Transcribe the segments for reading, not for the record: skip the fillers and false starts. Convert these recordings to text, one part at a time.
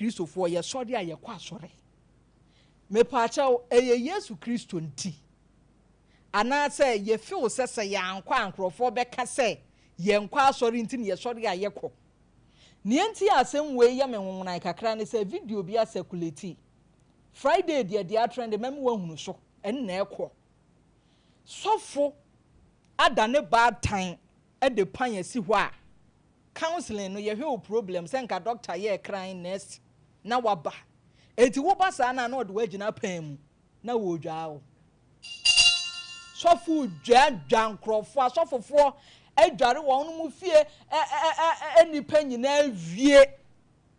Kristo for ye sorry a ye kwa sorry. Me pacho eye Yesu Kristo nti. Ana say ye feel say ye ankwa ankrofo beka say ye nkwa sorry nti ye sorry a ye ko. Nienti asem we ye me nwona kakra ne say video bi circulate. Friday dia trend mem wahunu so en na ekọ. Sofo adane bad time e de pan asi ho a counseling no ye hwe problem say nka doctor ye crying next na waba. Enti wo ba sa na no de wagina pan mu na wo dwa wo. Sofo dwa nkrofo asofofo adware won mu fie enipa nyina wie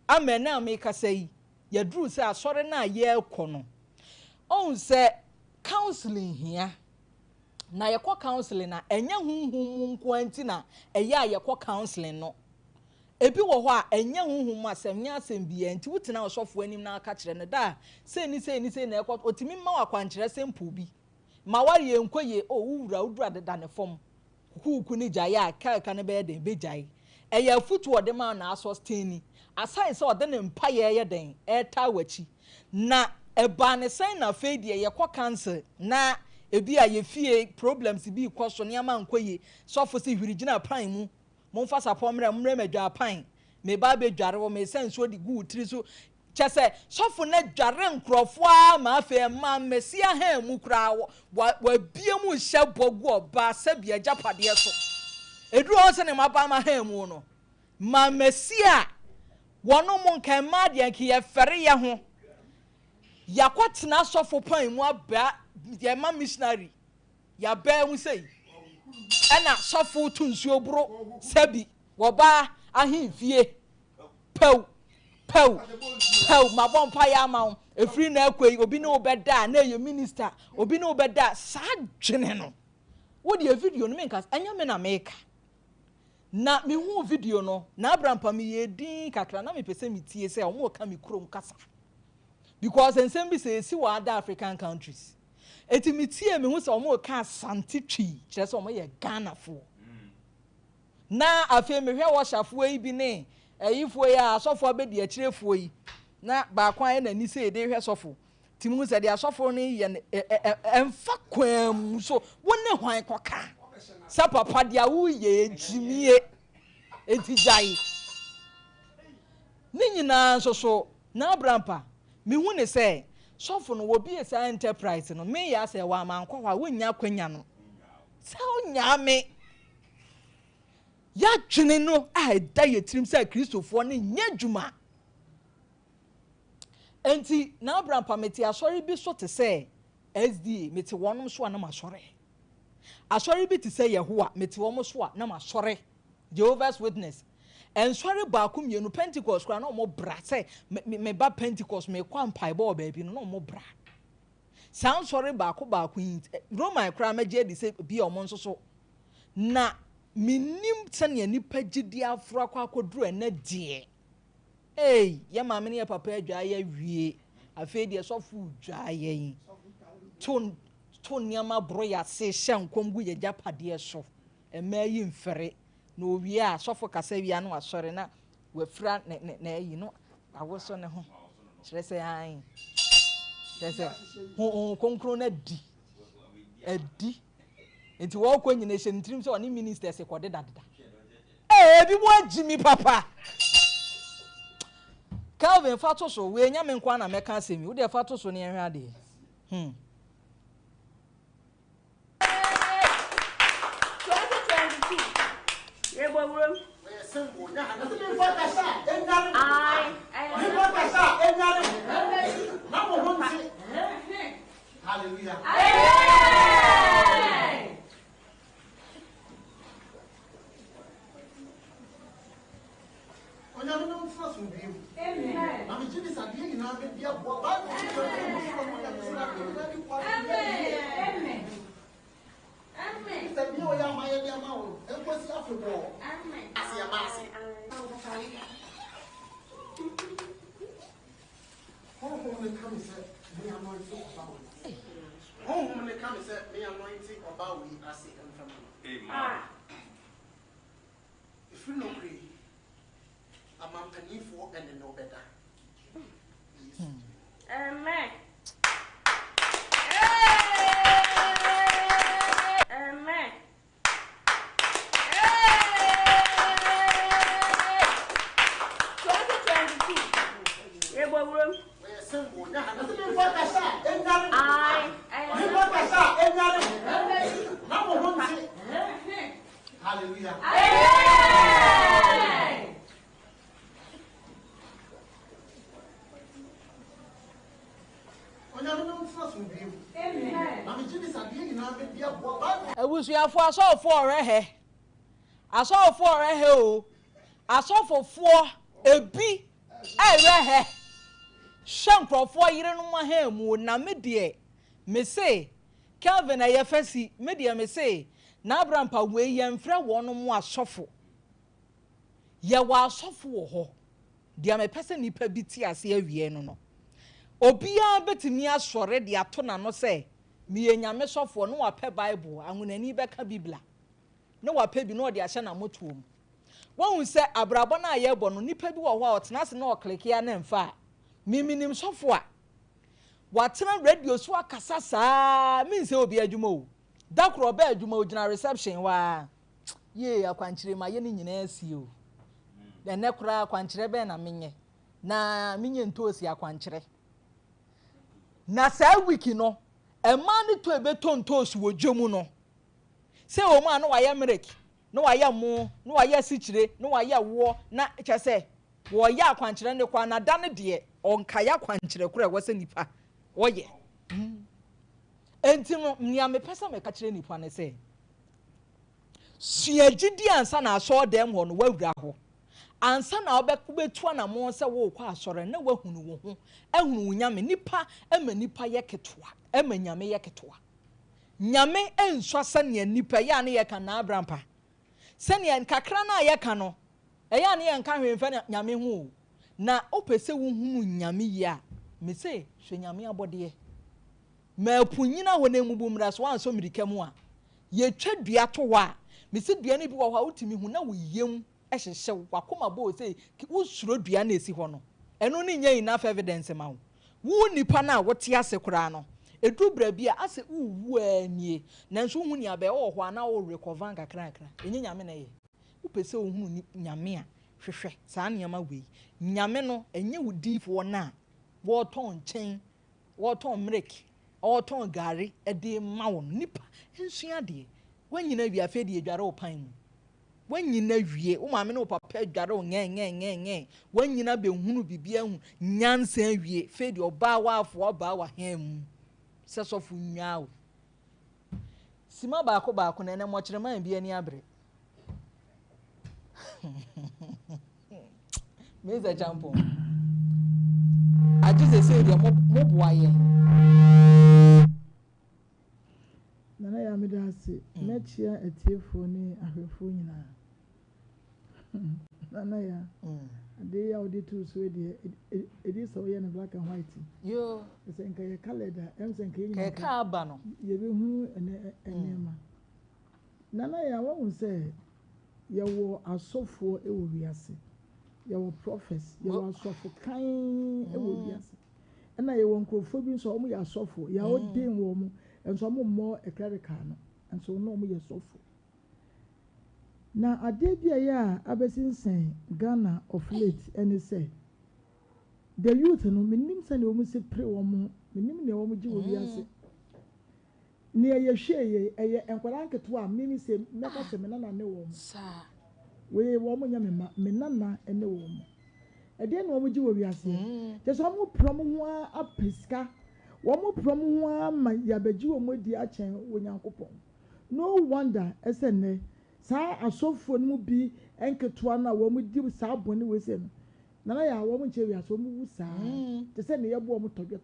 amena ameka say ye dru say asore na ye ekọ no on say counseling here na ye kwa counseling na enya hunhum nko anti na eya ye kwa counseling no ebi wo ho a enya hunhum asem nya asem bi anti wutina osofo anim na aka kire ne da say ni na ekọ otimi ma wakwankire sempu bi ma ware enkoye o wura udura de ne fom kuku ni jaye a ka ne be den be jaye eya futu ode ma na sustain aside say ode ne mpa ye den eta wachi na eba ne sen na fedie ye kwa cancer na ebi a ye fie problems bi kwaso ne ama nkoye sofo se hwirigina pan mu momfa sapomre madwa pan me ba be dware wo me sen so di gu tiri so chese sofo na dware nkrofo a ma afa ma mesia ha mu kra wa bie mu hye bogu oba sabia japade so eduru o se ne maba ma ha mu no ma mesia wono mon kan ma de anke ye fere ye ho yakwatena sofo pan mu aba ye ma missionary ya ba mu sei ena sofo tunsuo bro sabi wo ba ahimfie pew ma bompa ya ma efri na akwai obi na obeda na ye minister obi na obeda sa dwene no wo de video no menka anya me na meka na me hu video no na abrampa me ye din kakra na me pese me tie se o mo ka me krom kasa because ensem bi say si wa other African countries eti me tie me hu se o mo ka asante twi kire se o mo ye Ghana fo na afi me hwe wo shafo yi bi ne eyifo ya asofo abedi akirefo yi na ba kwan na ni se de hwe sofo timu se de asofo ne ye emfa kwam so wonne hwan koka sa papa dia wo ye ejimie etijai ni nyina so na abrampa me hu ne se sofo no wo bi esa enterprise no me ya se wa mankwa wa wonya kwanya no sa onya me ya dwene no a da ye tirim say Kristofo ne nya dwuma enti na abrampa meti asori bi so te say SDA meti wonom so na masore asori bi te say Yehowa meti wom so na masore Jehovah's Witness ensori ba akum yenu Pentecost kwa na mo bra say me ba Pentecost me kwa mpai ba oba bi no mo bra sound sorry ba akụ Roman kra meje di say bi omo nso so na minim tane nipa gidi afro akwaduru ena die ye maame ne papa adwa ya wie afi de sofu dwa yen ton niama bro ya se hyankom gu ye japade so ema yi mfere na owie a sofu kasa wi anu asore na wafira na yi no awoso ne ho kire se han kire ho konkro na adi enti wo kwa nyina hye ntrim se oni minister se kode dadada bi mo agimi papa Calvin fato so we nya me nkwa na meka asemi wo de fato so ne ehwe ade Hallelujah. Amen. I'm Jesus and you know be a Amen. Amen. Amen. The bio ya my dear mouth. And what's after war? Amen. As your master. Home come and say, me anointing about it. Home come and say, me anointing about we as it and family. Amen. If you know, I'm a penny for and no better. Hallelujah. Ebusuafo asofo orehe asofo orehe o asofofo ebi erehe shankrofo yire no maha mu na medie me say Calvin ayefasi medie me say na abrampa we yemfre wono mu asofo ye wa asofo wo ho dia me pese nipa bi ti ase awie no obia betimi asore de ato na no say me nyame sofo no wa pe bible anwunani beka bibla no wa pe bi no de ahye na motuom won se abrabo na ayebo no nipa bi wo ho a otena se na oklekia na mfa miminim sofo a watena radio so akasa saa min se obi adwuma o dakro ba adwuma o gina reception wa ye akwankyire ma ye ni nyina asi o de ne kura akwankyire be na menye ntosi akwankyire na saa wiki no ema ne to ebe tontosi wo dwemu no se o ma no wa ye merek no wa ye mo no wa ye sikyire no wa ye wo na kyese wo ye akwankyire ne kwa na da ne de onkaya akwankyire kura wo se nipa wo ye enti no nia me pesa me ka kire nipa ne se suagidi ansa na aso dem ho no wawura ho ansa na obetu na mo se wo kwa asore na wahunu wo ho ehunu nyame nipa ema nipa ye ketoa ema nyame ye ketoa nyame enso sane nipa ya ne ye ka na abrampa sane nkakra na ye ka no eya ne ye nka hwemfa nyame ho na opese wo hunu nyame ya me se hwe nyame abode ma punyina ho na mubumra so anso mirika mu a ye twadua to wa me se dua ne bi wo ha utimi hu na wo yem ehyehyɛ wakoma bo say wo suro dua na esi ho no eno ne nya enough evidence ma wo nipa na wo te ase kura no edu bra bi a ase wu anie nanso hu ni abe wo ho ana wo recover kakra enye nyame na ye wo pese wo hu nyame a hwehwe saa nyama wei nyame no enye wudifo na wo ton chen wo ton mrek wo ton gari ede ma wo nipa ensua de wanyina wi afa de adware opan mu wanyina wie wo maame no papa adware o ngen wanyina be hunu bibia hu nyansa wie fe de oba wa afo oba wa hem sesofu nyaa sima baako na mo kire man bi ani abre meza champo ajise say de mo boaye nana ya me da se na chia etiefo ni ahwefo nyina nana ya ade ya odi tu so de edi so ye na black and white yo se nka ye calendar em se nka ye nyina ka aba no ye be hu enema nana ya wo se ye wo asofo e wo wiase ye wo prophets ye wo asofo kan e wo wiase na ye wo nkrofo bi so omo ye asofo ya odin wo mo enso mo mo e clerical no enso no mo ye sofo na ade bia ya abesinsen Ghana of late any say the youth no minim se ne o mo se pre wo mo minim ne wo mo ji wo wiase ne ye hweye eye enkwara nketo a mimi se meka se menana ne wo mo sa we wo mo nya menana ene wo mo ade ne wo mo ji wo wiase je so mo pro mo ho apeska wo mo pro mo ho ama ya baji wo mo di achen wo nyankopon no wonder esene sa asofo no bi enketo na wo mo di sa bone we se no na ya wo mo che wiase wo mo wu sa te se ne ye bo wo mo toge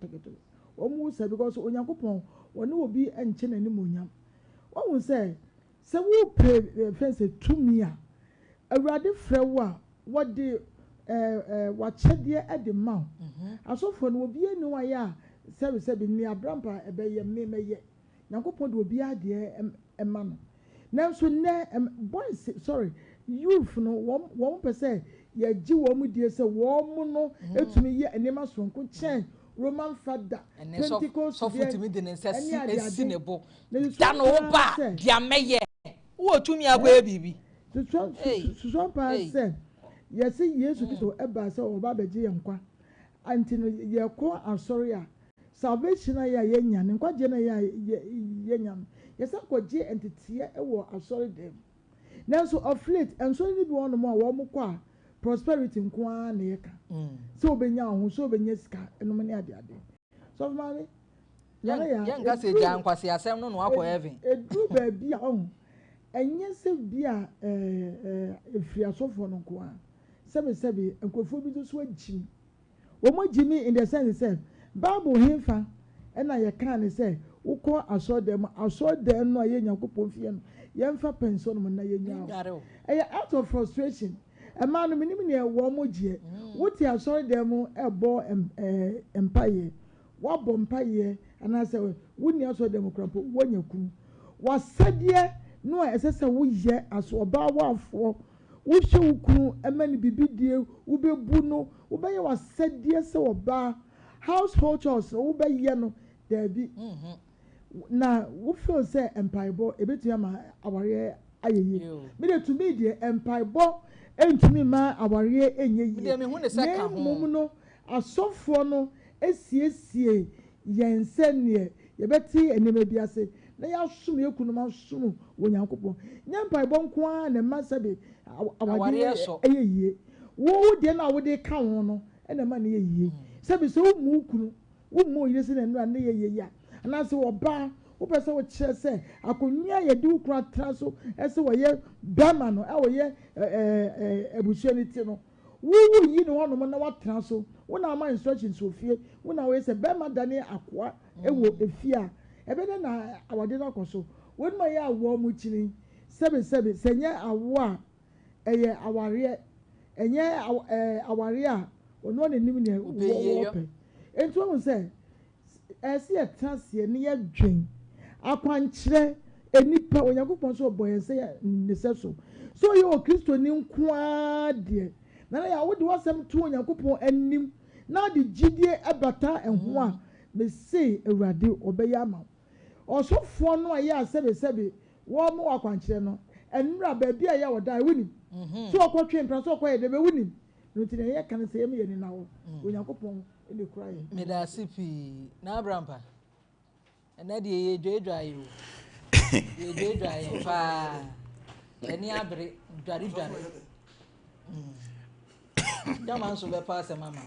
wo mo wu sa because onyankopon woni obi enche nani monyam wo say se wo pray fence to me a awurade frɛ wo a wo de wa chede e de ma asofo no obi eni wa ya se bi ni abrampa ebe ye meye nyankopon de obi ade ema no nanso ne boys sorry youth no wo pese ye gi wo mu die se wo mu no etumi ye enema sonko chen Roman father Pentecost so futimi de nsasi esinebo da no ba dia meye wo tumi agba bibi so pa say yes Yesu Kristo eba se oba beje yankwa antino ye ko asoria salvation ya yenya ne kwaje na ya yenya yesa kwaje entity e wo asori dem nanso of late enso ni bi wono mo a wo mokwa prosperity nko na yeka so obenya ho so obenya sika enum ne ade so mami yan ga se jan kwase asem no akọ heaven edu ba bi a ho enye se bi a efri asofo no nko a sebe enkofo bi so agim wo mo gimi in the sense say Bible himfa ena ye kan ne say ukọ asodem no ye Nyankopon fie no ye mfa penso no na ye nya out of frustration a man minim ne wo mo gie wuti asodem ebo empaye wabo mpaye ana say wuni asodem krampo wonya kum wasadie no esese wo ye asoba wafo wo hwe ukunu emani bibidie wo bebu no wo beye wasadie se oba household chores wo beye no there be na wo feel say empaibo ebetu ma aware ayeye me de to me de empaibo entumi ma aware enyeyi me hu ne seka ho mum no asofo no esiesie yensene yebeti eneme biase na ya sum ekunu ma sum wo Nyankopon nya empaibo nko a na masabe aware eyeye wo de na wo de ka ho no ena ma na yeye sabe so mu kunu wo mu yesi na nura na yeye ya na se oba wo pese wo kire se akonya ye di ukura traso ese wo ye bema no wo ye ebusuaniti no wo yi no hono na wa traso wo na ma instructions ofie wo na we se bema dane akoa ewo efia ebe na awade na koso wo ma ye awo mu kini sebe senye awo a eye aware enye aware a ono ne nim ne wo pe ento wo se esi etrasie ne ye dwen akwankyere enipa Onyankopon so boye se ne seso so ye o Kristo ni nkoa de na ya wo de wasem to Onyankopon anim na de gidie ebata enho a me se Awurade obeya ma osofo no aye asebe wo mo akwankyere no enura ba bia ya woda wuni so okotwe mpra so okoye de be wuni ntine ye kan se yemi ye ni na wo Onyankopon ele kura ye me da sipi na abrampa ena de ye dwedwa yo ye dwedwa ye fa eni abre dwari dama so be pass mama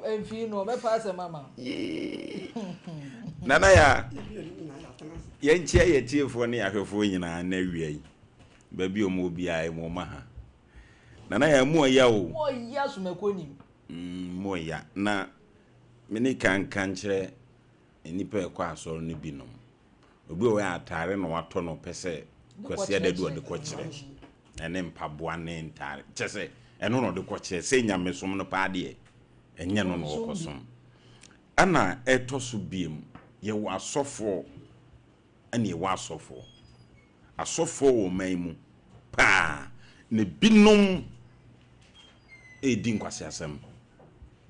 enfi no be pass mama nana ya yenchia ye tiefo ne ahwefo nyina na wiai ba bi o mo bia e mo ma ha nana ya mo ya o mo ya so makoni mo ya na mini kan kire enipa e kwa asoro ne binom obi o ya atare no wato no pese kwase da du de ko kire ene mpaboa ne ntare chese eno no de ko kire se nyame som no paade enye no no ko som ana etoso biem ye wa asofo ani wa asofo wo maimu pa ne binom edin kwase asem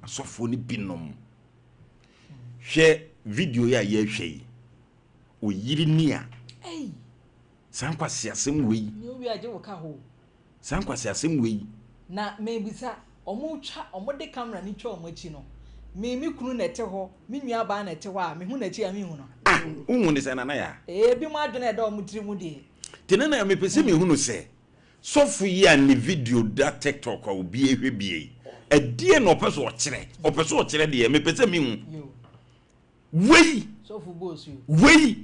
asofo ne binom hwe video ya ye hwe o yiri nia san kwase asem wei ni obi aje wo ka ho san kwase asem wei na mebisa omo de camera ni twa omo chi no mi kunu na ete ho mi nua ba na ete ho a mi hu na chi a mi hu no unhu ni sana na ya bi mo adwene da omo tiri mu de tene na me pese mi hu no se sofu ya ni video da TikTok a obi ehwebie edie no opeso o kire de me pese mi hu wei sofu boss you wei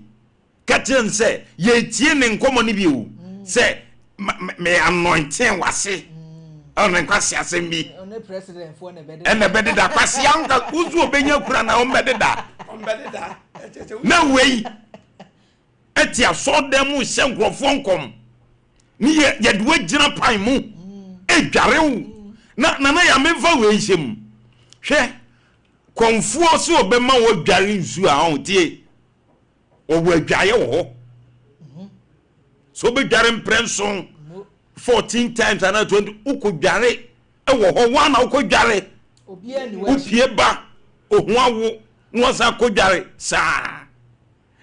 katen se ye tie ne nkomo ni bi o se me anointing wase ona kwase asemi ona president for na bede da kwase anka uzu obenya kura na ombede da na wei eti asodem hye nkrofo nkom ni ye duwe gina pan mu edware wo na ya memfa wei hyem hwe konfuo so obema wo dware nsu a on tie o wo adwaye wo so be dware mprenson 14 times and 20 ukodware e wo ho wa na ukodware obi ani wa upie ba ohun awo no sa kodware sa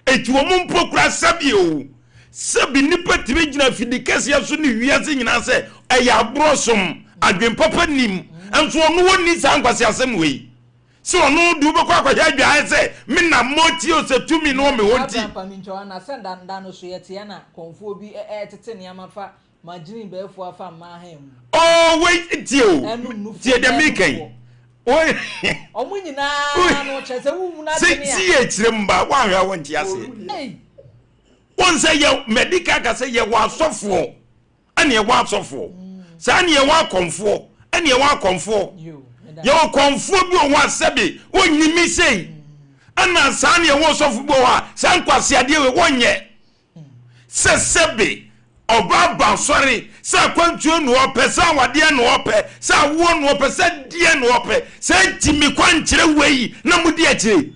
eti wo mum prokura sabi o sabi nipa tibe gina fidikase so ni wiase nyina se e ya brosom adwen papa nim and so no one needs ankwasi asem we so no do be kwa kwa adwa say me na moti o se tumi no me wonti pamincho na send dan no so yete na konfo bi tete ne amafa magini be fu afa ma hem oh wait tio tie de mekan oi omunyina no chese wu na tenia si etire mba wa hwa wonti ase won say ye medical ka say ye wa asofo ane ye wa asofo sa ne ye wa konfo ane ye wa konfo yo konfo bi o wa sebe wonyimi sei ana sa ne ye wo asofo bo wa san kwase ade we wonye sesebe obaba sorry sa kwantuo no ope sa wade no ope sa wo no ope sa die no ope sa timi kwankyere wei na mudi akire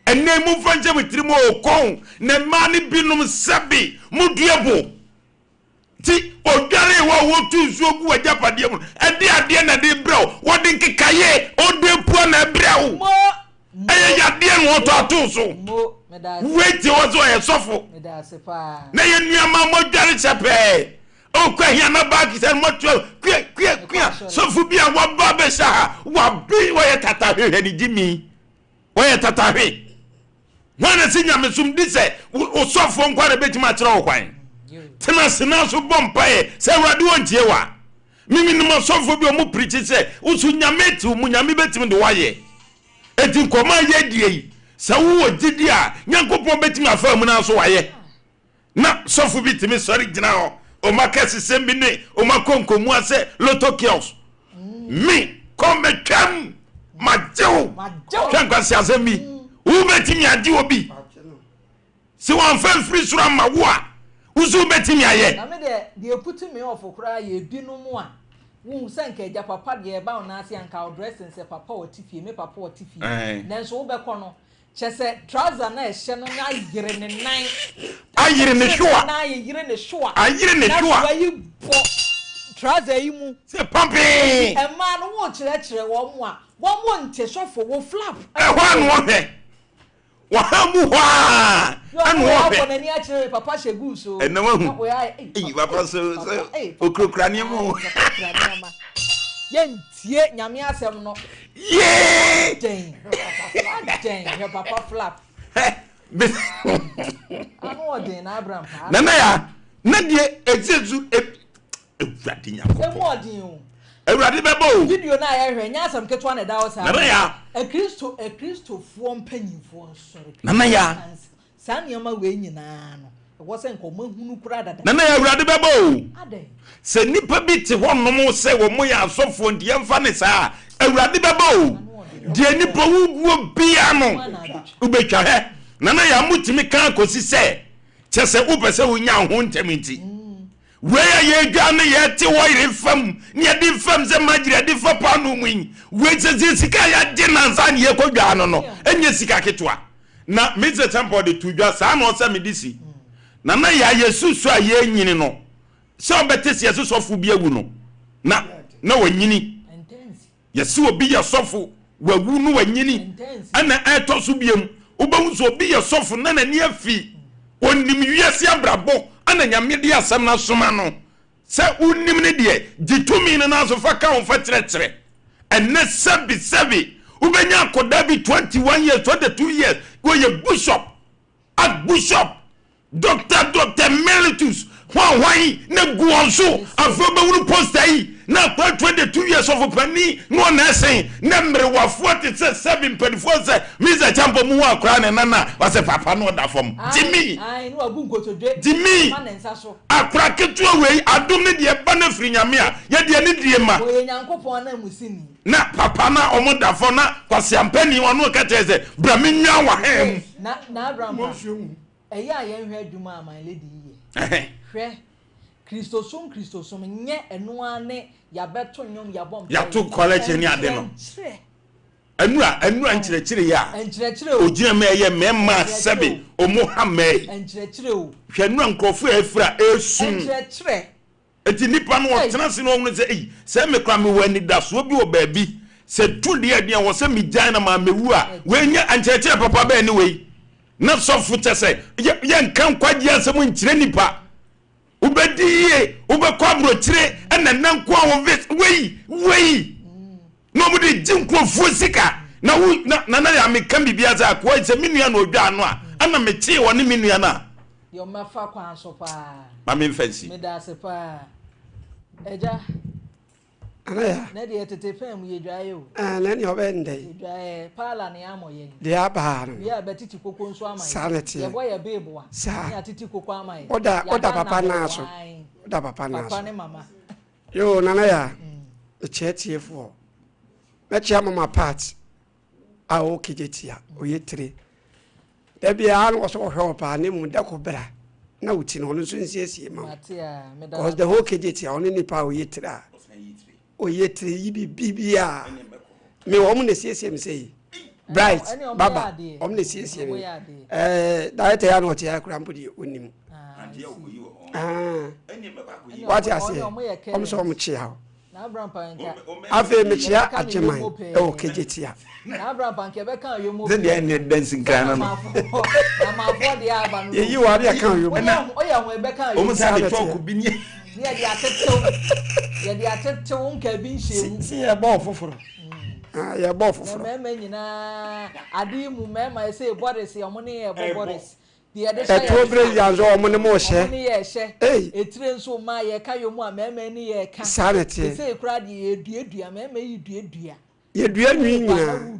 enne mu fanje mitiri mo okon na ma ne binum sebe muduebo ti odware wo tu zuogu ajapade mu ade na de brɛ wo de nkekaye ode pu na brɛ wo eye ya de no to ato so wait was a sofo na ye nuama mo dware chepe o kwa hia na back say mo kwa sofo bia wa ba be sha wa bi wa ye tatahwe ni jimi wa ye tatahwe wana sinya mesum di se o sofo nkware betima kire wo kwan tena sina so bompae se wade wontie wa mimi no sofo bi o mo preach se o su nyameti mu nyame betim de wa ye enti nkoma ye die sa wo gidi a nyankopon betimi afa mu na so waye na sofu bitimi sori gina ho o makasi sembi ne o makonkomu ase loto kios mi come twam majew kwasi asemi wo betimi adi obi si wan fan free sura ma wo a uzu betimi aye na me de put me off kura ye binu mu a wo sanka eja papa de ba ona ase anka dressing se papa otifie me papa otifie nanso wo be kɔ no chese trouser na ehye no na yire ne nan ayire ne shoa na yire ne shoa ayire ne shoa na yi bo trouser yi mu se pampi e ma no wo kire wo mu a wo mo nte sofo wo flap hwa no wo he wa mu hwa anu wo he na ni a kire papa shegu so e na wahu papa so okrokra ne mu yentie nyame asem no ye den your papa flap anu odin na Abraham na ya na die ezezu ewrade nyako emu odin o ewrade bebo video na ya hwe nya asem ketwa na da osa na ya a Kristo fo mpanyimfo sori na ya san yama we nyina no wo se nko mahunu kura dada na ya ewrade bebo ade se nipa bi te honom se wo mo ya asofo ndie mfa ne saa ewrade bebo die nipa wuguo bia no ubetwa he na ya mutimi kan kosi se chese upese wonya ho ntaminti we ya dwa ne ye te wo yire fam ne de fam ze magire de fa pa no mu we ze sika ya de nansa ne ye kodwa no enye sika ketwa na meze temple de tudwa saa no se medisi na ya yesusu a ye nyini no se obetesi yesusu ofu bi awu no na wanyini yesu obi ya sofu wawu no wanyini ana etoso biem obawu so obi ya sofu na ni afi onim wiase abrabo ana nyame de asem na soma no se unim ne de gitumi ne na so fa ka on fa tirɛtirɛ enne sebi ubenya akoda bi 21 years 22 years go ye bishop doctor emeritus hwan na guonso afoba wuru poster yi na kwa 22 years of pani no na sen na mrewa 47 pedifo se miza champo mu akra ne nana wase papa no da fom jimi no agu nkotodwe jimi akra ketu we adom ne de ba na firi nyame a ye de ne die ma o yankopo na musini na papa na omo da fo na kwase ampani wono ka teze bra menwa wa hem na Abraham eya ye hwe adwuma my lady ye hwe Christosum nye enu ane ya beto nyom ya bom ya to college ni ade no enura nkyerɛkyerɛ ya ogina me ye mema sebe omo ha me nkyerɛkyerɛ o hwɛ enura nkrofo afira esun nkyerɛkyerɛ eti nipa no otena se no ohunu se me kra me wani da so bi o baabi se tu de ade wo se me gyan na ma mewu a we nya nkyerɛkyerɛ papa ba ni we na sofu tese ye nkan kwagye asem nkyerɛ nipa ubediye ubekwa brochire ena nanko wo wei no mu de jinkrofo sika na ya meka bibia za ko se menua na odwa no a ana metie woni menua na yo mafa kwan so pa ma me fancy me da se pa eja Anaya. Na de tete fam ye dwaye o. Na ni obende. Dwaye pala ne amoye. De aba no. Ya betiti koko nso amaye. Sanity. Ye boy bebo a. Ya titi koko amaye. Oda papa na so. Oda papa na so. Papa ne mama. Yo nanaya. The chetie for. Me chia mama part. A o kijetia. Oye 3. Debi a no so hwe opa ne mu da ko bra. Na uti no nso nsiesie ma. Because the whole kijetia oni nipa oye 3. Oye 3 yi bibia me wo mu na siesie me sei bright baba wo mu na siesie me director ya no che ya kura mpodi onim what you say om so mu che ha na Abraham panka afi me che ajeman o kejetia na Abraham panka be kan yo mo then the end dancing kan no na ma fo de aba no yi wa de kan yo na o ya ho be kan yo o mu sa de talk bi ni ya de atetew nka bi nhye si ya bo foforo ya bo foforo mema nyina ade mu mema say bodies ya mo ne ya bodies de de sha to bre ya zo mo ne mo hye ne ye hye etire nso ma ye ka yo mu a mema ni ye ka sanity say kra de eduadua mema yi duadua ye dua nwi nyina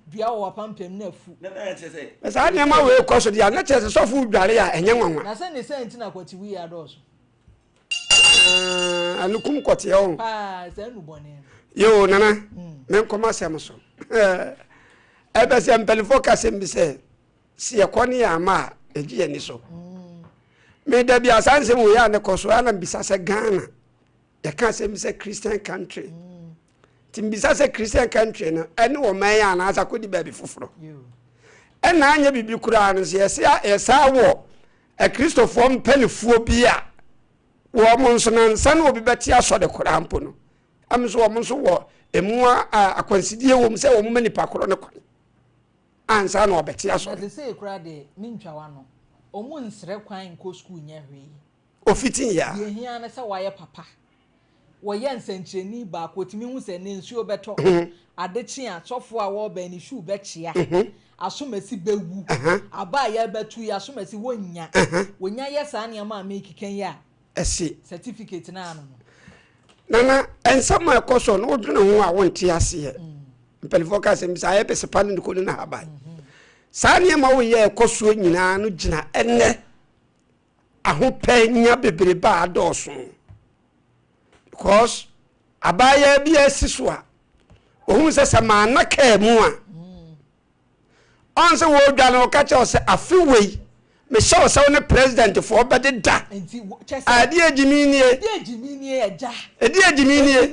dua wo pampem na afu na ya chese sa ne ma we koso dia na chese so fu dware ya enye nwanwa na se ne senti na kwati wi ya doso anukum kote o se nu bone yo nana men koma sem so ebe se mpelifo kasem bi se si ekoni ya ma eji ani so me da bi asanse mu ya ne koso ana bisa se Ghana ya kan se mi se Christian country timbisa se Christian country no ene wo man ya na asa kodi ba bi foforo ena anya bibi kura no se esa wo Christopher mpelifuo bi a wo mo nso na nsa na obi beti aso de kura mpo no amso wo mo nso wo emu akwansidie wo mse wo mo manipa koro ne kwan ansa na obeti aso de say kura de mintwa no omu nsre kwan ko school nya hwe ofitin ya ye hia na se waye papa wo ye nsankyereni ba ko timi hu se ne nsuo beto adechi asofo a wo ba ni shu bechia asomasi bewu aba ya betu ya asomasi wonya wonya yesa na ma mekikan ya esi certificate na ano nana ensama ekoso no dwene ho a wonte ase mpelifo ka se misa ye pese pan ko na haba sa ne ma wo ye ekoso nyina no gina enne ahopanya bebreba adoso because abaya bi asiso a ohun se sama na ka mu a onse wo dwa no ka che o se afiwei me show se one president for bede da adi ejiminie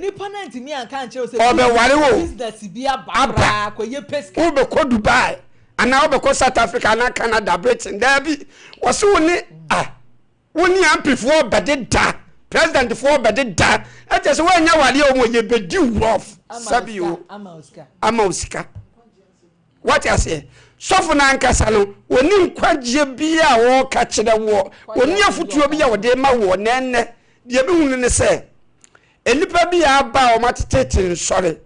nipa na ntimi anka nche o se obe ware wo business bi abara ko ye pesca wo be ko Dubai ana wo be ko South Africa na Canada Britain da bi wo se woni woni ampifo bede da president for bede da ate se wo nya wale o mo ye bedi rough sabi o ama osika what you say sofu na nkasa no woni nkwaje bia wo ka kire wo woni afutuo bia wo de ma wo nenne de bi hunu ne se enipa bia ba o matetete nsore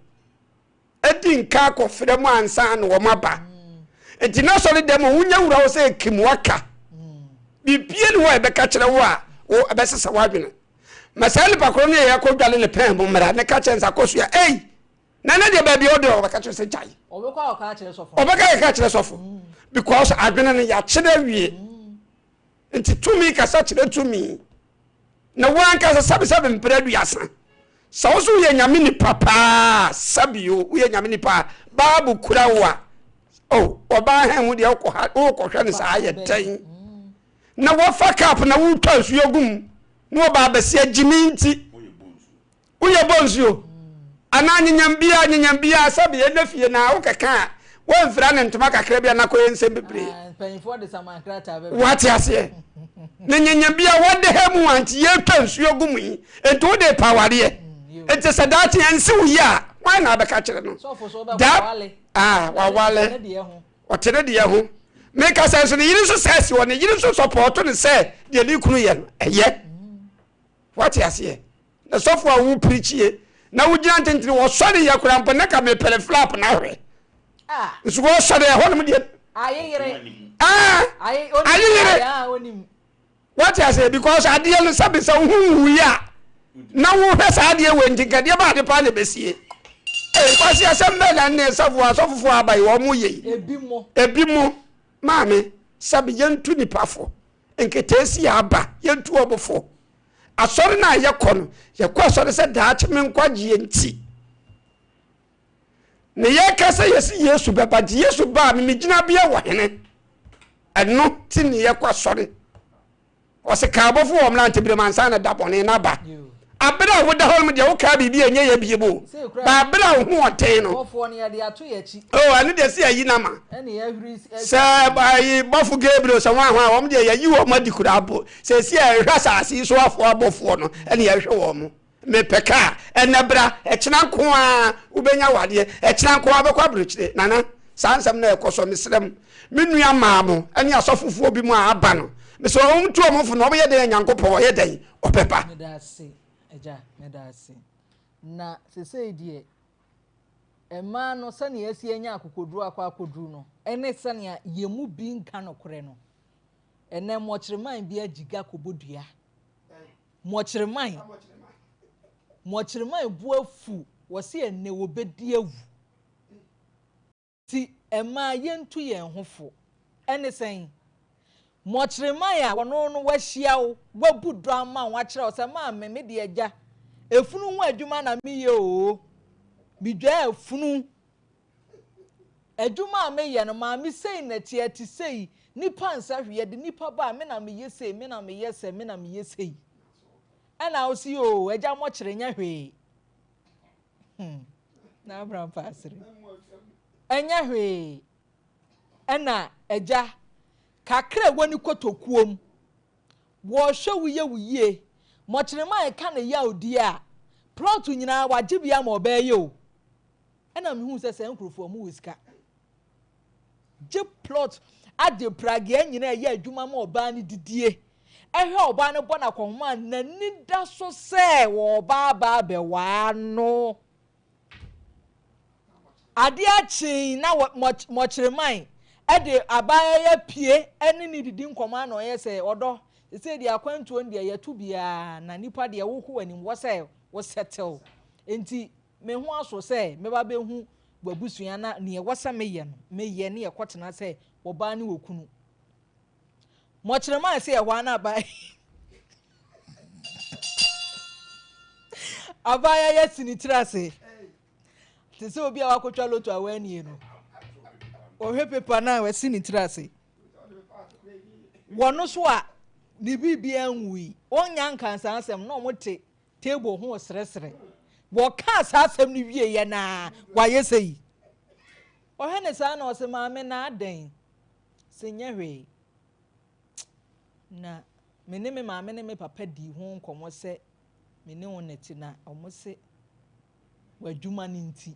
edi nka ko fere mu ansa na wo maba enti na sore dem wunya wura wo se kimwaka bibie ne wo e be ka kire wo a wo ebesesa wadwene masali pakro ne ya ko dwale le pen bu mra ne ka chensa koso ya nana de baby o de o baka kire se jai obekwa o ka kire sofo obeka ka kire sofo because adwene ne ya kire wie enti tumi ka sa kire tumi na wan ka sabe mpradu yasa sa oso ye nyame ni papa sabio ye nyame ni pa babu kurawa oba hen de o ko hwe ne sa ye tan na wo fuck up na wo twansu yogum no ba bese agiminti uye bonzio ana nyanyambia sabe ye nafie na wo keka wo mfra ne ntoma kakra bia na koye nsem bebre penfo de samankrata be what you say ne nyanyambia wo de hemu anti ye twansu yogum yi ento de paware enti sadati ensi wo ya why na be ka kire no so be wale wawale otere de ye ho make us sense ne yiri so sense wo ne yiri so support ne say de ni kunu ye eye what you say the software wo preach ye na wugina tentini wo sori ya kura mpo na ka me pele flap na hwe nso wo sori ya hono de ayire onim what I say because ade no sabe sa hu ya na wo hwe sa ade we ntinkade ba de pa na besie kwasi asem na ne safu asofofo abai wo mu ye ebi mo maame sabe yentu nipafo enketesi aba yentu obofo asori na ye kono ye kwa asori se daache me nkwagie nti ne ye kasa yesi Yesu beba di Yesu ba me gina bia wo hene eno ti ne ye kwa asori o se ka abofo wo mla ntebire mansa na dabone na ba abira wo da hol mu de wo ka bibi enye ye biebo ba abira ho oten no ofo ne ya de ato ye chi ani de se ayi na ma ene ya huri se bai bofu Gabriel so wan ho wo de yayi wo madikura abo se se ehwa saasi so afo abofo no ene ya hwe wo mo me peka ene bra ekina nko a ubenya wade ekina nko a bekwa brechire nana sansam na ekoso mesrem menua maamo ene asofofo bi mu a aba no me so ontu omfo no obe de nyankopɔ ye den opepa eja medasi na sese die ema no sane yesi enya akokoduru akokoduru no ene sane yemu bi nka no kore no ene mochreman bi agiga kobodua mochreman bu afu wose ene wo bedi awu ti ema yentu yen hofo ene sen mochreman ya wono no wahia wo wabu drama wa kire o se ma me de agya efunu ho adwuma na meye o bidwa efunu adwuma meye no ma me sei na tie ti sei nipa nsa hwe de nipa ba me na meye sei me na meye sei me na meye sei ana o si o agya mochre nya hwe na abram pasre enya hwe ana agya kakra woni kotokuom wo hwe wuye mochirema ka na ya odi a plot nyina wagibia ma obaye o ena me hu se nkrofo mu wisika je plot ade prage nyina ya adwuma ma oba ni didie ehwe oba ne bona kohoma na nida so se wo oba ba be wa no ade achi na mochirema ede abaya ya pie ene ni didi nkoma na oye se odo se di akwantu on de yatu bia na nipa de wo wani wo se wo settle enti me hu aso se me ba be hu babusua na ne wo se me ye no me ye ne yakotena se wo ba ne wokunu mo kirema se ye hwa na ba abaya ya sinitira se te se obi a wakotwa loto awani no ohwe pepa na we sinitira se wono so a ni bibia nwi onya nkansa asem no mote table ho sresre wo ka asem ni wie ye na wa yesei ohwe ne sa na osema me na adan senya hwe na mene me ma me ne me papa di ho nkomo se mene woneti na omose wadwuma ni nti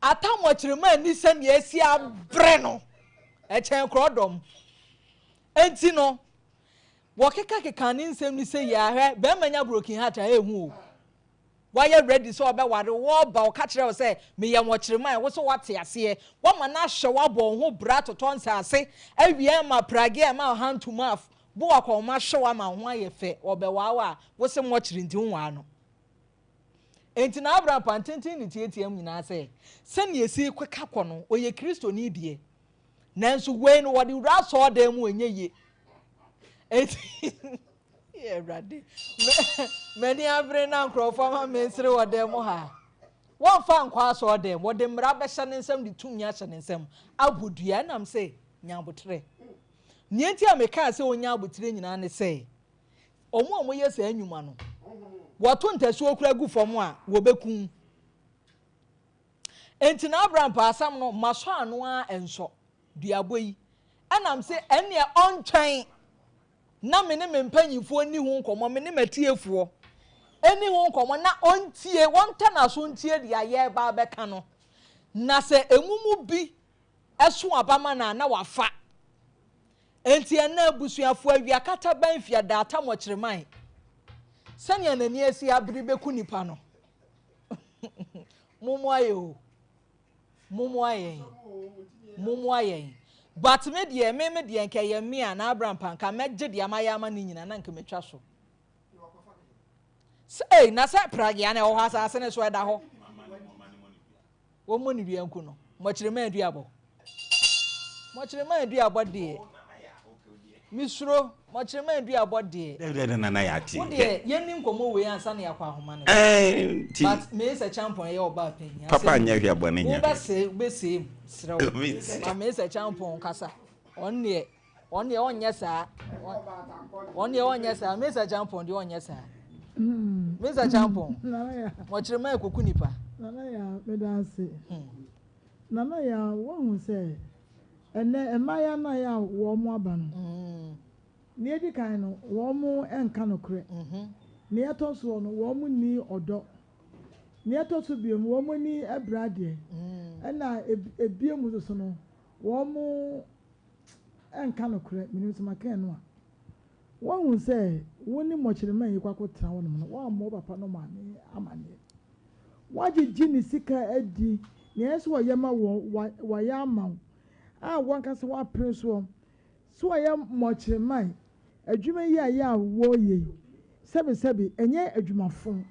atamo chirema ni se ne esi abre no echen krodom enti no wokeka ni nsem ni se ya hwe be manya broken heart a ehu o why ready so obe ware wo ba o ka kire o se me ye mo chirema wo so wate ase wo ma na hwe wo bo ho bra toton ase awie ma prage ma hand to mouth bo akọ ma hwe wa ma ho ayefe obe wa wo se mo chiri nti ho ano enti na abra pantintin ni tietiem nyina se ne esi kweka kọ no oye kristo ni die nanso we no wode wura so dem enye ye enti ye brade many abre na nkrofo ma mesre wode mo ha won fa nkwa so dem wode mra be hye nsem de tumnya hye nsem abodua nam se nyabotre nienti ameka se onya abotre nyina ne se omo ye se anwuma no wato ntasu okura gu fom a wo bekun enti na Abraham pa asam no maso anu a enso duaboyi anam se ene ontwen na me ne mempanyifo ni hu nkomo me ne matiefo eni hu nkomo na ontie wonta na so ntie dia ye ba beka no na se emumu bi eso abama na wafa enti na abusuafo awia kata ban fia data mo kireman sanya na ni esi abiri beku nipa no mumu ayen but me de nka ye me a na Abraham panka megye de amayama ni nyina na nka metwa so say na sa pragia na wo hasa ase ne so eda ho wo mo ni duanku no mo kire ma aduabo de misro mo kire ma aduabo de na ya ti de yenni nkomo we ansa na yakwa ahoma ne but me se champion ye oba pen papa anya hwiabo ne nya wo be se srew ma me se champion kasa onne onye saa me se champion de onye saa Mr. Champon, what you make Kunipa? Nana ya, Medanse. Nana ya, one who say, and then a Maya Naya warm waban. Near the kind of warm and canocre. Near to one warm knee or dog. Near to be a woman knee a brady. And I a beer with the son, warm and canocre, minutes my canwa. One will say, "Woni much the man you quack town, one more papa no money, amani. Why did Ginny Sika Eddie? Yes, what Yama Wayama? Ah, one can say prince one. So I am much the man. A Juma ya wo ye. Sebi, and yet a Juma phone.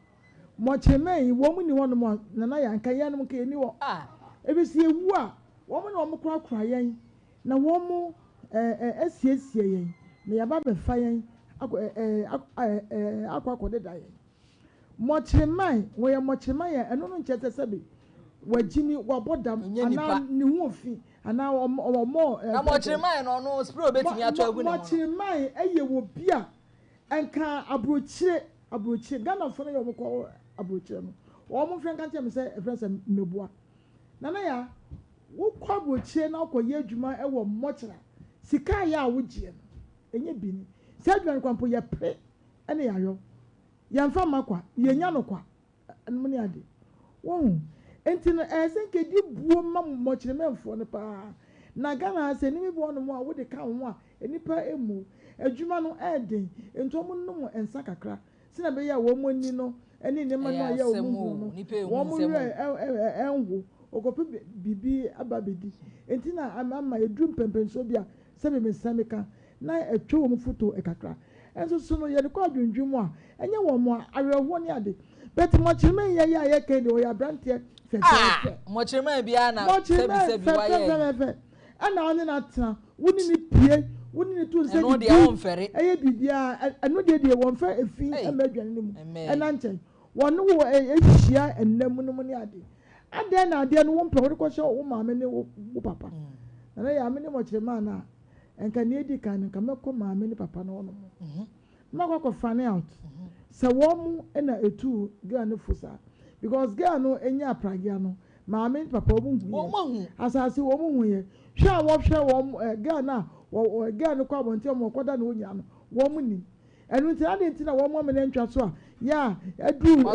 Much a man, woman you want more, Nanaya and Kayanum Kany. Ah, if you see what woman or more crying. Now one more SCA. Me ababa fayen akwa kode daye mochemai we mochemai eno no nchete sebe wagini wabodam ana ne hu ofi ana omo na mochemai no spray obetimi ato agu ne mochemai eye wo bia enka abrochire Ghana fo no yo mko abrochire no wo mo fren kan tell say friend say mebua nana ya wo kwa abrochire na akoye adwuma e wo mochira sika ya wogie enye bini se adwan kwampo ye pre ene yayo yamfa makwa ye nya no kwa enmuni ade wo enti no esenke di buo ma mochire memfo ne pa na Ghana se ni bo no mo a wo de ka ho a enipa emu adwuma no eden ento mo no mo ensa kakra se na be ya wo mo ni no ene ne ma no ya wo mo no wo mo enwo okope bibi ababedi enti na ama edrum pempenso bia se me sameka na etwo wo foto ekakra enso so no ye de kwa dwundwum a enye wo mo aweho ne ade but mochime ye ke de o ya brante fefe mochime bia na sebi wa ye ana one na tra woni ni pie woni ni tu se eno de won fere eye bibia eno de won fe efi emadwan ni mu ena nchen wonu wo ehia enam no mu ne ade na ade no wo mpe wo ko hye wo maame ne wo papa na ya me ne mochime na enka ne di kan nka meko maame ne papa no no ma kwa fan out se wo mu na etu girl ne fusa because girl no enya pragia no maame ne papa wo hu asase wo mu hu ye hwa wo girl na girl no kwa bonte mo koda na onya no wo mu ni enu nti ade nti na wo mu me ntwa so a ya edu no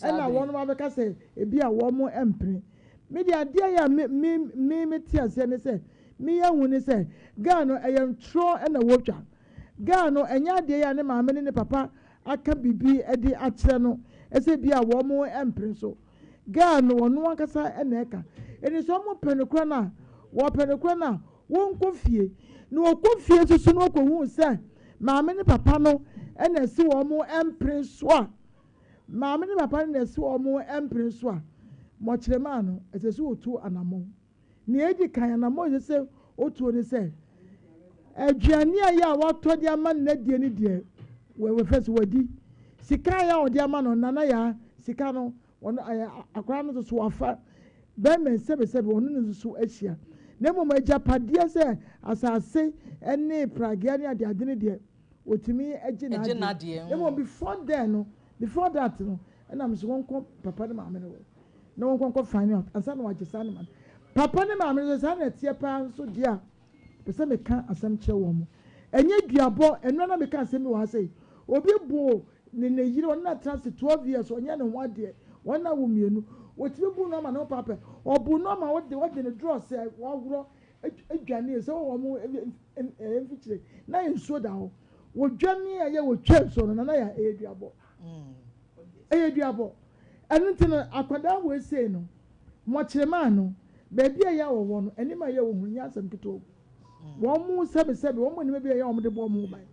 na wo no ma be ka se ebi a wo mu empre media dia ya me tiase ne se me ya hu ne se girl no eyem tro na wotwa girl no enya de ya ne maame ne papa aka bibi edi akire no ese bia wo mo empre so girl no wono akasa na eka eni so mo penekura na wo penekura na won kofie no okofie so no kohu se maame ne papa no na si wo mo empre so a maame ne papa na si wo mo empre so a mo kirema no ese so otu anamo ni edi kan anamo ese otu ni se aduane a ya wato de ama na die ni die we fes wadi sika ya odi ama no nana ya sika no wono akra no so wafa be men sebe wono no so ahia na mo majapade se asase ene pragia ne ade ne die otimi agi na die na mo before that no na me so wonko papa ne maame no na wonko find out asa na wagesa ne man papa ne maame no sa na tie pa so dia pese me ka asem che wo mo enye duabo eno na me ka asem wo ha sei obi bo ne yire won na trans 12 years onye ne ho ade won na wo mienu wotime bu no ma no papa obu no ma wo de ne draw say wo woro adwane say wo mo emfichire na enso da ho wo dwane aye wo twem so no na ya eduabo eduabo enu ti no akwada wo ese no mo kirema no baby ya wo no enima ya wo hunya asem kito wo mu sebe wo mo ni baby ya wo de bo mo ban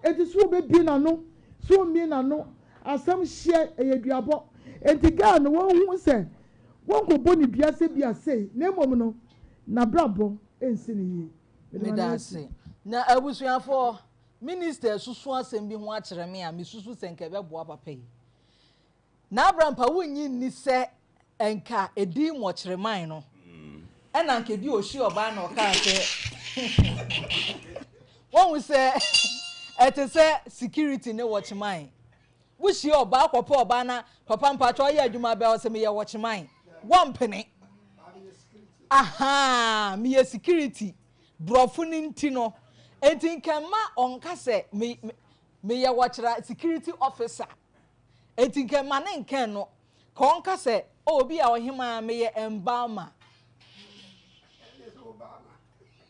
enti so be bi na no so mi na no asem hye eduabo enti ga no wo hu se won ko boni biase biase na mom no na brabo ensi ni yi me da se na abusuafo minister susu asem bi ho akere me a me susu senka be boa papa yi na abrampa wonyi ni se enka edi mo kere man no ena nke bi oshi oba na oka se won se etese security ne watch man wushi oba akopo oba na papa mpacho ye adwuma be o se me ye watch man one penny aha me ye security brofu ni ntino enti nkema onka se me ye watchra security officer enti nkema ne nken no ka onka se obi a ohima me ye embalmer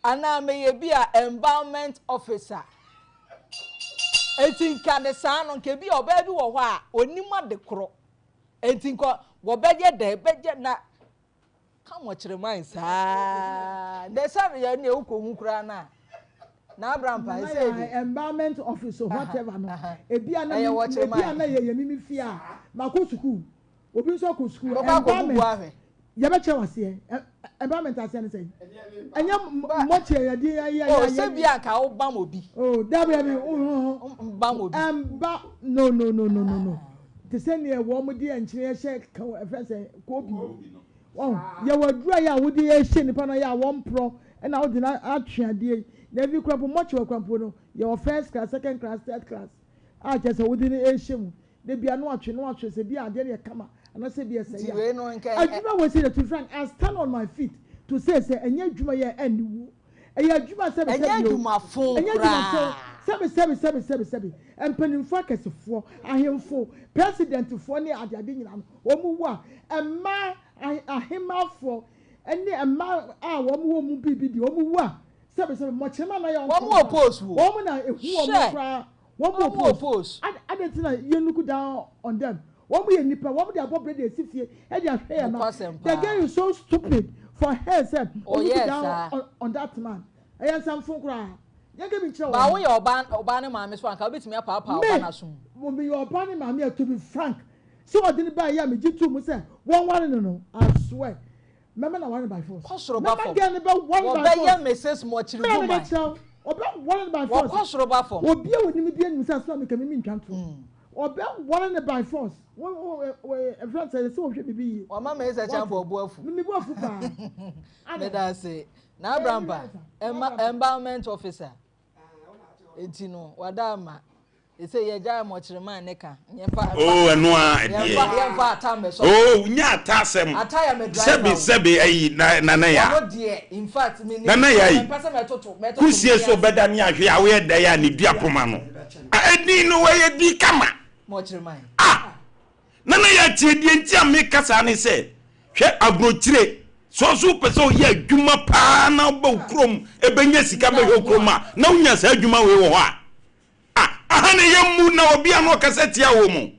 ana me ye bi a embalmment officer enti nka ne saa no nke bi oba bi wo ho a onima de kro enti nko wo beje de beje na ka mo kire man saa de sabe ya ne ukohu kura na abrampa say di embalmment officer whatever no ebia na ye mimi fia makosuku obi so ko school embalmment ya be che wase embalmment ase ne say enya mo che ya di ya o se bia ka wo bam obi oh da bia bi bam obi no te se ne wo mo di enchire hye ka efe se ko bi oh ya wadura ya wo di hye nipa no ya wo mpro na wo di na atweade na bi kwampo mo che kwampo no your first class second class third class a je se wo di na hye mu de bia no atwe se bia ade ne kama ana se bia se ya adwuma we say to frank I stand on my feet to say enya adwuma ye aniwu eya adwuma se be enya adwuma fo sebi empanimfo akesefo ahemfo presidentfo ne adade nyina no omu wa emma ahemafo ene emma a wo mu bibidi omu wa sebi mo chema na ya wo oppose wo na ehu wo kra wo oppose adentina yenuku down on them wo mu ye nipa wo de abobre de sifie e de ahwe ya na the girl is so stupid for her self down on that man eya samfo kra ba wo ye oba ne maame so anka obetimi apapa oba na so mo be your oba ne maame to be frank so odini ba ya me jitu mu say one no I swear mama na one by force kosoro ba form oba ye message mo chiri do man oba one by force kosoro ba form obi e woni bi anim say so me kemi ntwanto oba one by force we friend say so hwe bibi o mama e say champo obo afu me bo afu pa me da say na abramba embalmment officer etino wadama ese ye jaa mo kire man ne ka nyefa oh eno a ye fa atambe so oh nya atasem ataya me driver sebe ayi na ya no de in fact me na ya yi pese me toto kusie so beda ne ahwe a we da ya ne dua poma no edi no we di kama mo kire man na ya tie die ntia me kasa ne se hwe abrochire so pese o ye adwuma pa na ba ukrom ebenya sika ba hokroma na unya sa adwuma we wo ho aha ne yemu na obi an okaseti a wo mu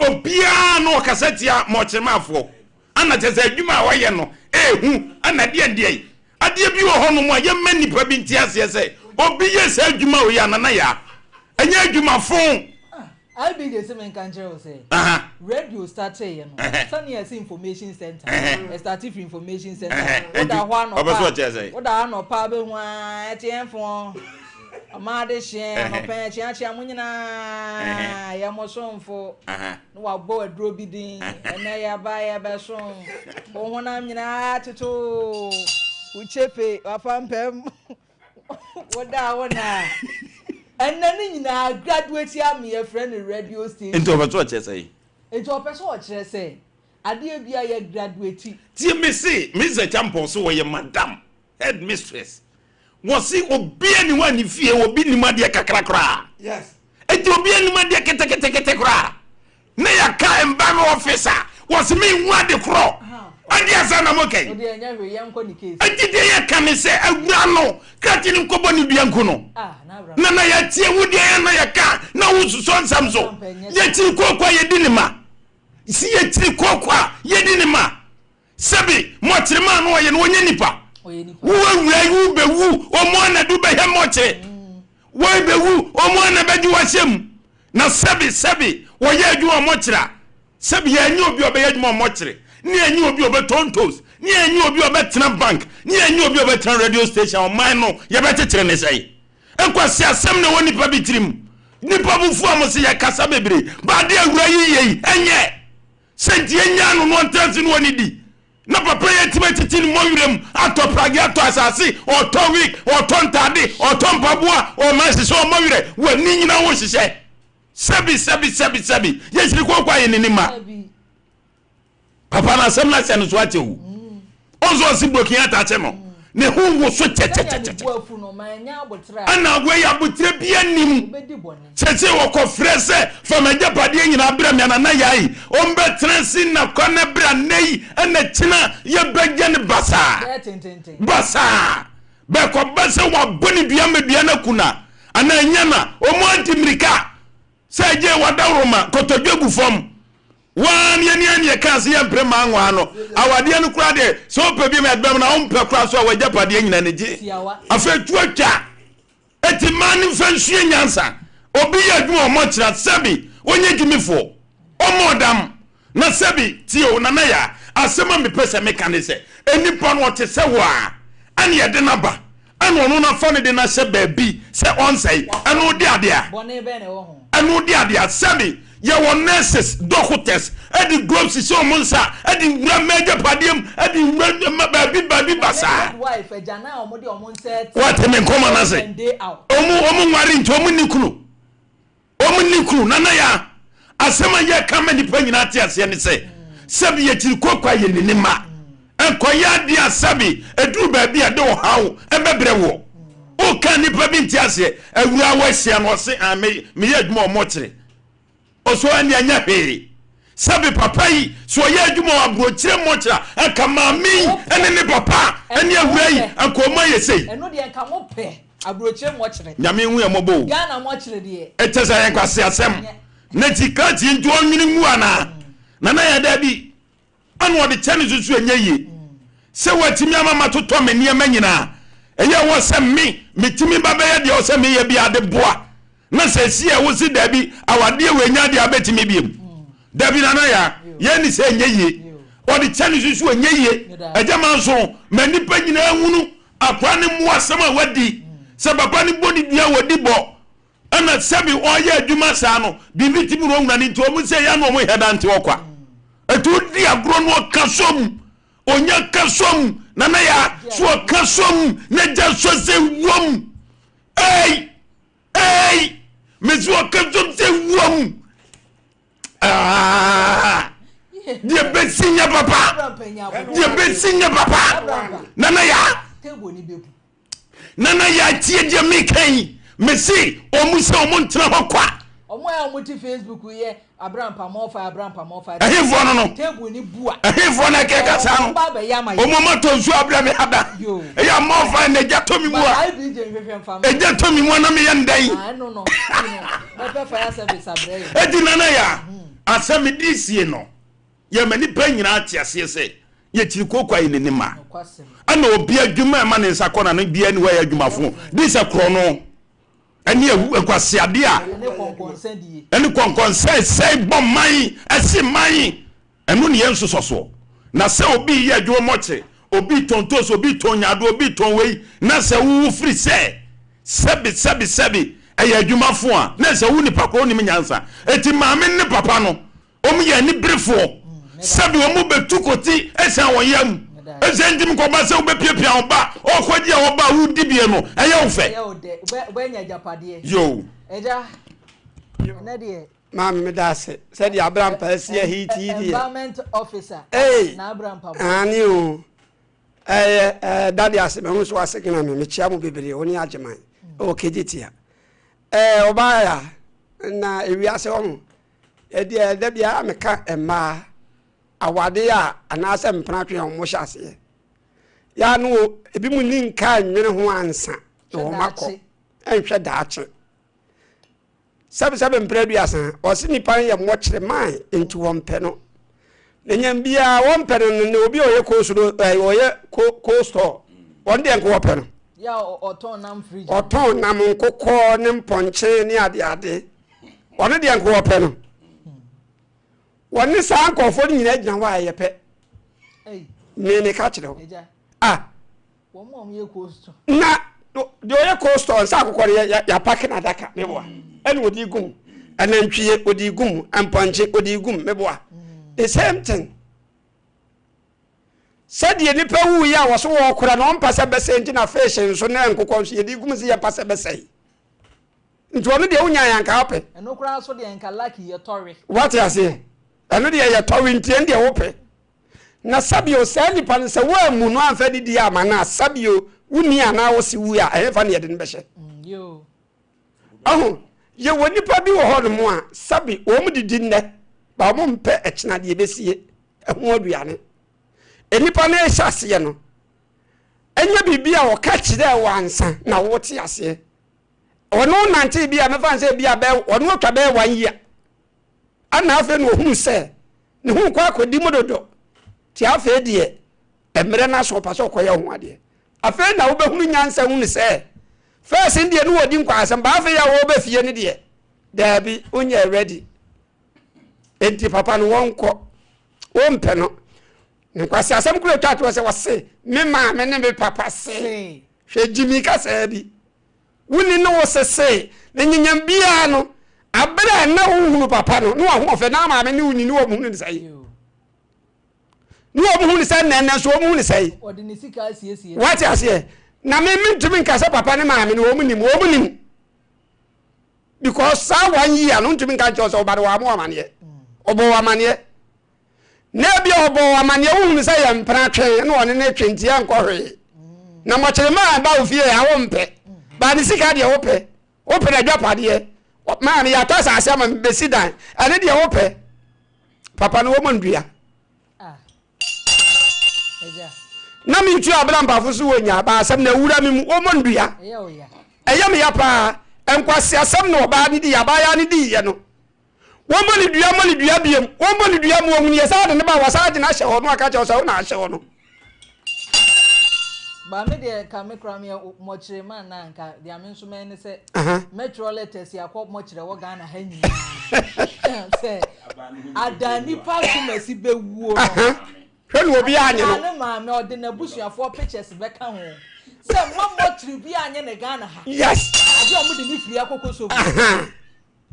obi an okaseti a mo chemafo ana tese adwuma wa ye no ehu ana de ade bi wo ho no mo ye mani pa bi ntia se obi ye sa adwuma wo ya na ya anya adwuma fon I be the same country say. Radio started, you know. Sunny as information center. Started for information center. What that one or what that no pabe one TM for. Amade share no pen chia munina ya moson for. No abo adro bidin na ya ba ya be so. Bo honam nyina tito. Uchepe afampem. What that one na. And then na graduate here me a friend in radio station. Into over what you say. Into a person what you say. Ade bia ye graduate. Ti me say, Mr. Champion so we madam, head mistress. Was see obi anyone if you obi ni made kakra. Yes. Enti obi ani made kete kra. Na ya ka embalm officer was me one the cro. adia sana mokai odi enya hwe yanko ni case agide ye kan se awura no krati ni nkobo ni bia nkono na ya tie wudi na ya ka na wususo nsamso ye ti kokwa ye dinima si ye ti kokwa ye dinima sabi mo tirima no ye no onye nipa wo awura yu bewu o mo na du be he moche wo bewu o mo na beji wasem na sabi wo ye adwuma mo kira sabi ye anyi obi obe ye adwuma mo kire ni anyi obi obe tontos ni anyi obi obe tena bank ni anyi obi obe tena radio station o man no ye be tetere ne sai enkwasi asem na woni pa bitirim nipa bufu amosi ye kasa bebre ba de awura yi enye senti enya no no ntansi no woni di na papa ye timetiti ni moyurem atoprage ato asasi o to week o to ntade o to mpaboa o mansi so moyure wani nyina wo hihye sabi ye siri kokwa ye ninima papa na asem na se no so atewu onzo si blokin atache no ne hunwo so tete ana gwe ya butre bia nim cheche wo ko frese famaja pade nyina bra me na yai ombe transi na kone bra nei ana china ye begye ne basa be ko basa wa boni bia medua na kuna ana nyana omo antimirika seje wadawroma kotodwegu fom wan ye kanse ye prema anwa no awade no kura de so pe bi me adbam na ompe kura so wa japade nyina ne ji afetu atwa eti man fanhue nyansa obi ye adwuma mo kira sabi onye dwumifo omodam na sabi tio na ya asema me pese mekanise enipa no te se wa ane ye de naba ane ono na fa ne de na se baabi se onsai ane odi ade a bone be ne wo ho ane odi ade a sabi ye won nurses doctors edi gloves so monsa edi wura major padiem edi baby basa wife ejana omode omonse what me Nkomo na say omu nwari nti omu nikru na ya asema ye kama ni panyina ate ase ne say sabi ye tiri kokwa ye ninima enkoya dia sabi eduru baabi ade wo hawo ebebre wo o kan ni pa bi nti ase awura wasia no se me ye adwuma omokyere oso ani anya hwere sabi papa yi so ye adwuma abrochire mokyera aka mami ene ne papa ene awura yi akoma ye sei eno de enka mo pe abrochire mokyere nyame hu ye mobo Ghana mokyere de etesa ye kwase asem na tikati ntu onwini mu ana na ya da bi anu ode chane susu enye yi se watimi amama toto me ne manyina eye wo se metimi babeye de o se me ye bia de boa na se si e wo si da bi awade we nya de abetimi biem da bi na ya ye ni se enye yi ode chane susu enye yi ejama nso mani pa nyina hunu akwa ne mu asem a wadi se papa ni bodi bia wadi bo ana sabi oye adwuma sa no bibi timi ro nwuna ni nti o mu se ya no mo heda nti okwa etu di agro no kasom onya kasom na ya so kasom na ja so se wom mezu kasom se wom die besinya papa na ya nana ya tie die mekan mesi omusa omuntra hokwa omo ya omuti Facebook ye Abraham Pamofa ehifo no table ni bua ehifo na keka sa no omo mato nsu Abraham hada eya mofa na jatomi mu a ejatomi mu na me ye ndan no be fire service abrey edi nana ya asemi disie no ye mani pa nyina atiase se ye tiri kokwa yi nenima ana obi adwuma ma ne nsakona no bia ni wa ya adwumafo disa kro no eni ekwase ade a eni konkonsen sei bomai esi mai enu ne yenso soso na se obi ye adwo moche obi tontos obi tonyado obi tonwei na se wu free sebi eya adwumafo a na se wu ni pakro ni nyansa eti maame ne papa no omu ye ni brefo sebi omu betukoti esa woyam ezendim ko ba se obepiapia oba okwaji a oba wudi bie no eye ofe obenya japade yo eja na de maame me da se di Abraham pa se hiti environment officer na Abraham pa ani o daddy ase me hu so ase kina me chia mo bebere oni ageman o kejitia oba ya na ewi ase o e de bia me ka ema awade a anase mpratwe on mo hyase ya no ebi mu ni nka nwene ho ansa no makọ enhwe daache sabe mpradu asan osi nipa ye mo kire man enti won pɛ no nenyam bia won pɛ no ne obi oye kosuro oye coaster won de nko pɛ no ya oton nam fridge oton nam nkokɔ ne mponche ne ade won de nko pɛ no won sa nkofo nyina gyina wa ye pɛ me ka kire ho won mo ye coaster na do ye coaster sa akokɔ ya pack na daka me boa ene odi gum anantwie odi gum ampanche odi gum meboa the same thing said ye nipa wu ya wo so wo kora no mpasa bese nti na fashion so na nkokɔ so ye di gum se ye pasa bese nti ono de unya ya nka ope eno kora so de nka lucky ye tori what you say eno de ye tori nti en de ope na sabio sa nipa no se wo amu no amfa di ama na sabio wuni ana wo si wu ya efa na ye de ne behye yo ye woni pa bi wo ho no a sabi wo mu didi nne ba mo mpe ekina de besie eho aduane enipa na ehase ye no enya bibia wo ka kire wo ansa na wo te ase ono nante bia me fan se bia be ono atwa be 1 year ana afa no ohunu se ne hu kwa akodi mododo ti afa de emre na so pa so koye ho ade afa na wo be hunu nyansa hunu se first in the no wodi nkwa asem ba afa ya wo be fie ne de dabi onye ready enti papa no wonko wonpe no nkwasi asem kuro twato se wose me ma me ne me papa se hwe jimi ka se bi wuni no wo se ne nyanyam bia no abra na wo papa no no ho ofe na ma me ne wuni no wo mu ne sai no wo mu ne sai na so wo mu ne sai odi ne sika asiesie what you say na me ntumi nkasa papa ne maame ne wo mu nim because sa 1 year no ntumi nka cho so obare wa mo amane obo amane na bia obo amane wo hu say ya mpra twen na one ne twenti ya nkɔhwe na mo kire ma ba ofie ya wo mpe ba ne sika de wo pɛ na dwapade maame ya to sa asema besidan ane de wo pɛ papa no wo mo ndua na mi tu abla mbafo so wonya ba asem na wura mi wo mo ndua eyam ya pa enkwasi asem na oba ni di ya ba ya ni di ye no wo mo ni dua biem wo mo ni dua mo ohun ye sa de ne ba wasa de na hye ho no aka che so na hye ho no ba me de ka me kra me mo kire man na nka de amenso me ne se metro letters ya ko mo kire wo Ghana ha nyi se adani pa kumasi be wuo hwenu obi anye no na ma me ode na busuafo pictures be ka ho se mo tribi anye ne Ghana ha yes ade o mu de ni firi akokoso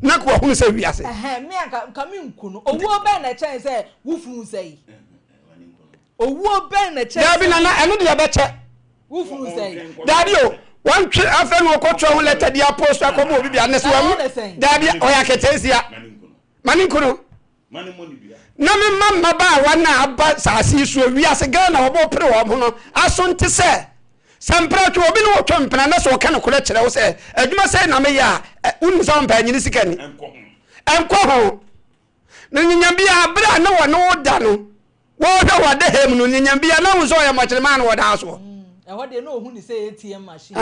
na ko hunu se wi ase me ka me nku no owo be na chen se wufunu sei owo be na chen dabi na enu de be che wufunu sei dabi o wan twe afa no ko twa ho letter dia post akomo obi bia ne se wa dabi o ya ketesia mani nkuno na me mama ba wa na aba saasi so wi ase Ghana obo pre wo mo no aso nte se sampra twa obi no twa mpena na so ka no kole kire wo se adwuma se na me ya unu so mpa nyini sika ni enko ho na nyanya bia bra na wo no da no wo hwa wade hem no nyanya bia na wo so ya mo kire ma na wo da so ho de no hu ni say ATM machine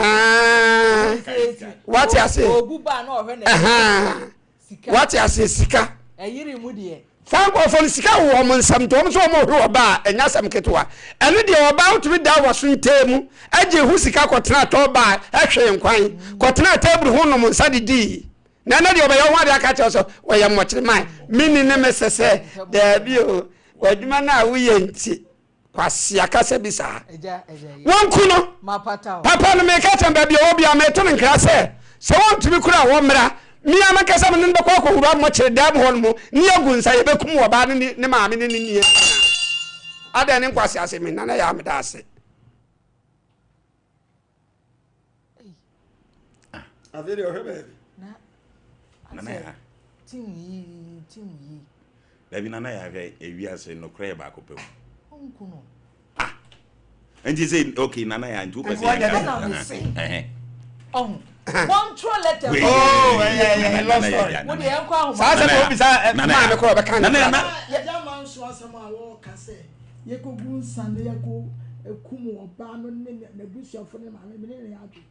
what you say obu ba na ohwe na sika what you say sika ayiri mu de fanko fon sika wo mo nsam to mo so mo hwe oba enya sam ketwa ene de oba utumi da waso ntemu aje hu sika kotena to ba ahwe nkwan kotena table hu no mo nsa didi na na de oba yo hwa de aka che so wo ye mo kire mai mini ne mesese da bi o waduma na wo ye nti kwasi akase bisa wonku no papa no me ka tamba bi o bia me to nkra se wontumi kura wo mra mi amakasa me nbe kwa wura mo kire dab hon mo ni agunsa ye bekum wo ba ne maame ne nie ada ne kwasi ase me na ya me da ase avere o hebe na ya tim Dabi na ya hwe ewi ase no kra ba ko pe onku no Anti say okay nana ya ntu pese one throw letter lost story wo de enko ahoma sa se no bisa ma me ko be kan ya man so asama wo yeko gun sande yeko ekumu oba no ne na busuafo ne maame me ne yadwe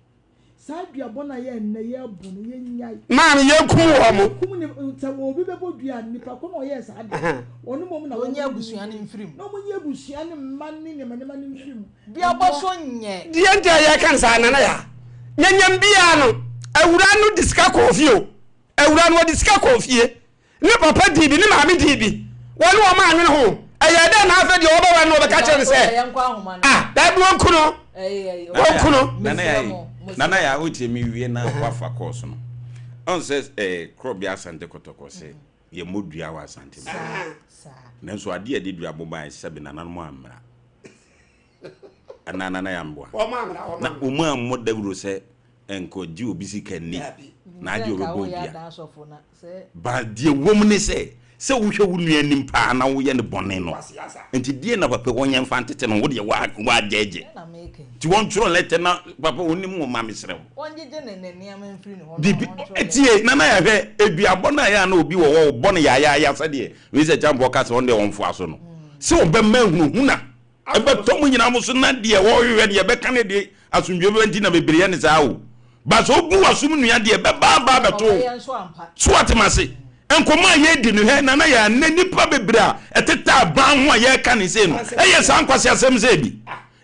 saa duabɔ na yɛ nne yɛ bu no yɛ nyai maame yɛ kum wɔ mo kum ne ntawo obi bɛbɔ dua nipa ko na ɔyɛ saa de ɔno mom na onye abusua ne mfirim na ɔmo nyɛ abusua ne mma ne ne manema ne mfirim bia bɔ so nyɛ deɛ ntia yɛ kan saa nana ya nyanyam bia no awura no disika kɔfie o awura no disika kɔfie ne papa dibi ne maame dibi wɔne wɔ ma anwene ho ɛyɛ dɛ na afɛ deɛ wɔbɛwa no wɔbɛka kyerɛ ne sɛ da bi wɔnku no wɔnku no nana ya wotie mi wie na wafa course no on says crop bi asante kotoko se ye modua wa asante na so ade ade dua boba sebe nana no amra nana ya mboa na omu ammo dawuro se enko ji obi sikani na ade orobo bia ba die wom ne se wohwe wo nuanim pa na wo ye ne bone no enti die na papa wonye mfantete no wo de wa ajeje ti won tro lete na papa onim wo ma mesrew onjeje ne niam mfiri ne ho etie nana ya hwe eduabo na ya na obi wo bone ya sade we se jambo ka se on de won fo aso no se wo be mahunu na ebe to mu nyina mo so na de wo hwe de be kan de asundwe be nti na bebre ne za wo ba so bu wasum nua de be ba beto so atemase enkoma ye di no he nana ya na nipa bebra eteta ban ho ye ka ne se no eye san kwase asem se bi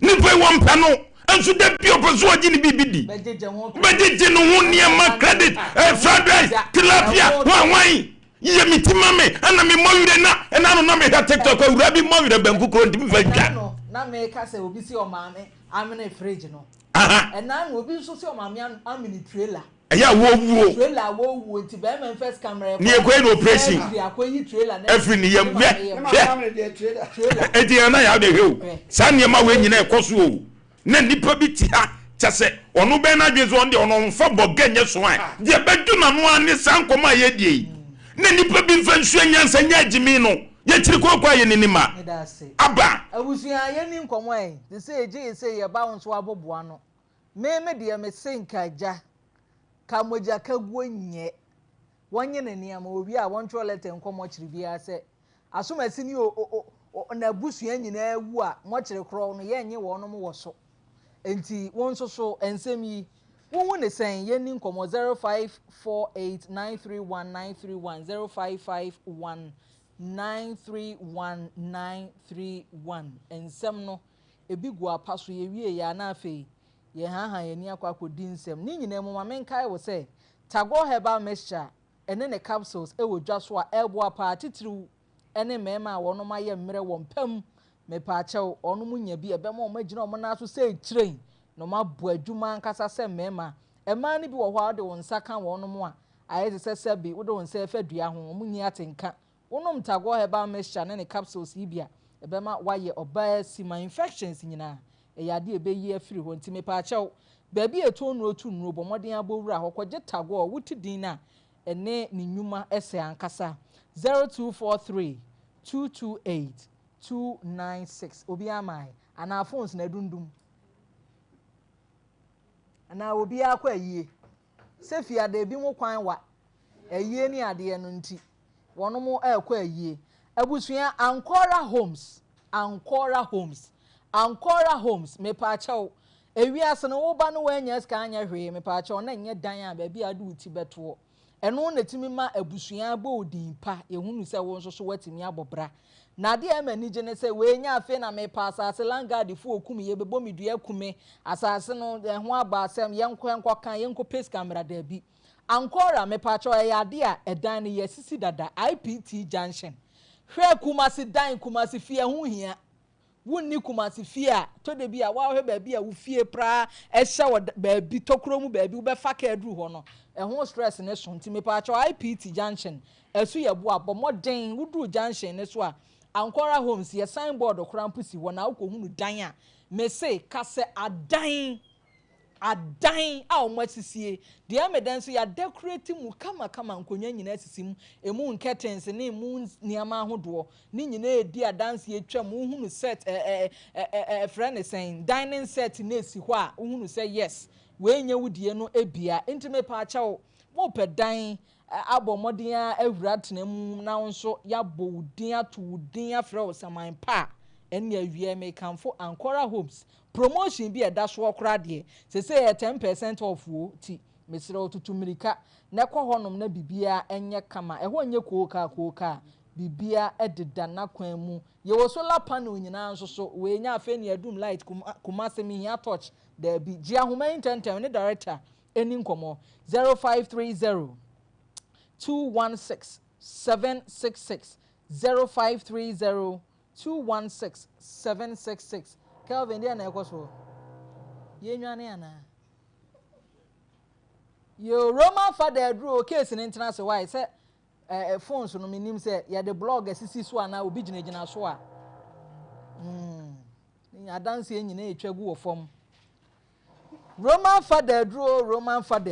nipa wo mpa no enso de bio pozo agi ni bibidi bejeje no ho niema credit fried rice tilapia wan ye mitima me ana me mowire na no na me ha TikTok awura bi mowire banku kro ntimi fa dwa na me ka se obi si o maame amene fridge no na obi so si o maame amene trailer ya wo trailer wo nti be men first camera ni ekwe no operation akoyi trailer na every ni yam trailer eti na ya de he sa ne ma we nyina ekoso o na nipa bi ti ha kyase ono be na dwezo on de ono mfa boganye so an de bedu na no an san koma ye die na nipa bi mfa nsu anyansa nya agimi no ye tiri kokwa ye ninima aba abusuan ye ni nkomo en de say eje say ye ba won so aboboa no me de me senkaja kamoja kagwo nye wonye ne niam obi a won trolete nkomo kiri bia se asomasi ni na busuan nyina awu a mo kiri kro no ye nye wono mo woso enti won so ensem yi won ne sen ye ni nkomo 0548931931 0551931931 ensem no ebi gu apaso ye wie ya na afei ye ha ye ni akwakodin nsem ni nyina mu mamenkai wo se tago herbal mixture ene ne capsules e wo dwa so a ebo apa titiriw ene mema a wono ma ye mmere wo mpam me pa achew ono mu nya bi ebe ma o magina o na so se kiren no ma bo adwuma nkasa se mema ema ni bi wo hwa de won saka wono mu a aye se sebi wo de won se fadua ho mu nyi atenka wonom tago herbal mixture ne capsules ibia ebe ma waye oba sima infections nyina eyade ebeyi afiri ho ntime pa achew baabi eto nuro tu nuro bomoden abowura hokwaje tago wuti din na ene ni nyuma ese ankasa 0243 228 296 obi amai ana phones na dundum ana obi akwa ayie sefia da ebi mu kwan wa ayie ni ade no nti wono mu akwa ayie abusua Ancora Homes me pa chaw ewiase no wo ba no wanya ska anya hwe me pa chaw na nye dan a ba bi adu ti beto eno na timi ma abusua ba odin pa ehunu se wo nso so watimi abobra na de amani gye ne se we nya afe na me pa asase langard fu okum ye bebo medua kume asase no ho aba asem yenko kan yenko pace camera da bi Ancora me pa chaw ya de a edan ne yesisi dada IPT junction hwe kumasi dan kumasi fie ho hia wonni kumasi fie a to de bi a wa hwe ba bi a wo fie pra ehya wo ba bi tokro mu ba bi wo be fa ka aduru ho no ho stress ne so ntime pa acho IPT junction esu ye bo abomoden wudu junction ne so a Ancora Homes ye signboard okrampusi wo na ukohunu dan a me say kase adan a o mwasisie de amedan so ya decorate mu kama nkonya nyina asisim emu curtains ne mu niama ahodo ni nyina edi adanse etwa mu hunu set friend saying dining set na esi ho a hunu say yes we nya wudie no ebia intime pa achawo mo pedan abomoden a awura tenam na nso ya bo udin ato udin afre o saman pa enya wie me kanfo Ancora Homes promotion bi eda so okra de say 10% off wo ti mesere otutu mirika na ekọ honom na bibia enye kama eho nye koka bibia ededa na kwan mu ye wo solar panel nyina nso so we nya afa ne adum light kuma se mi ya touch there bi gia homa intentem ne director eni nkomo 0530 216 766 0530 216 766 Kelvin dia na ekoso ye nwane ana yo Roman father drew case in international why say phones no minim say ya the blog asisi so ana obi ginagina so a adanse nyina etwagu wo fom Roman father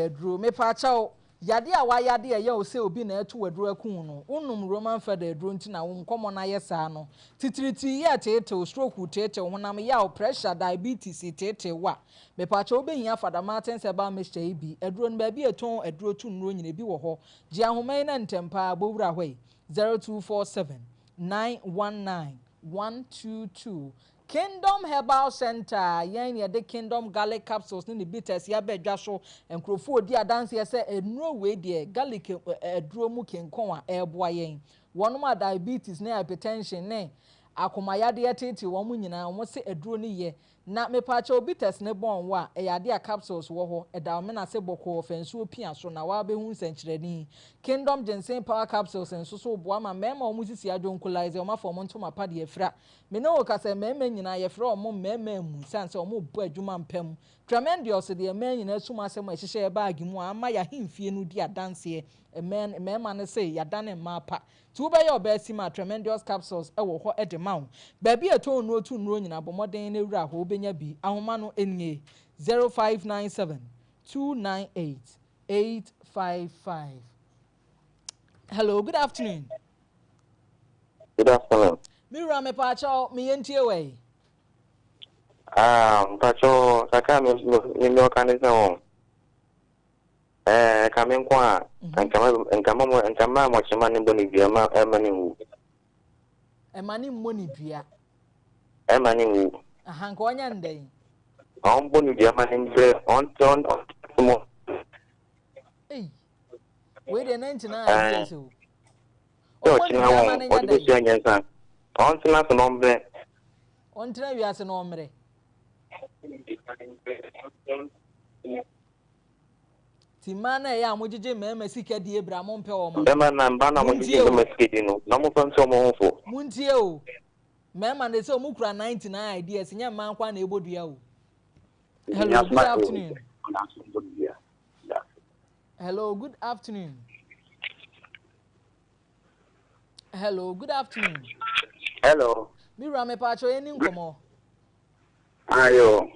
drew me pa chawo yade a wa yade ye o se obi na etu wadru akun no unum Roman father drew nti na wo nkomo na yesa no titiriti ye tete stroke tete honam ya o pressure diabetes tete wa me pa chawo be hia fada martin se ba me shey bi edro no ba bi eton edro tu nro nyina bi wo ho ji ahoman na ntempa bowura hwe 0247 919 122 Kingdom Herbal Center yen ye de Kingdom Garlic capsules ni bitters ya bedwa so enkrofo odi adanse ye se enuro we de garlic eduro mu kenkon a eboa yen wonoma diabetes na hypertension ne akomayade yetete wo mu nyina wo se eduro ni ye na mepacha bitters ne bon wa eyade a capsules wo ho eda me na se boko ofensu opia so na wa be hu nsenkyerani Kingdom Ginseng Power Capsules enso so boa ma mema omu sisi adwonkolize o ma fo mo ntoma pa de efra me no ka se mema nyina ye fra o mo mema mu sanse o mo bu adwuma mpam tremendous de mema nyina suma asem a hyehye bag mu ama ya hemfie no di adanse mema ne se ya dane mapa tu be ya oba sima tremendous capsules e wo ho e de ma wo ba bi eto nu otu nu nyina bomoden na wura ho benya bi ahoma no enye 0597 298 855. Hello, good afternoon. Good afternoon. Mira me pacho me yentie we. Pacho saka me organize on. Kamen kwa nkama mo chima ni boni bia ma emani wu. Emani moni bia. Emani wu. Aha nko nya ndai. On boni bia ma ni be on mo. Eh. We de 99 years old. Oh, china won. O de sia nyansa. On tina so nombre. On tina wi ase no omre. Timana ya mojije mema sika die bra mo mpe wo mo. Ema na mba na mojije mema sika di no. Na mo fan so mo hofo. Muntie o. Mema ne se o mukura 99 ideas nya man kwa na ebodua o. Hello, good afternoon. Hello, good afternoon. Hello, good afternoon. Hello. Mira me pacho eni nkomo. Ayo.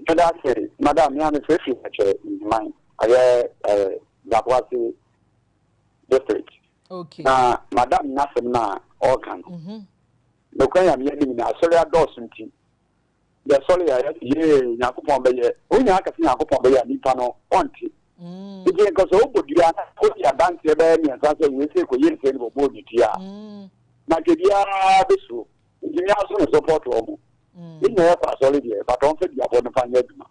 Good afternoon. Madam, me am fresh in mind. I Zapwasi district. Okay. Na madam nasem na organ. No kwanya me ni na sorry ados nti. The sorry ya ye Yakupon be ye. Onya aka fi Yakupon be ya nipa no onti. Ije ko so bodua na ko ya dance be mi ansa se we se ko yin se ni bo dia. Na ke dia besu. Ije mi aso no support o mo. Ije ya fa sorry dia, but on fe dia bo no fa nya duma.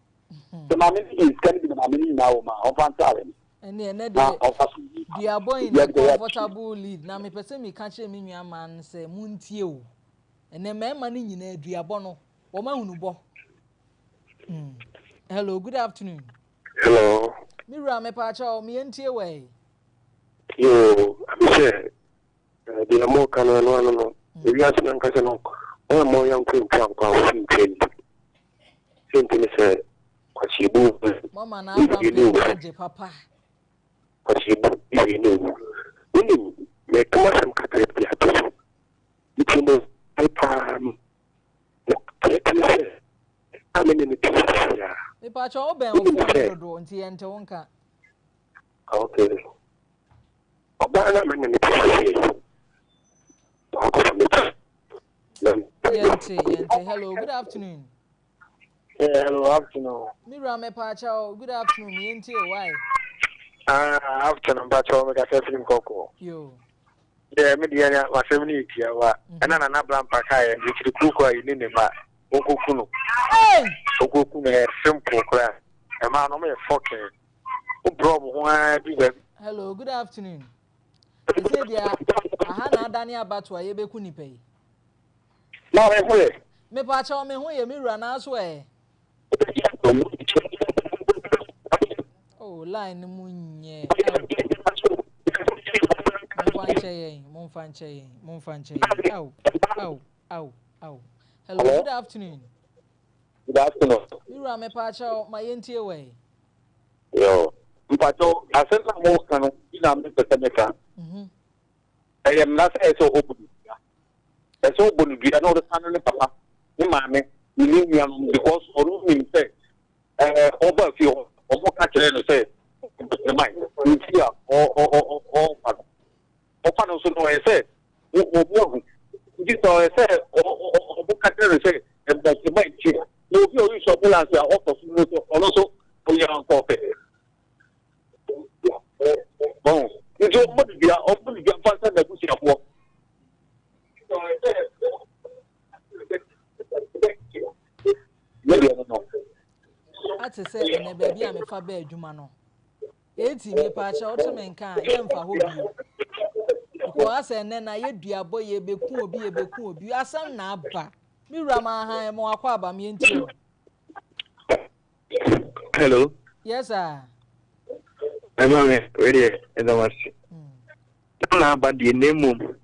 The mammy is can be the mammy now, my own talent. And the boy in a comfortable lead. Now, me person me catch me, man, say, Muntio. And then man money in a diabono, or manubo. Hello, good afternoon. Hello. Mira, me pacho, me and tea way. You, I'm sure. The more can no. If you ask me, I'm going to one more young queen come simply said. Mama na Abraham papa. What you know. When you come some category, you know, I mean, the pacho ben o nti ente wonka. Okay. Obana man Yente. Hello, good afternoon. Hello, afternoon. Mira me pacho, good afternoon. Yente why? Afternoon, pacho me ka film koko. Yo. Yeah, media was 70 here, and then another Pakai, which the cook in Ninema, Okukuno. Okukuno, simple craft. A man of me, fucking. Who brought one? Hello, good afternoon. He said, "Yeah, I had not done about why you be kuni pay." No, I will. Me patch on me who you mirror and elsewhere. Oh, line munye. Monfanche. Ow. Hello, good afternoon. Good afternoon. Mirror me patch out my NT away. Yo, Mpacho, I said some more kind of Mr. I am not so open. As open, we are not the family papa. Mammy, because or room say, over few or more catcher say, the mind, or also know I said, this I said, or catcher say, and that you might cheer. No, you shall be answer also. We are coffee. Oh, you don't want to be open to get faster than pushing up work. Ati say ene baby a me fa ba adwuma no. Eti me pa cha otomenka ye mfa ho bio. Ko asa ene na ye duabo ye beku obi asam na aba. Mi wura ma han mo akwa aba me enti. Hello. Yes sir. I'm ready in the watch. No, but the name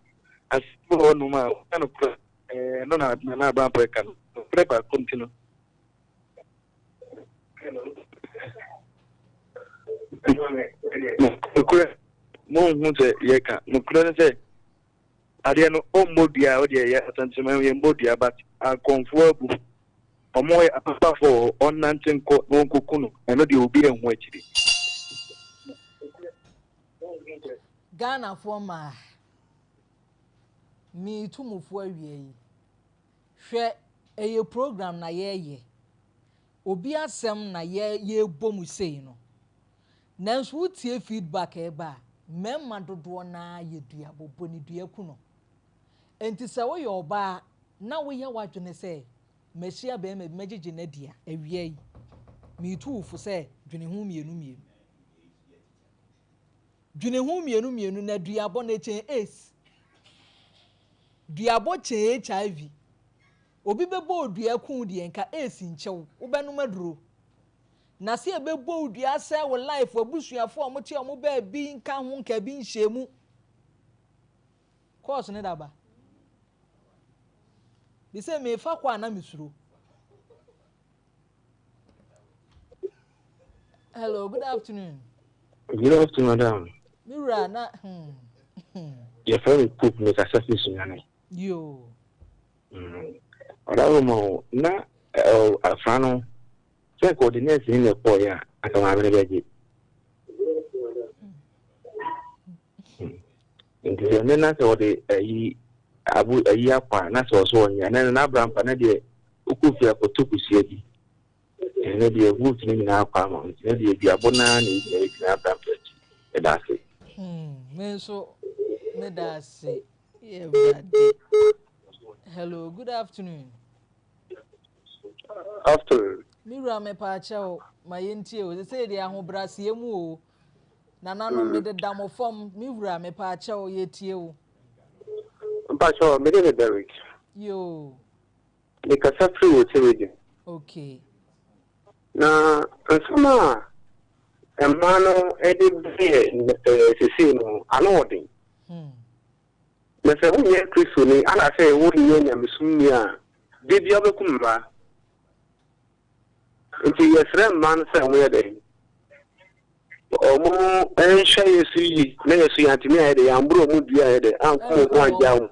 as for no man, no, not brown break. Prepare continue. Monte Yaka, no couldn't say. I didn't know Modia or the Santiman Modia, but I conform or more a papa for on Nantin Court, no Kukuno, and not the obedient watch. Ghana for ma me to move for we hwe eye program na ye obi asem na ye bom sei no nanso wutie feedback e ba memma dodo na ye dua bobo ni dua ku no enti se wo ye oba na wo ye wadwene se machia be me magigi na dia awie yi me tu fu se dwene hu mienu dwene hu mienu na duabo na chen ace duabo chen HIV obi bebo dua ku de nka ace nchew wo benu maduro na se bebo dua se wo life abusuafo omote omo ba bi nka hu nka bi nhemu course ne daba bi se me fa kwa na misuro. Hello, good afternoon. Good afternoon, madam. Mira na Your friend cook make a sufficient. yo Oramo na afano se coordinate in the poya akama beji. Nti ne na se ode ayi abu ayi akwa na se oso onya na abrampa na de ukufi akotokusie bi. Ene de woot ni na akwa ma ene de bi abona na e na abrampa. That's it. Me so me da say hello, good afternoon. After Mira me pa chao my ntie o say de ahobrase mu o na nanom me de damo fom mira me pa chao ye tie o Mpacho me de Derek. yo The kasafri wo tewe. okay Na nsama emano edi be sisi no anodi. Na se wonye Kristo ni ana se wonye nyamesumni a bibia bekumba. Nti yesre man se wo yede. Omo ensha Yesu yi na Yesu yantimi ayede yambro mu dua ayede anko ko anja.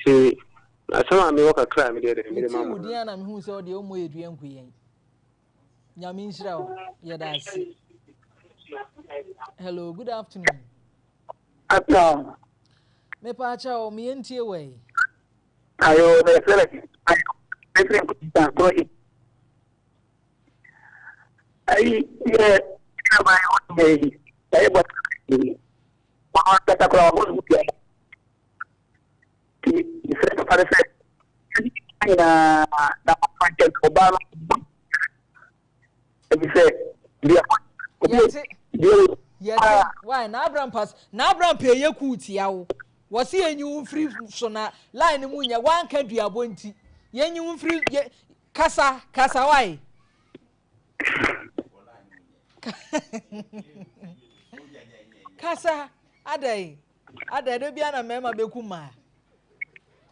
Ti asama me waka kra me de me mama mama. udi ana me hu se o de o mo edua nkuyen nyame nshira o ye da see. Hello, good afternoon. Atna Me pa chao me ntie we ayo me sele ayo me ko ai ye kama yote ai ba wa kata kwa wa butia ki ifreka parece na content obama yes why na Abraham pass na Abraham pay ye ku tia wo wo se enyi free so na line mu nya wan ka duabo nti yenyi free kasa why kasa adai do bia na mema beku ma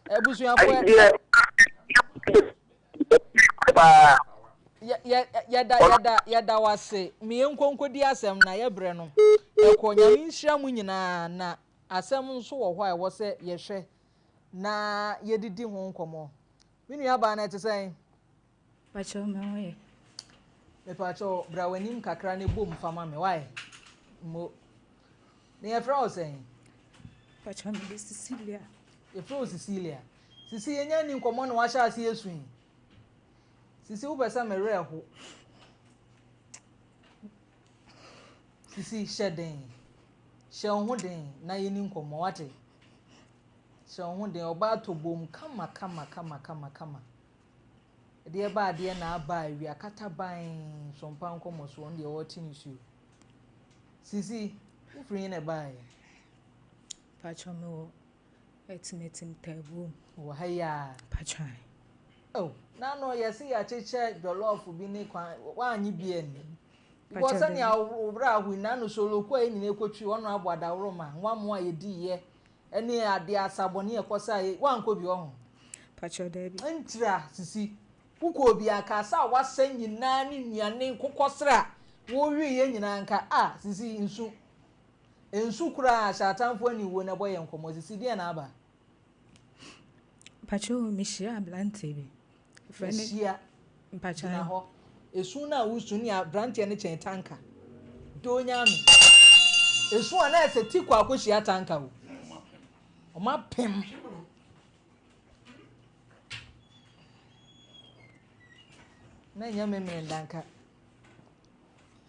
ebusuafo yada wase mi enkonkodi asem na ye bre no ekonya nhia mu nyina na asem nso wo hɔ a wo se ye hwɛ na yedidi ho nkomo minu ya ba na etesen pacho me hoye me pacho brawanim kakra ne bom fama me why mo ne ye fra osen pacho me Cecilia ye fra Cecilia sisi yenya ni nkomo na wa sha ase esun sisi wo pesa me re ho sisi shedden she ho den na ye ni nkomo wate she ho den oba to bom kama de ba de na aba wi akata ban Sompa Nkomo so on de woti issue sisi wo free na ba ye pacho me etimetim tabu wo haya pacho oh na no yesi ya cheche jollof bi ni kwan wa anyi bi ani because ani obra hu na no solo ko enyi na ekotwi wono abwada woroma nwa mo ayedi ye eni ade asabone ekosa wa nko bi ho pacho debi ntira sisi uko bi akasa wasan nyina ni nuane kokosra wo wi ye nyina nka sisi ensu kura shatanfo ani wo na boye nkomo sisi dia na aba pacho mishia blante bi fenishia mpacha na ho esu na wusu ni brante ne chen tanka donya mi esu na ese tikwa akoshia tanka wo o ma pem na nya meme ndanka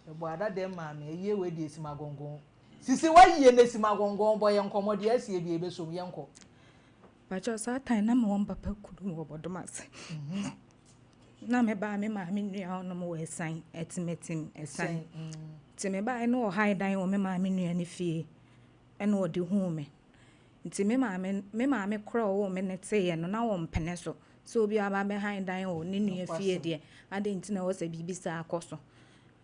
ebo ada dem ma me ye we di esimagongon sisi wa ye na esimagongon boye nkomo de asie bi ebesom ye nko pacho sa tan na me won papa kudu wo bodomase na me ba me ma me nua no mo we san etimetim esan ti me ba no high dan wo me ma me nua ne fie ene wo de hu me nti me ma me kro wo me ne te ye no na wo mpene so obi aba be high dan wo ne nua fie de ade nti na wo se bibisa akoso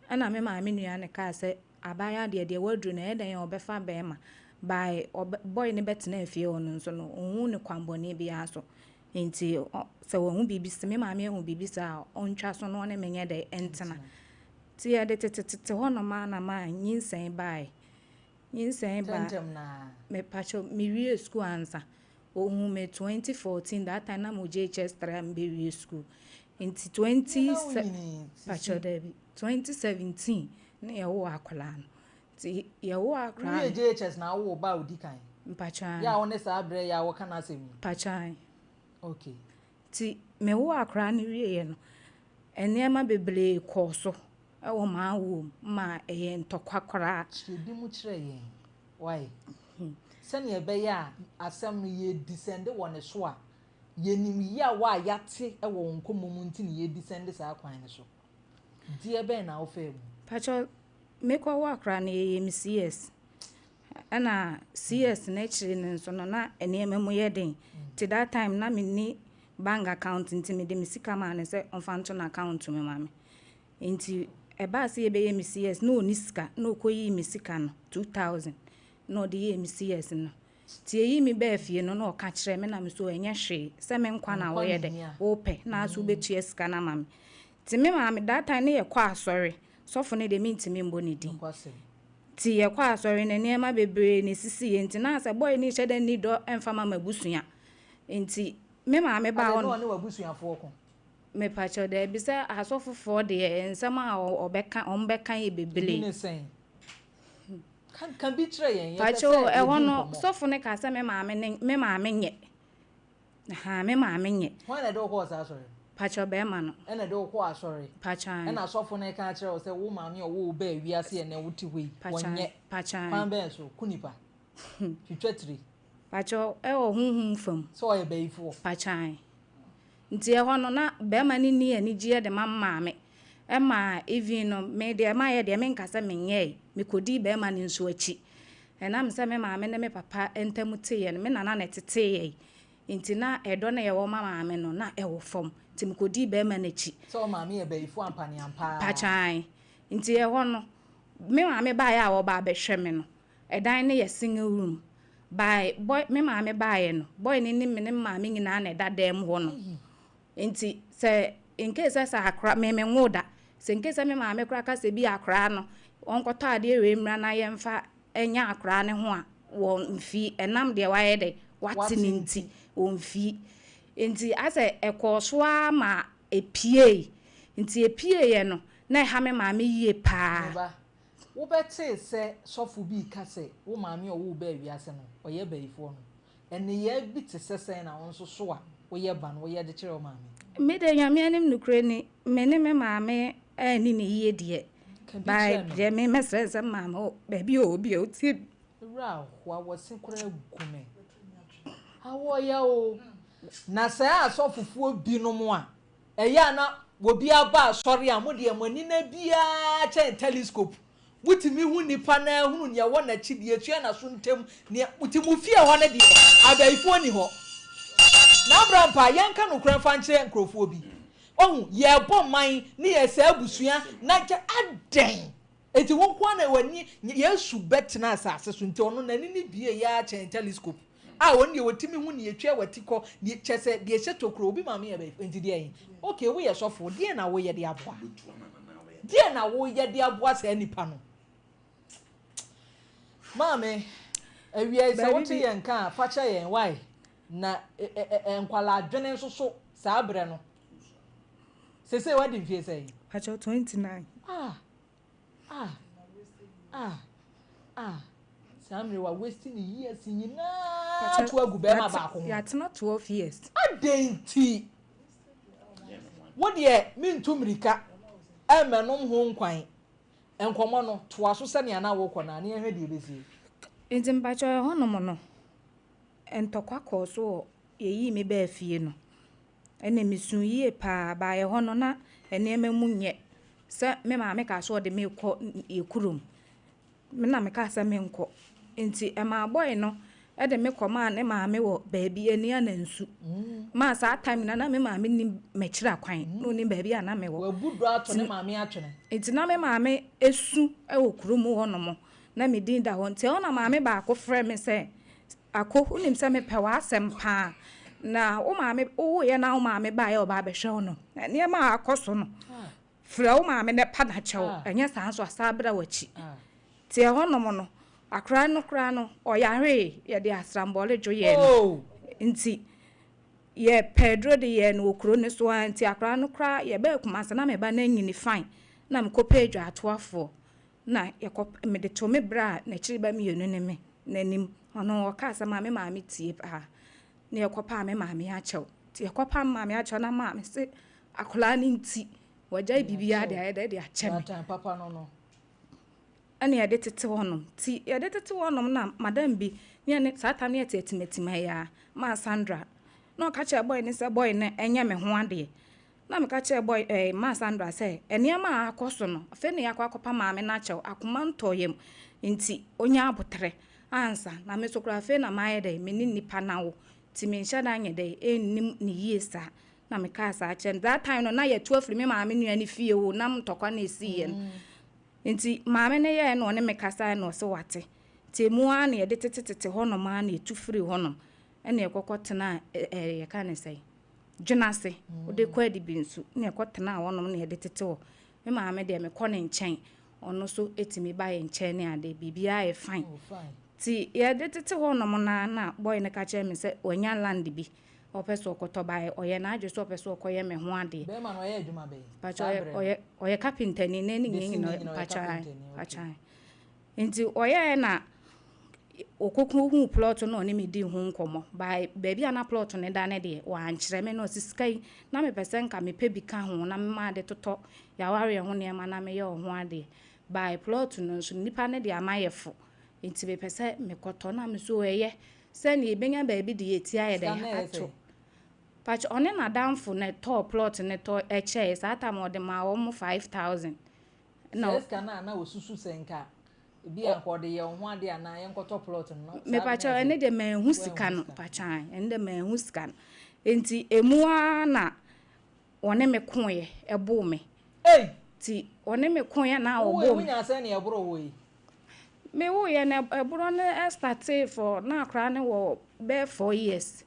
ana me ma me nua ne ka se abaya de wadru na edan ye obefa be ma by boy ne betena fie ono nso no ohu ne kwambone bia so nti se wo hu bibisa me ma me hu bibisa ontwa so no ne menye de entena ti ya de tete hono ma na ma nyinsen ba me pacho me wie school ansa ohu me 2014 that time na mo JHS 3 mbe wie school nti 2017 na ye wo akola no ti ye wo akra ni JHS na wo ba odikan mpacha ya won sa abre ya wo kana asem mpacha okay ti me wo akra ni wie ye no enema bebre koso e wo ma wo ma eye ntokwakora chedi mu kire yen why sani ebe ya asem no ye descend won so a yenim ya wa yate e wo nkomo mu nti ne ye descend sa kwan ne so di ebe na wo fa mu pacho mekwa wa akra na ye MCS ana CS na chiri ne nso no na enema mu ye den ti that time na me ni bank account nti me de misika ma ne se onfanto na account me ma me nti eba se ye be ye MCS no ni sika no koyi misika no 2000 no de ye MCS no ti eyi mi be fie no no ka kire me na me so enye hwe se me nkwa na wo ye de wo pe na so betua sika na ma me ti me ma me that time ne ye kwa asori sofo ne de minti me mbo ne din ti ye kwa asori ne niema bebre ne sisi ye nti na se boy ni hyede ni do emfa ma mabusua nti me ma me ba no ne wabusuafo ko me pacho de bi se asofofo de ensama obeka ombeka ye bebre ni sen kan bi kire yen ye pacho e wono sofo ne ka se me ma me nye ha me ma me nye why na do ko sa asori pacho be ma no ena do ko asori pacha ena sofo ne ka kire o se wo ma me o wo ba wiase na wuti hoi wonye pacha kwan ben so kunipa twetwetri pacho honhum fam so ye beifo pachan nti e hono na be ma ni ani gie de mamma ma even no me de ma ye de me nkasa menye me kodi be ma ni nso achi enam se me maame ne me papa entamute ye me nana na tete ye nti na edo na ye wo maame no na e wo fom nti me kodi be ma na chi so maame ye beifo ampani ampa pachan nti e hono me maame ba ya wo ba be hwe me no edan ne ye single room by boy me maame ba ye no boy ni me ne maame nyina na eda dem ho no nti se in case asa akra me ngoda se in case me maame kra ka se bi akra no onkoto ade we mra na ye mfa enya akra ne ho a wo mfi enam de wa ye de wati ni nti wo mfi nti ase ekoso ama epie nti epie ye no na ha me maame yie pa wo bete se sofu bi ka se wo maame o wo ba wiase no oye beifo no ene ye bi te sesen na won so so a wo ye ba no wo ye de kire wo maame me de nyame anim nukre ni me ne me maame ani ne yie de by de me mesese maame o ba bi o bi o ti ra ho wo se kura gume awo ya o na se asofufuo bi no mo a eya na wo bi aba sori a mo de amani na bia che telescope wutimi hu nipa na hunu ne wo na chi die tue na so ntem ne wutimu fie ho na die abaifo ni ho na brampa yanka no kura fa nkyere nkrofo bi ohun ye bom man ne ye sa abusua na ke aden eti won kwa na wani yesu betna asase so nti ono na ni bie ya chen telescope a won ye wotimi hu ne yetwe watiko ne chese de ye tokro obi maame ye be nti de yin okay wo ye sofo de na wo ye de aboa de na wo ye de aboa sa nipa no maame awia se wote ye nka fa cha ye why na enkwala adwene nso so saa bre no sese wadi mfie sei pacho 29 samre wa wasting years nyina to agu be ma ba ko ya tena 12 years adenti wode mintumrika emenom ho nkwan enkomo no to aso se ne na wo kɔ na ne ehwe de besi ntim pacho honom no entokwa koso yeyi me ba afie no ene misun yie pa ba ye hono na ene mamunye se me maame ka so de me kɔ ekurum me na me ka se me nkɔ nti e ma boy no e de me kɔ ma ne maame wo baabi eni anansu ma sa time na me maame ni mekira kwan no ni baabi ana me wo wabudo ato ne maame atwene nti na me maame esu e wo kurum hono mo na me din da ho nti ona maame ba ko frɛ me se ako unim se me pewa asem pa na o maame o ye na o maame ba ye o ba be hwe no ne ma akoso no fra o maame ne pa na chew enye san so asabra wachi tie honom no akra no o ya hwe ye de asrambole jo ye no nti ye pedro de ye no okro ne so anti akra no kra ye ba kumasa na me ba na nyini fine na me ko page atoafo na ye ko me de to me bra na chiri ba me yenu ne me nanim ono ka sa maame tie pa na yekopa me maame achew tie yekopa maame achew na maame se akola ni nti wajai bibia de ayede de achem papa no ani yede tete wonom ti yede tete wonom na madam bi ne sata ne etetimetima ya ma Sandra no ka che boy ne se boy ne enye me ho ade na me ka che boy ma Sandra se ene ma akoso no afa ne yakwa maame na achew akoma ntoyem nti onya abotre ansa na me sokra fe na maye de me ni nipa na wo ti me nhyɛ da nye de ennim ni yesa na me ka sa akyem that time no na ye to afiri me maame nua ni fie wo na mtokwa na esi ye nti maame ne ye no ne me kasa no se wate ti mu a na ye de tetete hono ma na etu firi hono ene ekokotena ye ka ne sei dwunase o de kwa di binsu na ekotena hono na ye de tete wo me maame de me kɔ ne nkyɛn ono so etimi ba ye nkyɛn ne ade bibia ye fine ti ye de tete hono na boy ne ka che me se onya land bi opeso kotobae oye na adwo so opeso koye me ho ade be ma no oye adwuma be pacho oye carpenter ni ne ngi no pacho nti oye na okoku hu plot no ne me di hu nkomo baabi ana plot ne da ne de wa ankyere me no siskai na me pesen ka me pebi ka ho na me ma de toto ya ware ho ne ma na me ye ho ade plot no so nipa ne de amayefo enti be pese me koto na me so eye se na ebenya ba bi de yetia ye de ato patch one na damfo na top plot ne to eche sa atam de ma wo 5000 no na osusu senka bi ankode ye ho ade ana ye nkoto plot no me patch ene de ma hu sika no patch ene de ma hu sika no enti emua na one me koye ebo me ti one me koye na obo me nya se na ebro wo yi me wo ye na ebro na start for na akra ne wo be 4 years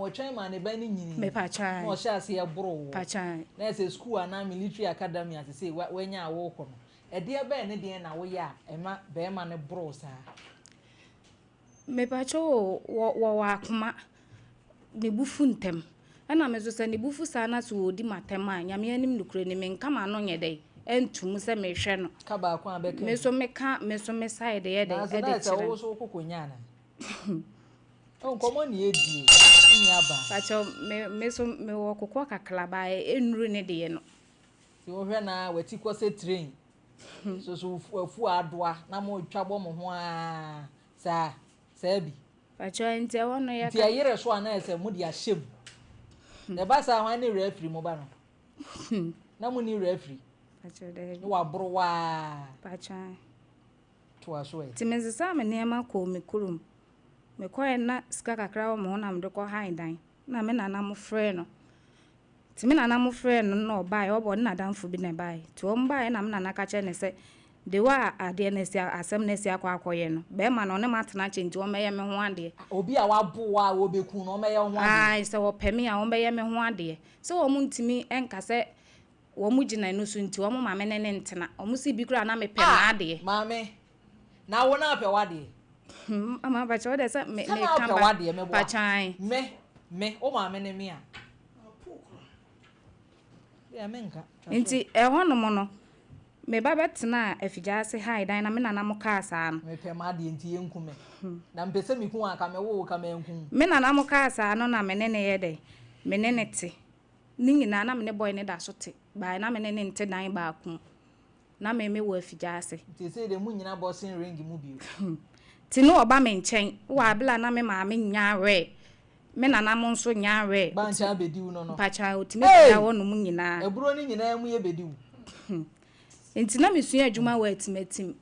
we try man e ba ni nyini me patch no sha se ebro wo patch na se school ana military academy ase say we nya wo ko no e de ba ne de na wo ya e ma be ma ne bro sa me patch wo wa akoma ne bufu ntem ana me so se ne bufu sa na so odi matem a nyame anim nukure ne me nka ma no nye dai entum se me hwe no ka ba kwa be ka me so me side ye dai e de chere wo so kokonya na on komo ni edi nya ba pacho me so me wo kokko kakla ba enuru ne de ye no ti wo hwe na wati kwose train so afu adoa na mo twabo mo ho a sa bi pacho ente wono ye ti ayire so ana ese mu di ahyem ne ba sa hwan ne referee mo ba no na mu ni referee pacho de wa bro wa pacho to aso e ti me zisa me nema ko me kurum me koye na ska kakra wo mo na me de ko han dan na me nana mo frɛ no ti me nana mo frɛ no no bae obo na danfo bi na bae ti o mbae na me nana ka che ne se de wa ade na si asem na si akwakoye no be ma no ne matena chinti o meye me ho ade obi a wabo wa wo beku no meye ho ade ai se wo pemi a wo meye me ho ade se wo mu ntimi enka se wo mu gina no so nti wo mu ma me ne ntena wo mu si bi kura na me pɛ na ade maame na wo na pɛ wade ama ba cho de se me kamba pa chan me o maame ne me a ya menka nti ho no mo no me ba betena afigya se hai dan na me nana mo ka asa no me pɛ ma de nti yenkume na mpese me ku aka me wo ka me enku me nana mo ka asa no na me ne ne ye de me ne ne te ni nyina na me ne boy ne da so te ba na me ne ne nte dan ba ku na me wo afigya se nti se de mu nyina bossing ring mu bi ti no oba me nchen wa bla na me ma me nya we me nana mo nso nya we ba ncha bediu no pa cha otime da wo no mu nyina eburo ni nyina mu ye bediu enti na mesua adwuma wa atimatim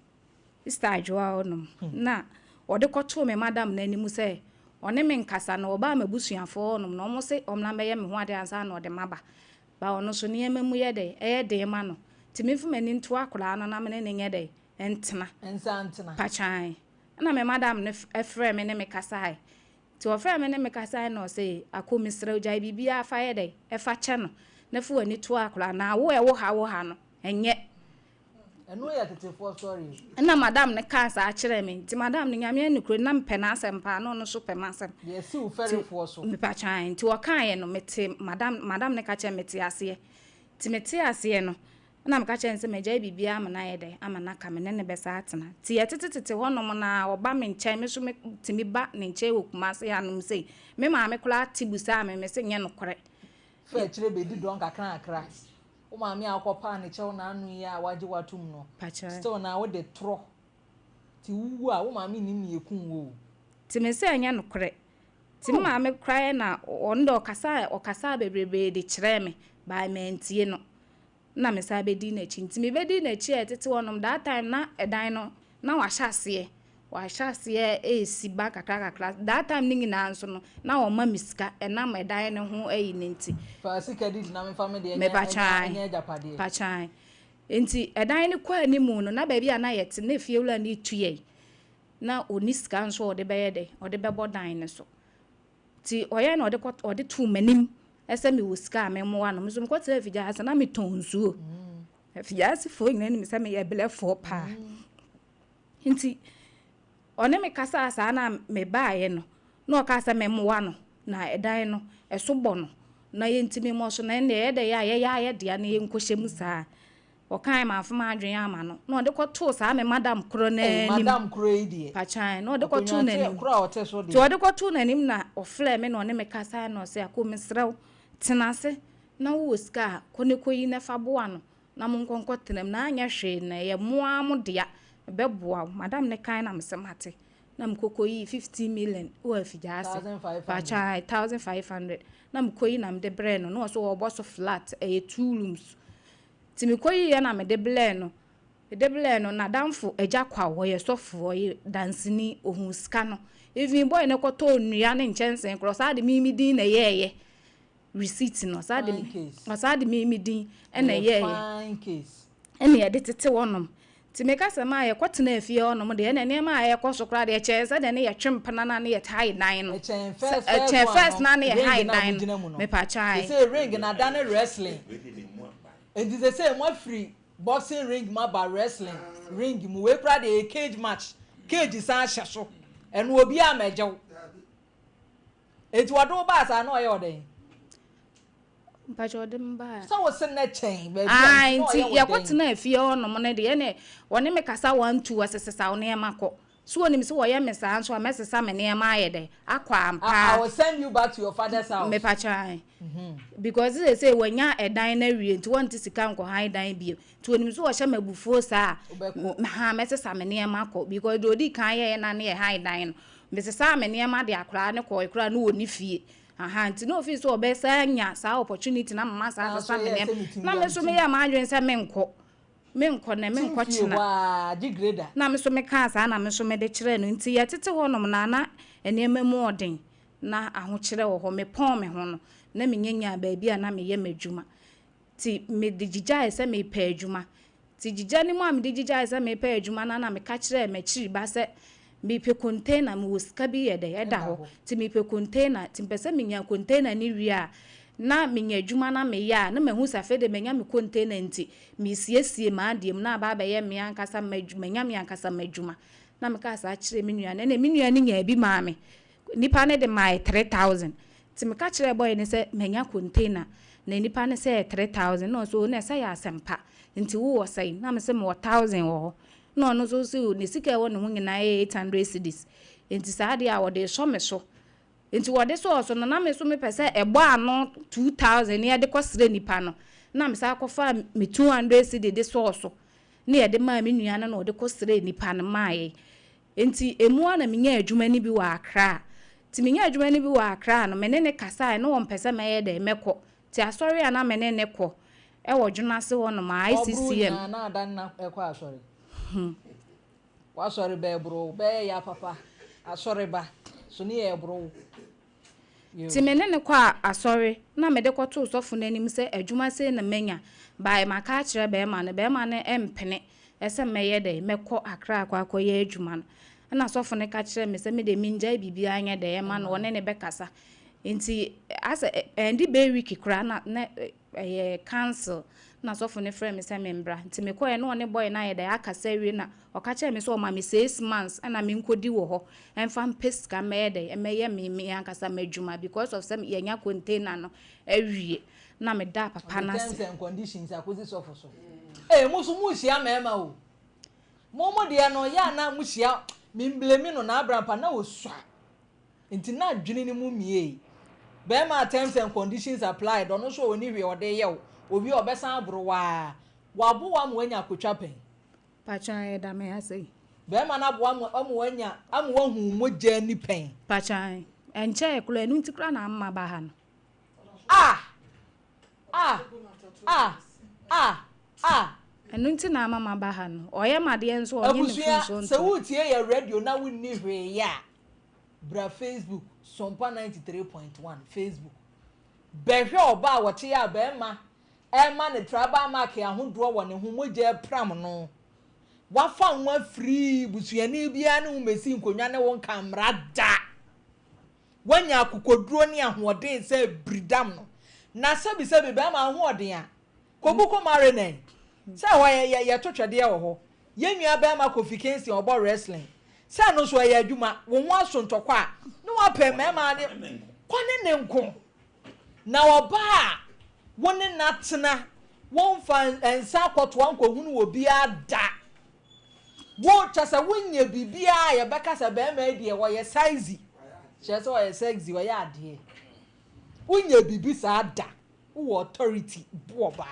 sister adwoa onom na ode kwoto me madam na animu se one me nkasa na oba mabusuafo onom na omo se omna meye me ho ade ansa na ode maba ba ono so ne emamu ye de eye de ma no timifu mani nto akora no na me ne nye de entena pachan na me madam ne efre me ne me kasa hai ti ofre me ne me kasa hai no se akomi sra ojai bibia afa ye de efa che no na fu ani to akora na wo e wo ha no enye eno ya tetefo sorry na madam ne kansa a kire me ti madam ne nyame anikure na mpe na asempa no no so pe masem ye si u ferifo so me pa chan ti o kan ye no mete madam ne ka che mete ase ti mete ase no na me ka che nse meja bibia amana ye de amana ka me ne be sa atena ti ye tetete ho no na oba me nchen me so me ti me ba ne nche wokuma se ya no sei me ma me kula tibusa me se nye no kore fe kire be di don kakran akra o ma me akopa ne chew na anu ya waje watum no still na wo de tro ti wu a wo ma me nim ye kun wo ti me se anya no kore ti ma me kra na ondo okasa bebrebe de kire me ba me ntie no na me sa be di na chi nti me be di na chi etete wonom that time na edan no na wa hyase si ba kakra that time ningi na nso no na o ma miska na ma edan ne ho ayi ne nti fa sika di na me family enya japade pa chan nti edan ne kwa ni mu no na ba bia na yete na fie wula ni tuye na oniska nso o de be ye de o de be bodan ne so ti oye na o de tu manim ese me wuska me mo ano so mko te afigya asa na me tonsuo afigya ase fo nyina ni me se me ye bele fo pa nti one me kasa asa na me baaye no na o kasa me mo ano na edan no eso bo no na ye ntimi mo so na ne ye de ya de na ye nkohyem saa o kan ma afama adwen ama no na o de kwoto saa me madam kro na ni madam kro idie pa chan na o de kwoto na ni kro o te so de ti o de kwoto na nim na o fle me na one me kasa na o se akomesrew tenase na wo ska konekoyi na fa boa no na mo nkonko tenem na anya hwe na ye moa mo dia beboa madam ne kan na msemate na mkokoyi 50 million o afijase pacha 1500 na mkoyi na mde bre no no so oboso flat 2 rooms ti mkoyi ya na mde ble no na damfo eja kwa wo ye sofo ye dansini ohun ska no even boy ne koto nua ne nchensen cross ade mi din na yeye receipt no sade mi din na yeye fine case ene ye de tete wonom ti meka sema ye kwotena afie onom de ene ne ma ye kwosokra de chese de ne ye twempana na ne ye tai dan no first na ne ye high dan me pa chai say ring na dan wrestling and they say mo free boxing ring ma ba wrestling ring mu we pra de cage match cage san hyeso eno obi amajew eti wado ba sa na oye oden mpacho dem ba so wo sen na chain ba ai nti ye kwotena afie onom ne de ene woni me kasa 1-2 asesesa woni emako so onim se wo ye mesa nso amesesa me ne ma ye de akwa ampa I will send you back to your father's house me pacha because they say wanya edan na wie nti won ti sika nko han dan bi to onim so wo hye mabufuo sa ha mesesa me ne ma ko because do di kan ye na ne han dan no mesesa me ne ma de akra ne ko ekra no woni fie aha nti no office obesa nya sa opportunity na mama sa sa me na me so me ya ma adwen se me nko na me nko china wa gigreda na me so me ka sa na me so me de kire no nti ya tete honom na enema mu odin na aho kire wo ho me pon me ho no na me nyanya ba bia na me ye madwuma ti me de gija ese me pa adwuma ti gija ni mu am de gija ese me pa adwuma na me ka kire me chiri ba se me pe container me woska bi ye de eda ho ti me pe container ti mpese me nya container ni wi na menya adwuma na me ya na mahu safe de menya me container nti me siesie ma adiem na ba ye me ankasa menya me ankasa madwuma na me ka sa kire me nua na me nua ni nya bi ma me nipa ne de my 3000 ti me ka kire boy ne se menya container na nipa ne se 3000 no so na se ya sempa nti wo sai na me se me 1000 wo no so ne sika wo ne ho nyina 800 cedis nti sa de a wo de so me so nti wode so na me so me pese ebo ano 2000 ne de kwosre nipa no na me sa akofa me 200 cedi de so ne de ma me nua na wode kwosre nipa no maaye nti emu na me nya adwuma ni bi wa akra ti me nya adwuma ni bi wa akra no me ne kasa no won pese me ye de meko ti asori ana me ne ko e wo dwuna se wo no ma ICCM na adan na ekọ asori wa sorry be bro be ya papa asori ba so ni e bro ti menene kwa asori na me de kwato sofo nanim se adwuma se na menya bai maka kire be ma ne empene ese meye de mekọ akra akwa ye adwuma no na sofo ne ka kire me se me de minja bibia anya de ma no ne be kasa nti as endi be week kra na cancel na sofo ne frame me se membra nti me koye no ne boy na ye de akasa wi na okache me so ma me 6 months na me nkodi wo ho emfa mpeska me de emeye me ankasa madwuma because of some yenya container no awie na me da papa na terms and conditions akozi sofo so musu hia mema o momo de no ya na mu hia me blame no na abrampa na osua nti na adwene ni mu mie be ma terms and conditions applied ono so oni we ode ye obi obesan abrowa waboa mo anya akotwa pen pacha e da me asai be ma na boa mo anya amwo hu moja ni pen pacha enche eklo enu ntikra na amma ba ha no enu nti na amma ba ha no oye made enso onye ne funso se wutie ya radio na wonni hwe ya bra Facebook Sompa 93.1 Facebook behwe oba wote ya be ma ma ne traba mark ahodo wo ne ho moja pram no wafa nwa free busuani bia ne umesi nkonwa ne won kamra da wanya akokoduro ne ahoden se bridam no na sabi be ma ahoden a kobuko mare ne se ho ye totwede wo ho yenua be ma kofikensi obo wrestling se no so ye adwuma wo ho asontokwa a ne wape mema ne kwane ne nko na oba woni natena won fa ensa kwoto anko hunu obi ada wo chasa wonye bibia ye beka sa be ma die wo ye size chese wo ye sexy wo ye ade wonye bibi sa ada wo authority bo ba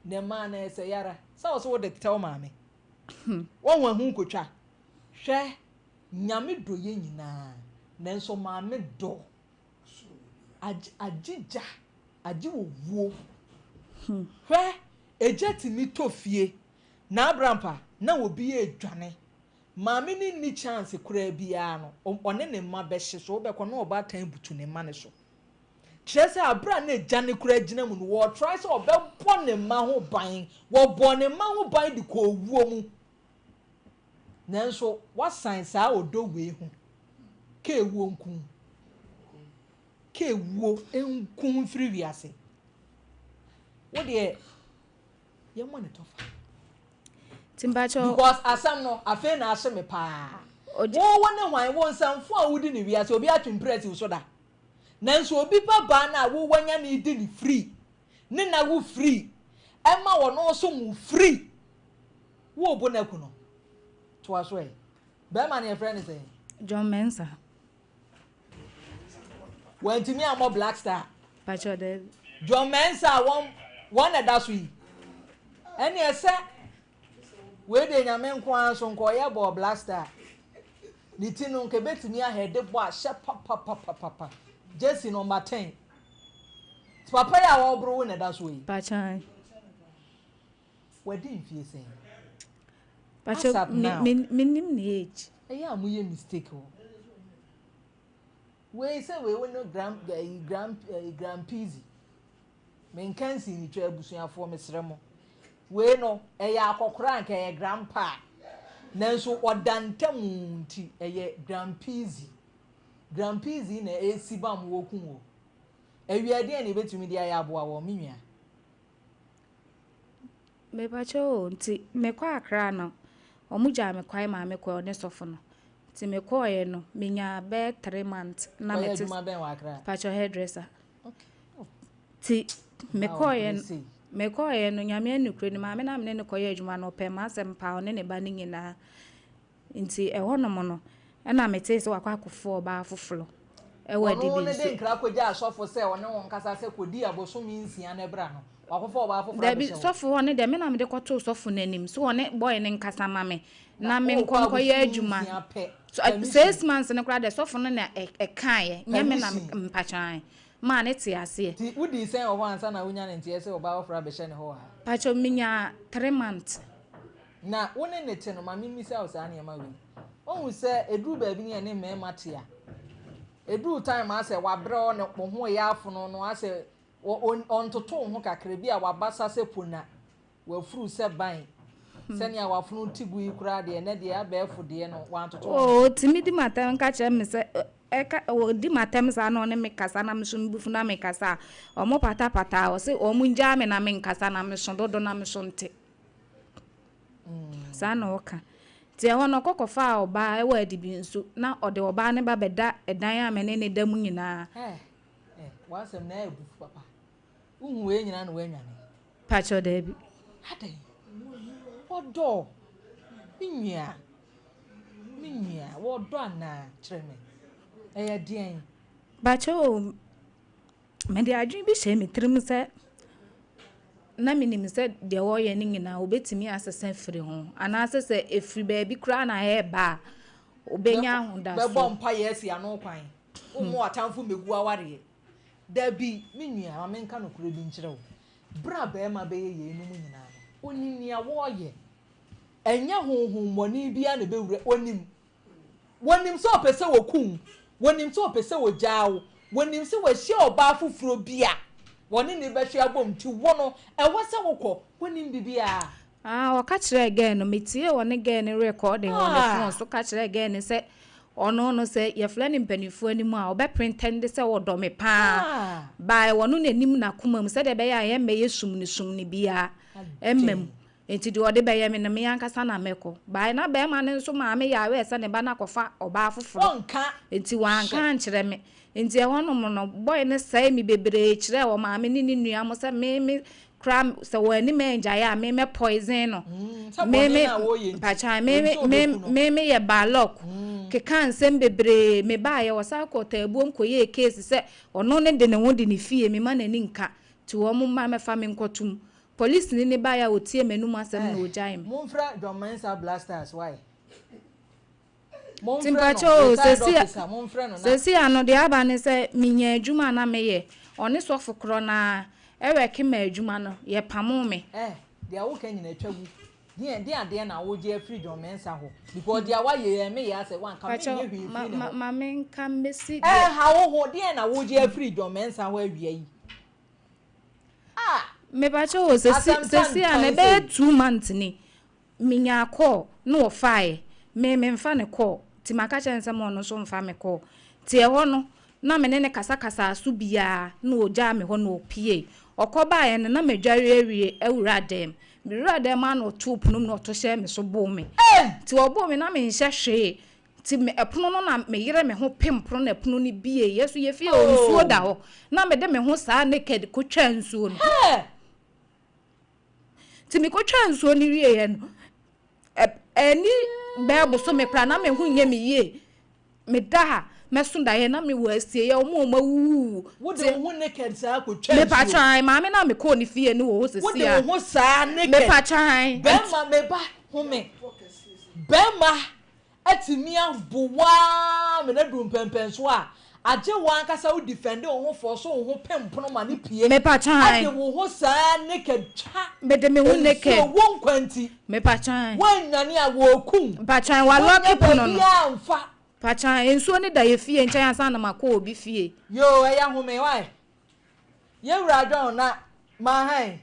ne man na se yara so wo de tell mame Won hu nkotwa hwe nyame do ye nyina nanso maame do agija agi wowo hwe ejeti mi tofie na abrampa na obi edwane maame ni chance kura bia no one ne mma be hye so obekọ na oba tan butu ne mma ne so kyerese abra na ejane kura gina mu no wo try so obebọ ne mma ho ban wo bọ ne mma ho ban di ko owuo mu nanso wasan saa odo we hu ka ewuo nkun ka ewuo nkun firi wiase wo de ye mo ne tofa timbacho because asam no afa na ahye me pa wo ne hwan wo nsamfo a wudi ne wiase obi atwimpress so da nanso obi baba na wo wanya ne di ne free ne na wo free ema wo no so mu free wo obo na ku no to aso e be ma ne friend say John Mensa when to me am Black Star pacho de John Mensa one that sweet any ese we de nyame nko anso nko ye bo Black Star ni tinu nke betimi ahede bo a she papa Jesse number 10 papa ya wo bro na that sweet pacho we din fie say pacho minim ni age eya amuye mistake o we say we no grand peasy men kan si ni twa abusuafo mesremo we no eya akokora nka ye grandpa nanso odantamunti eye grand peasy na esibam wokun wo ewiade na betumi dia ya aboa wo menwia me pacho nti me kwa akra no omuja me kwai ma me kwa ne sofo no ti me kwa ye no menya be 3 months na me ti pacho hairdresser ti me kwa ye no nyame anukure ni ma me na me ne kwa ye adwuma no pe ma asem pa one ne ba ni nyina nti ehono no na me te se wakwa akofo ba foforo ewa de bi no ne de nkra kwaja asofo se one won kasa se kodi abosomi nsia na bra no wakofo ba foforo da bi sofo one de me na me de kwato sofo nanim so one boy ne nkasa ma me na me nkonko ye adwuma 6 months ne kra de sofo no na kan ye nyame na mpachan ma ne te ase ti wudi sen o wansa na wonya ne ntie se oba ofra be hye ne ho ha pacho minya 3 months na woni ne te no ma mi misa o sa na ma wi ohun se eduru ba bi ne me matia eduru time ase wabre o ne po ho ya afono no ase on toto ho kakra bi a wabasa se pona wafuru se ban se ne awafunu tigu ikura de ne de abefo de no wan toto oh timidi matem ka che me se eka di matem sa no ne me kasa na me so mbufu na me kasa o mo pata o se o mu nja me na me kasa na me so dodo na me so nte sa no ka ti ho no kokofa oba e wa di bi nso na ode oba ne ba beda edan a me ne da mu nyina wasem na ebufu papa uhu we nyina no wanwane pacho da bi adai odo minya wodo ana treme eya dien pacho me di adwin bi she me trim se na minim se de wo ye ni nyina obetimi asese firi ho ana asese efiri ba bi kra na he ba obenya ho da so be bom pa yesi ano kwan umu atamfo megu aware da bi menua amenka no kura bi nkyere wo bra ba ma be ye enu mu nyina no oninia wo ye enya honhom moni bia na be wure wonim so opese wokun wonim so opese wogyawo wonim se wahye oba foforo bia woni ne behwe abom ti wono ewose wokọ wonim bibia waka kire again no metie woni again recording woni phone so ka kire again se ono no se ye flani mpanifo animu a obe pretend se wodo me pa by wono nanim na kuma mu se de be ya ye me yesumni bia emmem enti de ode be ye me na me yankasa na meko by na be ma ne so ma me ya we se ne ba na kofa oba afoforo onka enti wanka nkire me enti e wono mo no boy ne sai mi bebre kire wo ma me ni nua mo se me cram se wani me nja ya me poison no me pacha me ye balok ke kan sem bebre me ba ye wasa ko tabuom ko ye case se ono ne de ne wodi ne fie me ma na ni nka ti wo mo ma me fa me nkotum police ni ba ya otie menum asem na ojaim Monfra John Mensa blasters why Timpacho sesi ano de aba ne se minya adwuma na meye one sofo kro na ewe kema adwuma no ye pamo me de awo kan nyina twagu de na wo je free John Mensa ho because de awa ye me ya say wan come ye hwi free ma men kan besi ha wo ho de na wo je free John Mensa ho awia yi me pacho sesi ano be 2 months ni minya call no fire me mfa ne call ti maka chense mo no so mfa me call ti e ho no na me ne kasa asu bia na oja me ho no pie okoba ye na madware awie awura dem me wura dem an otu punum na oto me so bo me ti obo me na me nhye hwe ti me epono no na me yere me ho pempro na epono ni bie yeso ye fie o nsuo da ho na me de me ho saa naked ko twa nsuo no ti me ko twa nsuo ni wie ye no eni bebo so me kra na me hu nye me ye me da me sunda ye na me wasie ye omo mawu wo de hu naked saa ko twa me pa twan ma me na me ko ni fie ni wo sesi wo de hu saa naked me pa twan be ma me ba hu me be ma atimi abowa me na dum pempen so a aje wan kasa wo defend wo ho so wo pempono ma ne pie me pa twan ade wo ho saa naked twa me de me hu naked so won kwanti me pa twan wan nane a wo kum pa twan wa lucky pono no ya mfa pa twan ensuo ni da ye fie nchen ansa na makọ obi fie yo eya hu me why ye wura don na ma han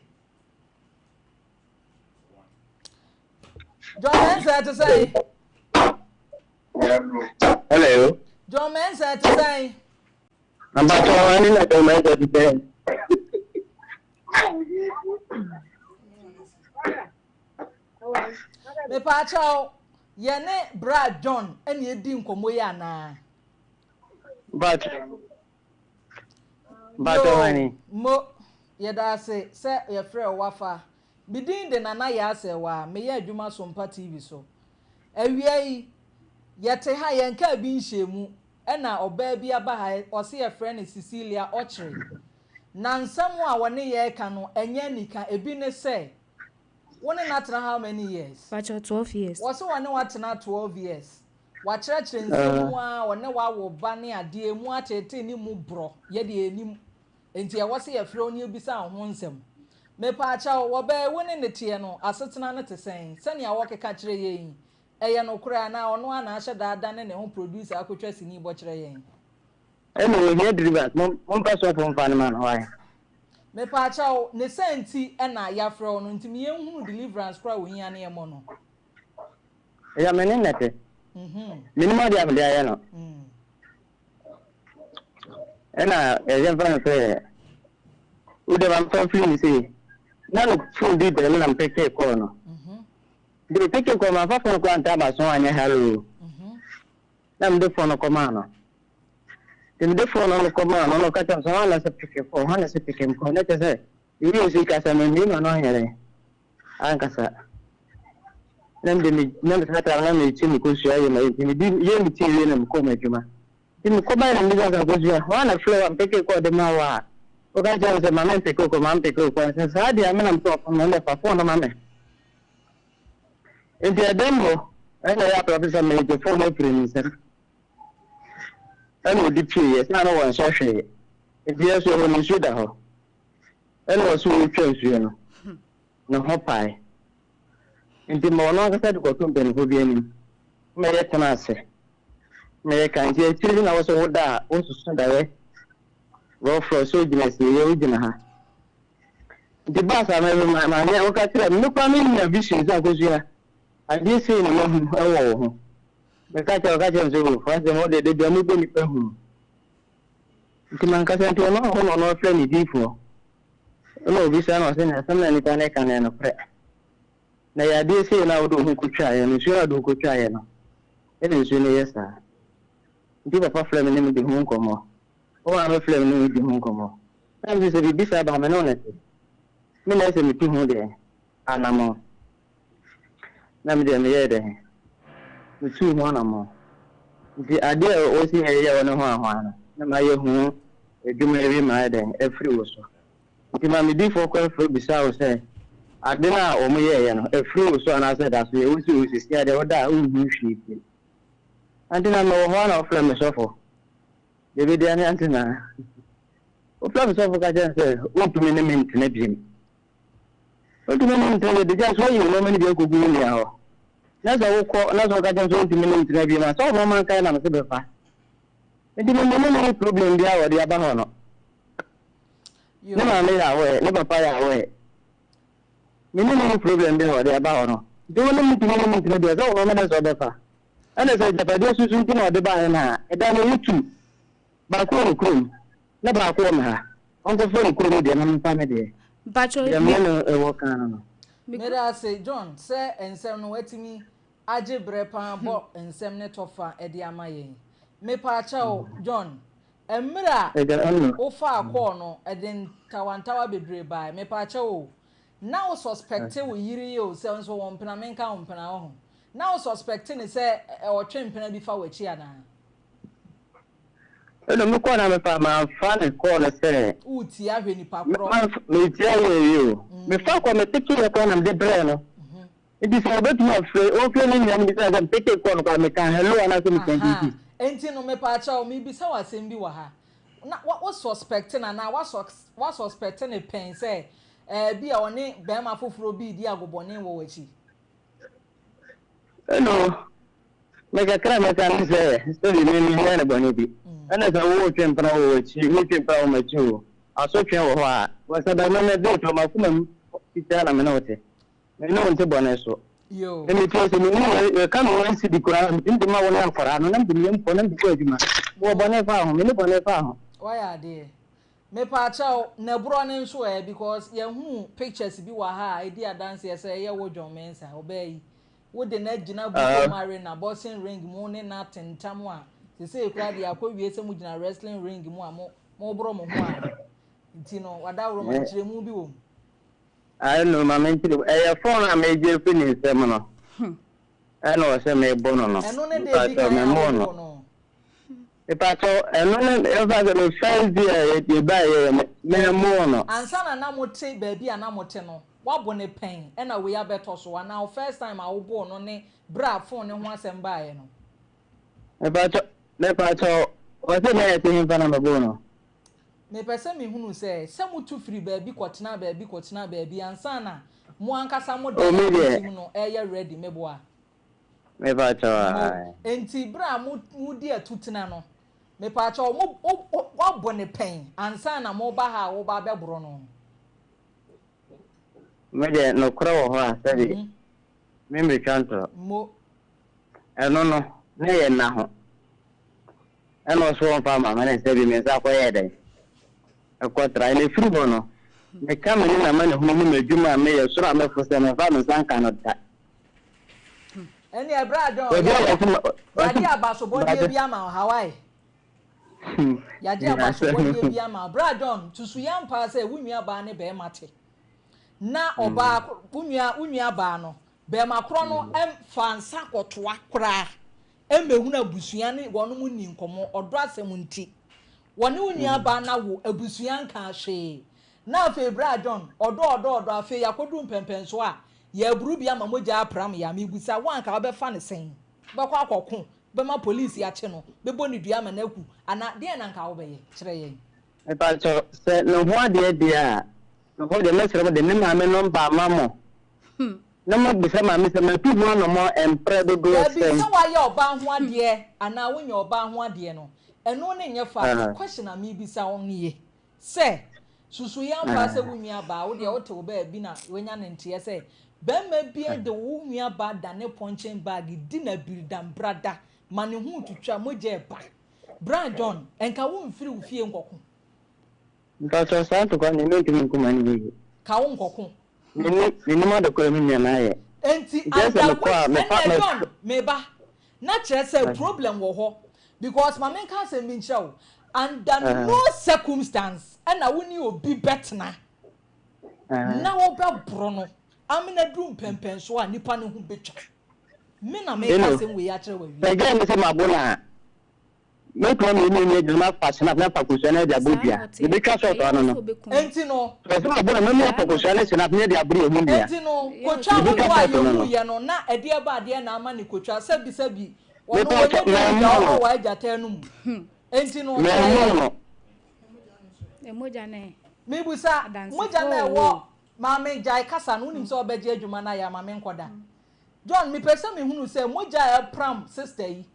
John Mensa to say Hello. John Mensa to say I'm back to one in the Mensa today. me pa chao ye ne bra John ene edi nkomo ya na But honey. Mo ye da se ye frɛ wafa bidin de nana Yaa Serwah me ye adwuma Sompa TV so awia yi ye te ha ye nka bi nhyiemu ɛna oba bi aba ha ɔse ye frɛ ne Cecilia Ochre na nsam a wone ye ka no enye nika ebi ne sɛ wone natena how many years pacho 12 years wose wone watena 12 years wakyerɛkyerɛ nsɛm a wone wawo ba ne ade mu atete ni mu bro ye de enim enti ye wose ye frɛ oni obisa ho nsɛm me pa acha wo ba wone ne tie no asetena ne te sɛn sɛnea wɔkeka kyerɛ yɛn ɛyɛ no kura na ɔno ana ahyɛ daada ne ho producer akotwa sini bɔ kyerɛ yɛn we hear deliverance mon pass off on fan man why me pa acha ne senti ɛna ya frɛ no nti me yɛhunu deliverance kura wo hia ne ɛmɔ no ya me ne nete minimum dia me dia no ɛna ɛyɛ fan fɛ ude ban fan film say na no phone di be na mpeke call no de peke call ma fa phone ko anta ba so anya hello na mde phone ko ma no de phone no ko ma no ka ta so na se peke ko ha na se peke ko na te se iri o si ka sa me mi no nyere an ka sa nam de mi nam ta ta na me chi mi ko su aye ma mi di ye mi ti ye na mi ko ma juma ti mi ko ba na mi ga ko su wa na flow am peke ko de ma wa o ka ja se ma me peke ko ma peke ko se sa dia me na mto ko na le fa phone no ma me enti adembo ana ya professor me je phone no printer ana odi pie yes na no won so hwe enti yeso ho ni su da ho ana so wo twa su no na ho pai enti mo no ka sa ko to ben ko bi ani me ye tana ase me ye kan je tiri na wo so wo da wo su da we wo fro so gina se ye wo gina ha enti ba sa me ma ne wo ka tira me kwa me na vision za ko su ya adi se ni mo ewo ho me ka cha nso fa se mo de bi amu be ni pe hu ti man ka se to no fle ni difo no bi sa no se na sam na ni ta ne kan ne no pre na ya di se na wo do hu ku twa ye no so ya do ku twa ye no e ni so ne yesa ndi papa fle me ni di hu nkomo o wa me fle me ni di hu nkomo na bi se bi sa ba me no ne me na se mi tu hu de anamo na me de me ye de me tu hu anamo di ade o si ye ye wono ho ahwa na ma ye hu eduma ebi ma de every wo so di ma me di fo ko fo bi sa o se adena o mo ye no e free so na say that so e wusi wusi sia de oda o hu hwi adena no ho na ofle me sofo de be de ani antina o flam sofo ka je say o tumi ne mint na bi o tumi ne mint de just so you no many be ko gu ni aho na so ko na so ka je so tumi ne mint na bi ma so no man kai na se be fa e di mo no problem dia wo dia ba ho no ne ma me ya we ne papa ya we minimum problem be ho dia ba ho no do no mint na dia so no me so be fa ana say da dia susu tin o de ba na e da no YouTube ba ko krum na ba ko ma on ko fo krum de na mpa me de Bacho ya me no e wo kan no me da say John say ensem no watimi age brepa bo ensem ne tofa e de amaye me pa cha o John emra o fa ko no e de tawantawa bedre ba me pa cha o na o suspect we yiri o say nso won pena menka won pena ho na o suspect ni say o twempena bi fa wachi ana no me ko na me pa ma fa ne ko na say uti ahwe ni pa pro me ti aye yo me fa ko me tiki ko na de bre no it is about to have o fe ni nyam di say tiki ko no ka me kan hello ana so me kan tiki enti no me pa cha o me bi sa wasem bi wa ha na what suspect na what suspect ne pen say bi a oni be ma foforo bi di agobone wo wachi no me ka kra me kan say story ni na boni bi ana sa wo twempra wo wachi wo twempra wo machi wo aso twen wo ho a wo sa da me do to ma kuma ti tara me na wote me no nte bone so yo emi to se ni ka no wan si di kura ndi ma wona afara no nam bi yem ko nam bi ko aduma wo bone fa ho me ni bone fa ho why are they me pa cha na bro ne nso because ye hu pictures bi wa ha e di dance ye say ye wo John Mensa obey wo de na gina bu mare na boxing ring mu ne na tentam a se say kura de akwawie se mu gina wrestling ring mu a mo bro mo ho a nti no wada woro ma kire mu bi wo I know my mention e phone am e je finish sem no I know se me bono no eno ne de bi kan no e pa to eno ne e fa de first year e ba ye me mo no ansa na mote ba bi ana mote no wabo ne pen e na we ya beto so na first time a wo bo no ne bra phone ne ho asem ba ye no e pa to o se me te hin fa na bo no me pese me hunu se mutu free ba bi kwotena ba bi ansa na mo ankasa mo de team no e ye ready meboa me pa to enti bra mo di atutena no me pa cho mo wabo ne pen ansa na mo ba ha wo ba bebro no me de no kro ho a se di me me chanto mo no ne ye na ho no so fa ma me se bi me sa ko ye de ko tra ile free bono me kam ni na ma ne hu me adwuma me ye sura me fo se me fa me san kan da eni ebra don yadi abaso body bi ama Hawaii yadi abaso body bi ama bra don tusu yampa say wunua ba ne be mate na oba unua ba no be makro no em fansa kotoa kra emehuna abusua ne wono mu ni nkomo odo asem nti woni unua ba na wo abusua nka hwe na afi bra don odo afi yakodu mpempenso a ya buru bia ma moja apram ya mebusa wan ka obefa ne sen bekwa akoko be ma police ya che no be boni dua ma na ku ana de na nka wo be ye kire ye e pa cho se no ho ade dia no ho de mesere de ne ma me no ba ma mo na mo bisa ma me se ma tu no mo empre do do sem ya bi so wa ye oba ho ade ana wonya oba ho ade no eno ne nye fa question na me bisa won ye se susu ya mpa se wunya ba wo de wo te wo ba bi na wonya ne ntie se bema bia de wo nua ba da ne ponchen bag di na birdam brada mane hu tutwa moje ba bra John enka wo mfiri wo fie nkoko nka so sa to kwa ni me timi kuma ni ka wo nkoko ni ma de ko mi na ye enti anda John me ba na kire say problem wo ho because ma men ka say mi nchao under no circumstance na woni obi betna na wo ba brono amina drum pempenso a nipa ne hu betwa me na me ka se we ya kire wa wi be ga me se mabona me come me na fashion na pakuso na dia bobia e be twa short ono no enti no so ma bona me pakuso na sinap na dia bro mu bia enti no kocha wo wa ye ye no na ede ba de na ama ni kocha sabi wono wo ye wa ajata no mu enti no moja ne me busa moja na wo maame jai kasa no nim so obeje adwuma na ya maame nkoda John me pese me hunu say moja e pram sister yi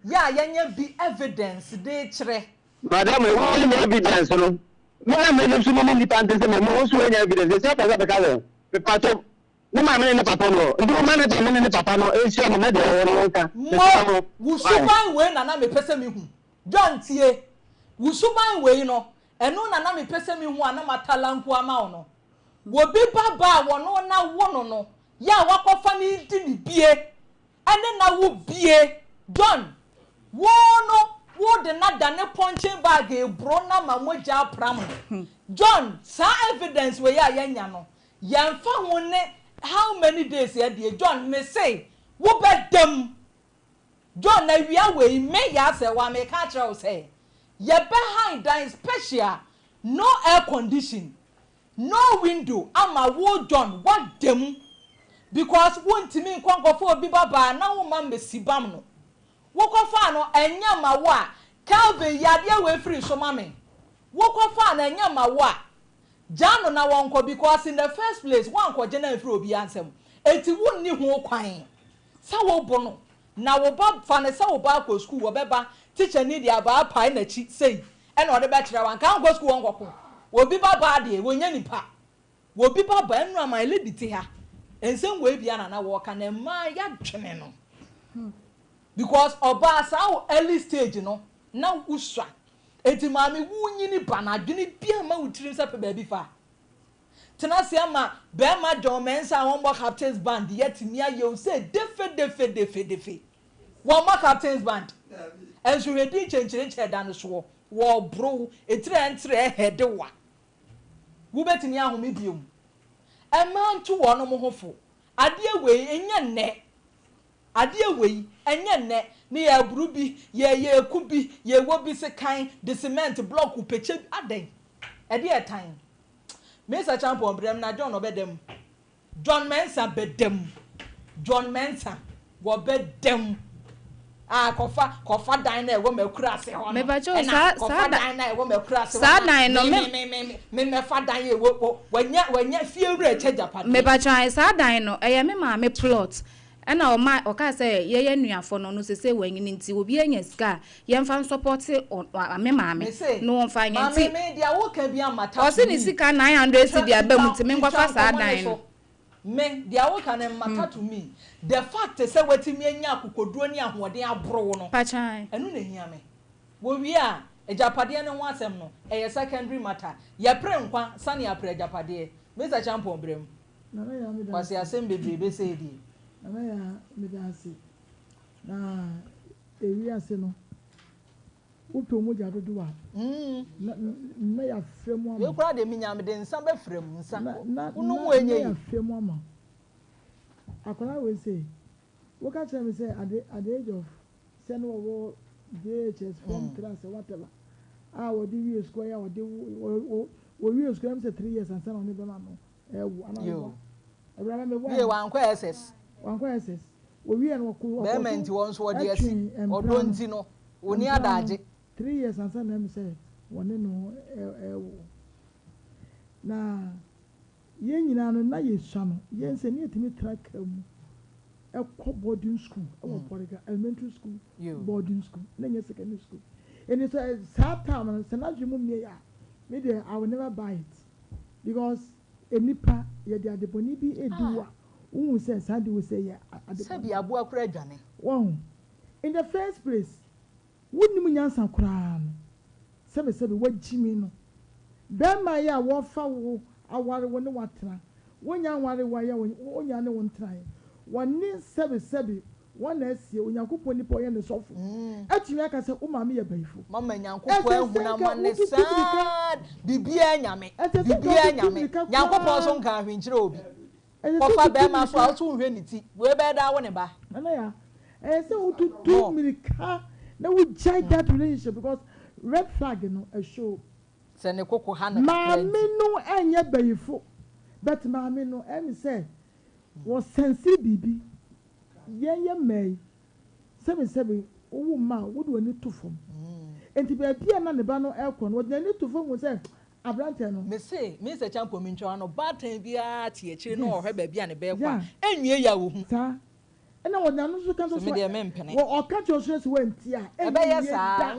ya yenye bi evidence de kire madam we want evidence no me no so me ni pante se me mo so enya evidence se pesa be kale pe pato ni ma me ni papa no ndi ma na de me ni papa no e sia mo na de wo nka mo wusuban we na me pese me hu John tie wusuban we no eno na me pese me hu ana matalanku ama ono wo bi baba wono na wono no ya wakofa ni di ni bie ene na wo bie John wo de na da ne punching bag e bro na mamoja pram John sa evidence we ya yanya no yemfa ho ne how many days ya die John me say wo bedam John na wia we me Yaa Serwah me ka kira o say ye behind that special no air condition no window ama wo John what dem because wontimi nkwankofo obi baba na wo ma mesibam no wokofa no enya mawo a Calvin yade we free so mame wokofa na enya mawo a jano na wonko because in the first place wonko je na free obi ansem enti wonni ho kwan sa wo bono na wo ba fa ne sa wo ba ko school wo beba teacher need ya ba pai na chi sei e na ode be kire wan kan go school wonko ko obi baba de wonya nipa obi baba enu ama lady ti ha ensem we bia na wo ka na ma ya twene no because oba sa early stage no na uswa eti maami wunyini banadwini bia ma wutirim sa pe baby fa tenase ama be ma John Mensa won bo captain's band yetimi aye say defe won ma captain's band enso redi chenchire dan so wo bro entre hedewa wo betimi ahome biom ema ntu wo no mo hofo ade we enya nne ade we enya nne ni ya burubi ye kubi ye wobi se kan the cement block upeche aden ade e tan Mr. Champion brem na John obedem John Mensa bedem John Mensa wo bedem kofa dan na e wo makura se ho me ba jo sa dan na e wo makura se sa dan no me fa dan ye wo wanya fie wura che Japan me ba jo sa dan no eye me ma me plot ena o ka say ye nuafo no se wanyini nti obi anya sika ye mfa support me maame no on fa nya nti me dia wo ka bi amata o se ni sika 900 cedi abam nti me nkwafa sa dan no me dia wo ka na mata to me the fact say watimi anya akokoduro ni ahoden abro no pachan enu na hia me wo wi a ejapade ne ho asem no eye secondary matter ye pre nkwa sane apre ejapade Mr. Champion brem na ya me da kwase asem bebrebe say di na ya me da ase na ewi ase no uto moja dodo a na ya fremu ama we kura de minya me de nsa be fremu nsa unu mu enye ya fremu ama akola we say we ka tell me say at the age of send wo JHS from class whatever wo di we school ya wo di wo we school am say 3 years and send on be ma no ana Abraham me we wan kwa SS wo we no ko payment won so wo di esi odo nti no oni adaje 3 years and send them say one no na ye nyina no na ye sua no ye nse ne etimi track mu boarding school Poliga elementary school boarding school na ye secondary school and it's a sad time and senaju mu me ya me there I will never buy it because enipa ye dey adeboni bi eduwa who say sadi we say ya sabi abu akura adwane won in the first place wunnim nyansa kura no sebe wajimi no be ma ya wo fa wo aware wo ne watena wonya ware wa ya wonya ne wontran woni sebe wona asie onyankopɔ nipa ye ne sɔfo atumi aka sɛ o maame ye bayifo mama nyankopɔ ehuna manne sad bibia nyame nyankopɔ so nka hwenkyere obi kofa be ma so a so hwe ne ti we be da wo ne ba ana ya sɛ ututu mirika na we judge that relationship because red flag no a show send a cocoa hand maame no enye bayifo but maame no em say was sensi bibi ye may 77 owo ma wo do ani to fom enti ba bia na ne ba no ekọ no wo de ani to fom wo say abrante no me say champo mi ntwa no batan bia tie ekire no ohwe ba bia ne be kwa enwie ya wo hu sa ena wo na no so kan so me de me mpene wo okacho so so wanti a ebe yesa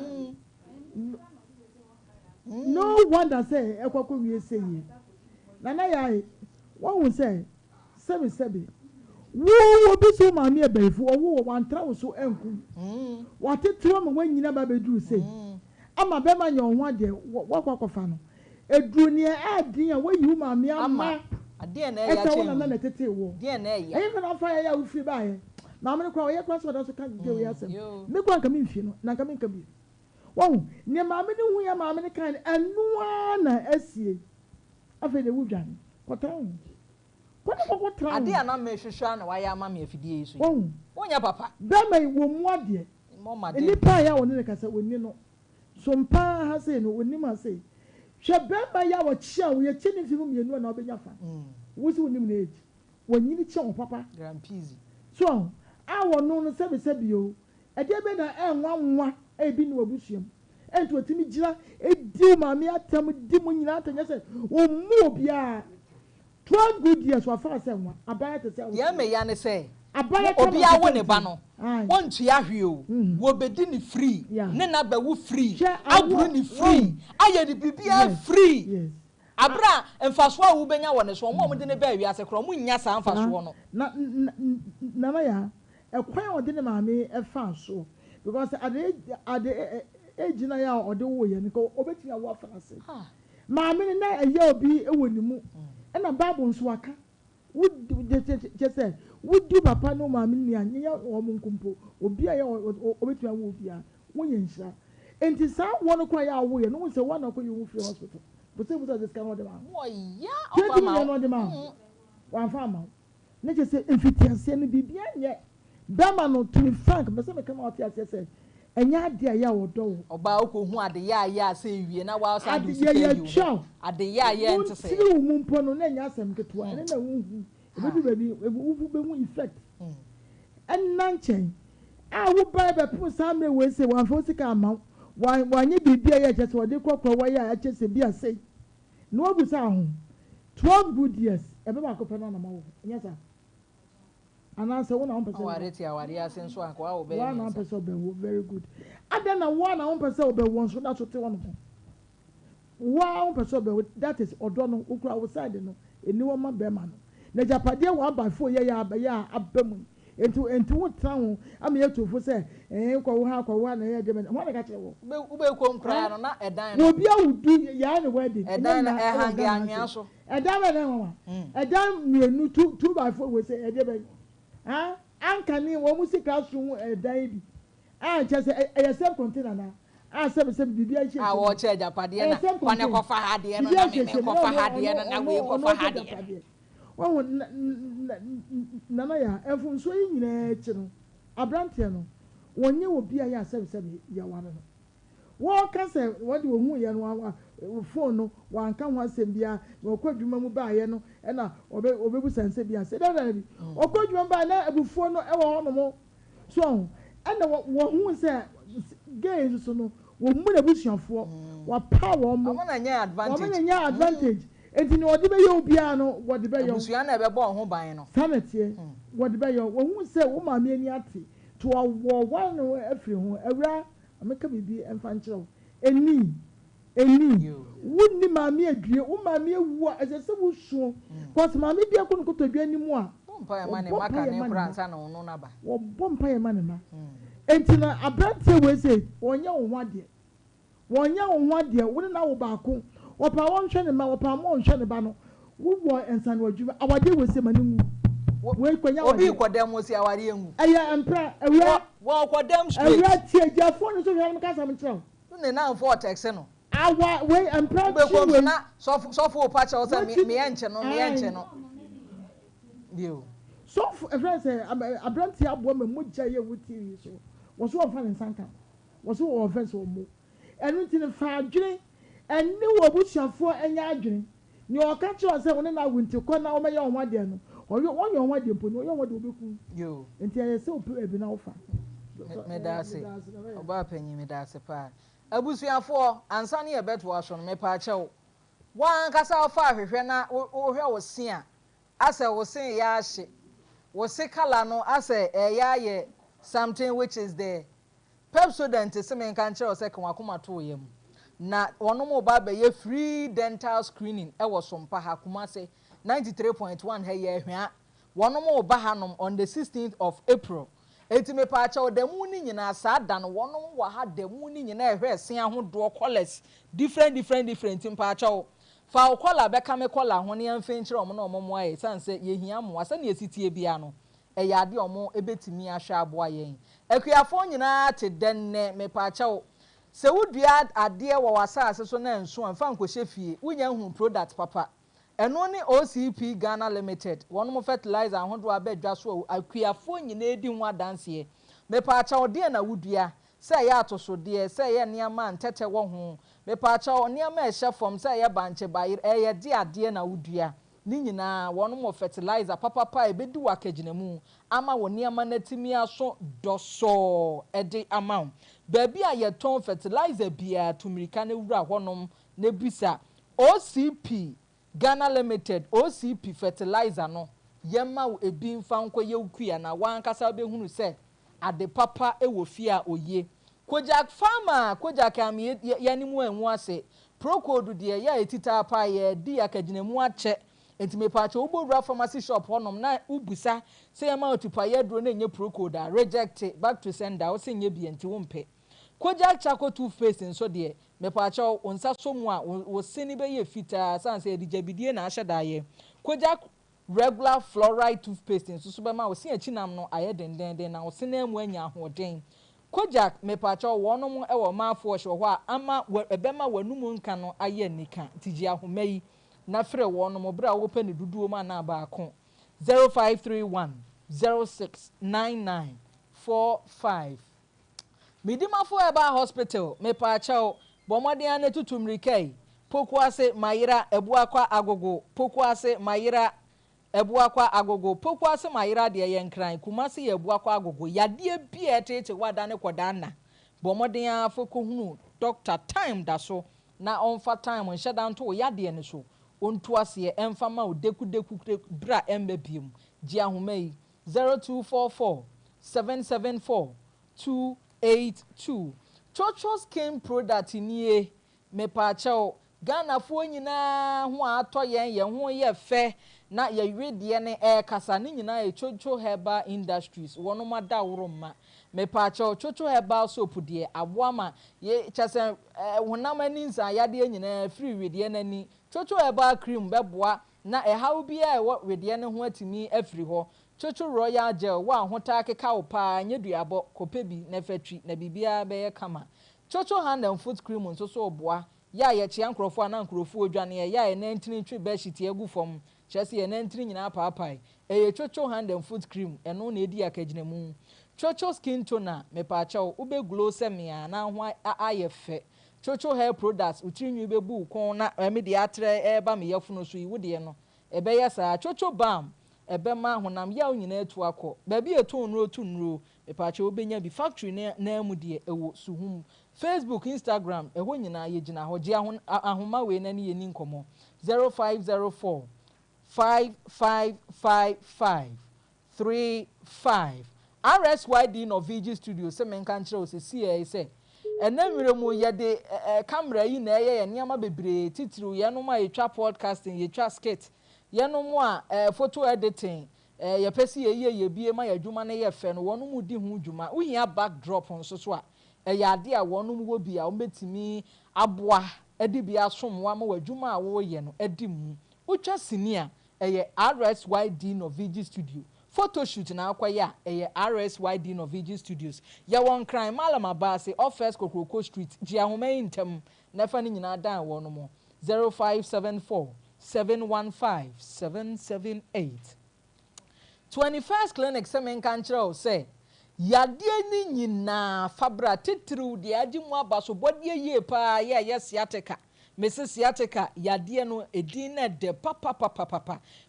no wonder say ekwakọ wie say yi na ya wo say 77 wo bi so ma me abaifo wo wantra wo so enku watetro ma wanyina ba beduru say ama be ma nyo ho de wakwakofa no eduru ne adin a wayi ma me ama ade na ya che na tete wo de na ya e na fa ya wo fi ba ye ma me kwa wo ye kwa so da so ka de wo ya sem me kwa nka me mfi no na nka me nka bi wo ne ma me ne hu ya ma me ne kan anu na asie afa de wo dwan kotan ade ana me hwehwa na waya ama me afidie yi so wonya papa be mai wo mu ade nipa ya woni ne kasa woni no sompa ha sei no woni ma sei hwe be ma ya wo chia wo ye chini fi mu mienu na obenya fa wo si woni mu na eji woni ni chia wo papa grand peasy so a wo no no sebi o ade be na enwa e bi ni wabusuam ento otimi gira edi ma me atam di mu nyina atanya se wo mu obia 12 good years wa fa say one abaya to say ya me ya ne say abaya obi a wo ne ba no won tu ya hwe o wo bedi ni free ne na ba wo free aburu ni free aye ni bibia free yes abra emfaso a wo benya wo ne so mo de ne ba wi ase kro mo nya sa emfaso no na ma ya ekwan o de ne maame e fa so because ade ejina ya o de wo ye ne ko obeti ya wo afa ase maame na eye obi e woni mu na Bible nso aka would just say would do papa no maame ni anya o munkumpo obi aye obetua wo bia wonye nhira enti sa won kwa ya wo ye no se won akọ you free hospital but say this kind of dem wo ya o ma no dem wan fa ma na je say enfitiase no bibia nye bema no to frank be say me come out here say enya ade ya wodo oba okohu ade ya say wie na wa sa do sika you ade ya ente say ti wo mumpo no na nya asem ketua ene na wu ebedu baby wu be mu effect en nanchen a wo ba be pu samre we say wan fo sika ama wanye bibia ya chese wode kokwa wa ya chese bia say no obusa ho 12 good years ebe ba ko pena na ma wo nya sa ananse wona on person awari asenso akwa obe one on person be very good and na one on person be won so that to one one person be that is odo no ukura wo side no eni wo ma be ma no na japade 1/4 ye ya abamu enti wo tan am ye tofo say kwa wo na ye de me ho na ka kire wo ube ko nkura no na edan no obi awudu ya ne wedding edan na hangi anwa so edan be na mama edan mienu 2/4 we say ede be ankani wo musika so edan bi chese eyesem container na sebe bibia hye wo che japade na kwane ko fa hade no na me ko fa hade no na we ko fa hade wo na ya efunso yi nyina echi no abrante no wonye obi a ya sebe ya wane no wo ka se wo de ohun ye no phone no wanka ho asem bia wo kwadwuma mu ba ye no na obebu sanse bia se da bi okwadwuma ba na abufuo no e wo no mo so na wo hu se gays so no wo mu na busuafo wa power mo na nya advantage enti ni odi be ye obi a no wo de be ye busua na be bo ho ban no sanete wo de be ye wo hu se wo ma me ani ate to wo wan no afiri ho awura ameka bibi emfa nkyerɛw eni wunni maami adwie wo maami ewu a ese wo suo cause maami bia ko nkotodwa animu a bompa ya mane maka ne kransa na wono na ba wo bompa ya mane ma enti na abrante we say wonya wo ho ade woni na wo ba ko wo pa won hwe ne ma wo pa mo hwe ne ba no wo wo ensan wadwuma awade we say manimu we kwanya obi kodam wo si aware engu aya empra awura wo kodam straight awura tie jafo no so hwe no kasa mkyerɛw ne na for text no awa we empra we na so pa cha o say me enche no bio so friend say abrante abo me mogya ye wuti so wo so fa ne sanka was so offense or more. And written in 5 drink and knew what was your 4 and your drink. No, catch yourself when I went to corner over your one day, or you want your one day, put no one to be you. Until I so put a alpha. Me that's it. Oba penny me that's a pa. Abusia 4 and Sunny a bet wash on me pacho. One cassa 5 if you're not was seeing. As I was saying, Yashi was sick no as a something which is there. Pepsodent is some country or second wakuma to him. Na one more baby ye free dental screening. I was from Pahakumase 93.1 here. One more bahanum on the 16th of April. Etime pacha the morning in a sad than one more had the morning in a hair, seeing who draw colors different in pacha. Fa kola beka me kola hone amfenchire omo na omo mo aye san se ye hia mo asa na esitie bia no e yade omo ebetimi ahwa aboa yen akuafo nyina te denne me pacha wo se wudua ade wo wasase so na nso amfa nkohye fie wunya hu product papa eno ni OCP Ghana Limited wono mo fertilizer ahodo abedwa so akuafo nyina edi hu adanse me pacha wo de na wudua se ya atoso de se ye niama ntete wo ho me pacha niama ehye fom se ye banche bayir ye de ade na wudua ni nyina wono mo fertilizer papa ebedi wakaginamu ama wo niama natimi aso doso ede amount baby a ye ton fertilizer bia tumirika na wura honom na bisa OCP Ghana Limited OCP fertilizer no yema wo ebi mfa nko ye ukua na wankasa behunu se ade papa ewo fia oye Kojak farmer kojak am yanimu enwu ase procode de ya etita pa ye di akaginemu ache entime pa che obowura pharmacy shop honom na ubusa se yema otupa ye duro na enye procode reject back to sender o se nye bi enti wo mpe kojak chako toothpaste nso de me pa che onsa somu a wo seni be ye fita sanse edijabidie na aheda ye kojak regular fluoride toothpaste nso so be ma wo se achinam no aye denden na wo se na emu anya ahoden Kojak me pacho wonom e wo mafo hwe ho ama ebema wanum nka no aye nika tiji ahomayi na frɛ wonom bra wo pɛ ne duduo ma na ba ko 0531 069945 Midimafo eba hospital me pacho bomode ane tutumrikai pokuase mayira ebuakwa agogo pokuase mayira ebuakwa agogo pokuase mayira de yenkran kumase ebuakwa agogo yade bia tete wadane kodana bomode afoko hunu doctor time da so na onfa time nheda nto yade ne so ontu ase emfa ma odeku bra embebiem gi ahomai 0244 774 282 Chocho's came product nie me pachao Ghana fo nyina ho ato yen ho ye fe na ye wedie ne kasa ne nyina e Chocho Herbal Industries wono mada woroma me pachao Chocho Herbal soap de aboama ye chase honam ani nsa yade nyina free wedie nani Chocho Herbal cream beboa na hawo bia e wedie ne ho atimi afiri ho Chocho Royal Gel wa hota keka opa nyeduabo kopebi na fatwi na bibia be kama Chocho hand and foot cream nso so oboa ya ye chia nkrofo ana nkrofo odwane ya ye nantini twi be shiti egu fom chese ye nantini nyina paapai Chocho hand and foot cream eno na edi akaginemu Chocho skin toner me paacha ube glow semia na ho ayefe Chocho hair products utrinwi bebu kon na me de atre eba me yafuno so yiwo de no ebe ya sa Chocho balm ebe ma honam ya nyina atu akọ baby etonro me paacha obenya bi factory na amu de ewo suhum Facebook Instagram eho nyina ye gina ho je ahoma we na ne yeni nkomo 0504 555535 RSYD no VG Studio se menka nkyere o se sie se enamire mu ye de camera yi na ye niam bebre titiri ye no ma ye twa podcasting ye twa skit ye no mu a photo editing ye pesi ye bie ma ye dwuma na ye fe no wono mu di hu dwuma uhia backdrop nso so a yade a wonum wo bia ometimi aboa edi bia somwa ma wadwuma a wo ye no edi mu utwa senior RSYD no VG Studio photoshoot na akwaya RSYD no VG Studios ya won crime malama base office Kokroko Street ji ahomai ntem na fa ni nyina dan wonum 0574 715 778 21st clinic semen kanchero say yadeɛ ni nyina fabra titiriw de adi mu abaso bɔdeɛ yie pa ya sciatica Mrs. Sciatica yadeɛ no edin na de papa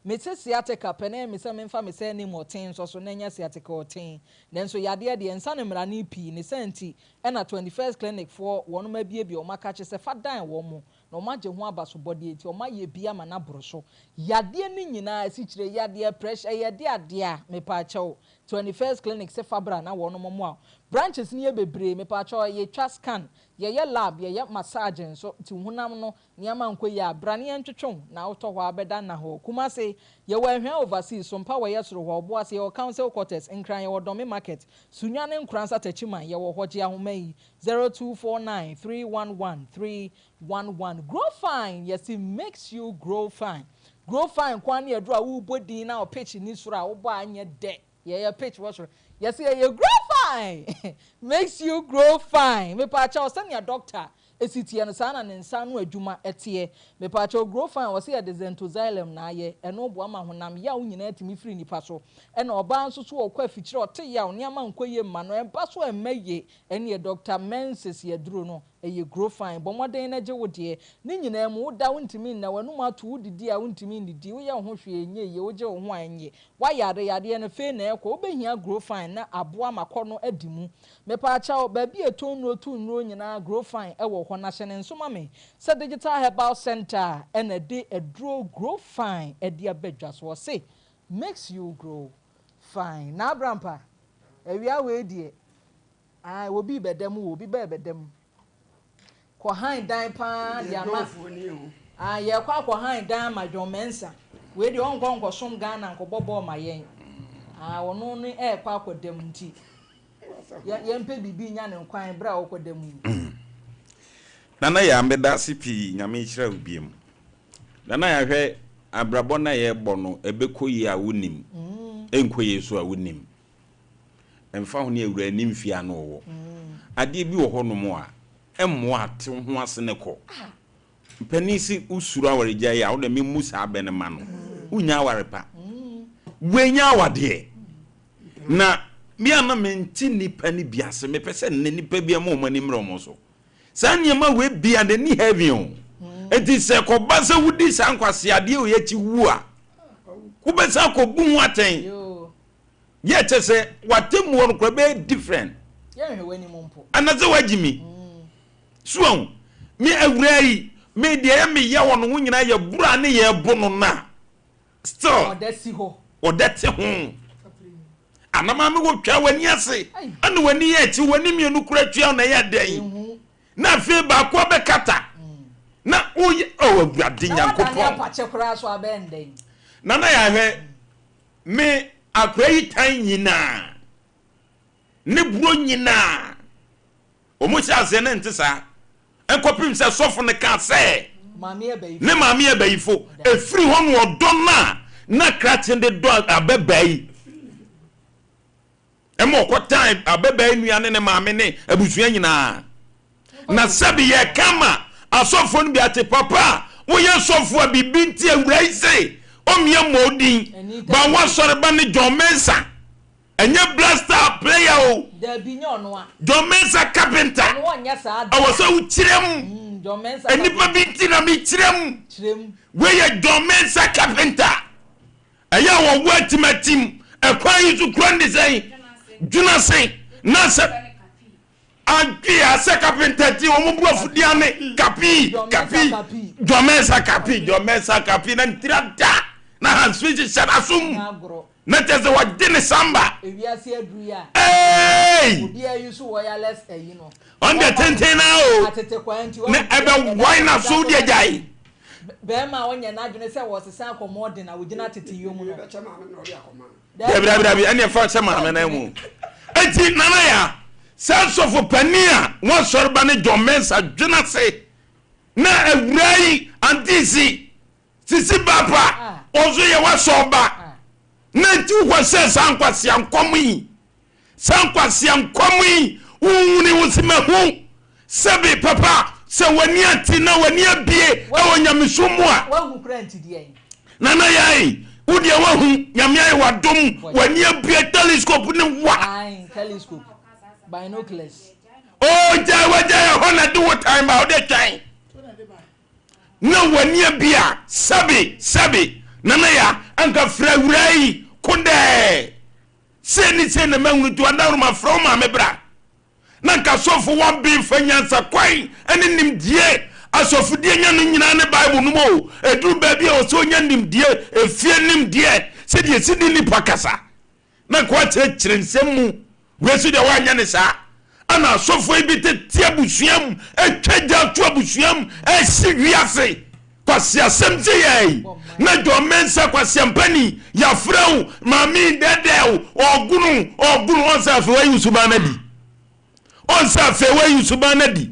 Mrs. Sciatica pene me se memfa me se ni moten so na nya sciatica oten nanso yadeɛ de ensa ne mra ne pi ne senti na 21st clinic for wono ma bie o maka che se fadan wo mo na o ma je ho abaso bɔdeɛ ti o ma ye bia ma na boroso yadeɛ ni nyina si kire yadeɛ pressure yade ade a me pa chew 21st clinic se fabra na wono mo a branches ni ye bebre me pa chew ye twa scan ye lab ye massage so ti hunam no niama nkoyi abrane entwetwon na auto ho abeda na ho kuma se ye wa hwan overseas Sompa wa yesoro ho obo ase ye council quarters nkran ye wodome market sunya ne nkran satachiman ye wo hoje ahomayi 0249311311 grow fine yes it makes you grow fine kwan ye dro a wo bodin na o pitch ni soro a wo bo anye de ye pitch wo soro yes ye grow fine makes you grow fine me pa cha o send your doctor esitie no sana ne nsa no adwuma etie me pa cha grow fine wo se ye desentoxylem na ye eno bo ama honam ya wo nyina atimi firi nipa so ena oba nso so okwa fikyire ote ya wo niama nkoye ma no eba so emaye ene ye doctor menses ye duro no eye grow fine bo moden na je wo de ni nyina mu da wo ntimi na wanu mato wo didi a wo ntimi didi wo ye ho hwe enye ye wo je wo ho anye wa yade no fe na ekwo obehia grow fine na aboa makọ no adimu me pa cha ba bi etonu otu nro nyina grow fine ewo ho na hye ne nsoma me se digital herbal center ena de edro grow fine edi abadwa so say makes you grow fine na brampa ewia we die ai wo bi bedam wo bi bedam ko han dan pa dia ma ye kwa han dan ma dwomensa we di onko som Ghana nko bobo ma yen wono ni kwa akodam nti ye mpe bibi nya ne nkwan bra akodam nana ya mbeda sipi nyame hira ubiem nana ya hwe abrabo na ye bono ebekoyi a wonim enkoyi so a wonim emfa ho ne awura nim fia no wo ade bi wo ho no mo a emmo ate ho ase ne ko mpanisi usuru awaregya ya wo de me musa abene ma no unya awarepa wenya awade na bia na menti nipa ni biase me pese ne nipa bia mo mani mro so sanyema we bia de ni heavy on enti se ko base wudi sankwase ade o yechi wu a ku besa ko bu hu aten ye tese watemu won ko be different ye hwe wani mumpo anaze wagimi suon mi awrai mi de me ye won ho nyina ye bura ne ye bo no na still odati ho anama me wo twa wani ase anu wani ye ti wani mienu kura twa na ye den na fe ba ko be kata na oye awurade nyankopon pa che kura so abenden nana ya hwe me akwai tan nyina ne buro nyina omo sha se ne ntesa enkopim se sofo ne ka se ne mami ebayifo efiri ho no odona na kratende do ababai emo ko time ababai nuane ne mami ne abusua nyina na sabi ye kama asofo no bi ate papa wo ye sofo abibi nti awurai se omie modin ba wa sore ba ne John Mensa enye blaster player o da bi nya ono a John Mensa carpenter no nya sa awo so uchirem John Mensa eni pa bi nti na mi chirem we ye John Mensa carpenter aya wo watimatim ekwan yizu krandi sei juna sei na se anti ase carpenter ti o mu buafudi ane kapi John Mensa kapi na ntirada na hanswiji shadasum na teze wajine samba ewiase adru ya obi ayusu wireless no on the tenten now atete kwanti na ebe wine so de jai be ma onye na adwene se wo sesa akommode na wogina tete yomu no dabi ane fa chama me na mu enti nana ya sense of pania won sorba ne John Mensa dwena se na awurai antisi sisi baba ozo ye wa soba na nti wo se sankwase ankomi wuni wusimahu sebi papa se wani ati na wani abie e wonyamisomu a wa hu kranti die nana yai Udi wahu nyamia wa dom wani abie telescope ne wa. Ai telescope. Binoculars. Oh ja hona do time ba o de time. Na wani abia sabi nana ya anka frawurai kunde. Se na mahunu to anda ma from ma mebra. Na nka sofo wa bi fanyansa kwai ene nimdie asofudie nya no nyina ne bible no mo eduru ba bi o so nya nimdie efie nimdie se die sidi ni pakasa na kwa kire nsemu wesu de wa nya ne sa ana asofo bi te abusuam etwaja to abusuam esi wiase kwase asemje yei na do mensa kwase ampani ya frau mami dedeu ogunu onsa fe wa yusuba na di onsa fe wa yusuba na di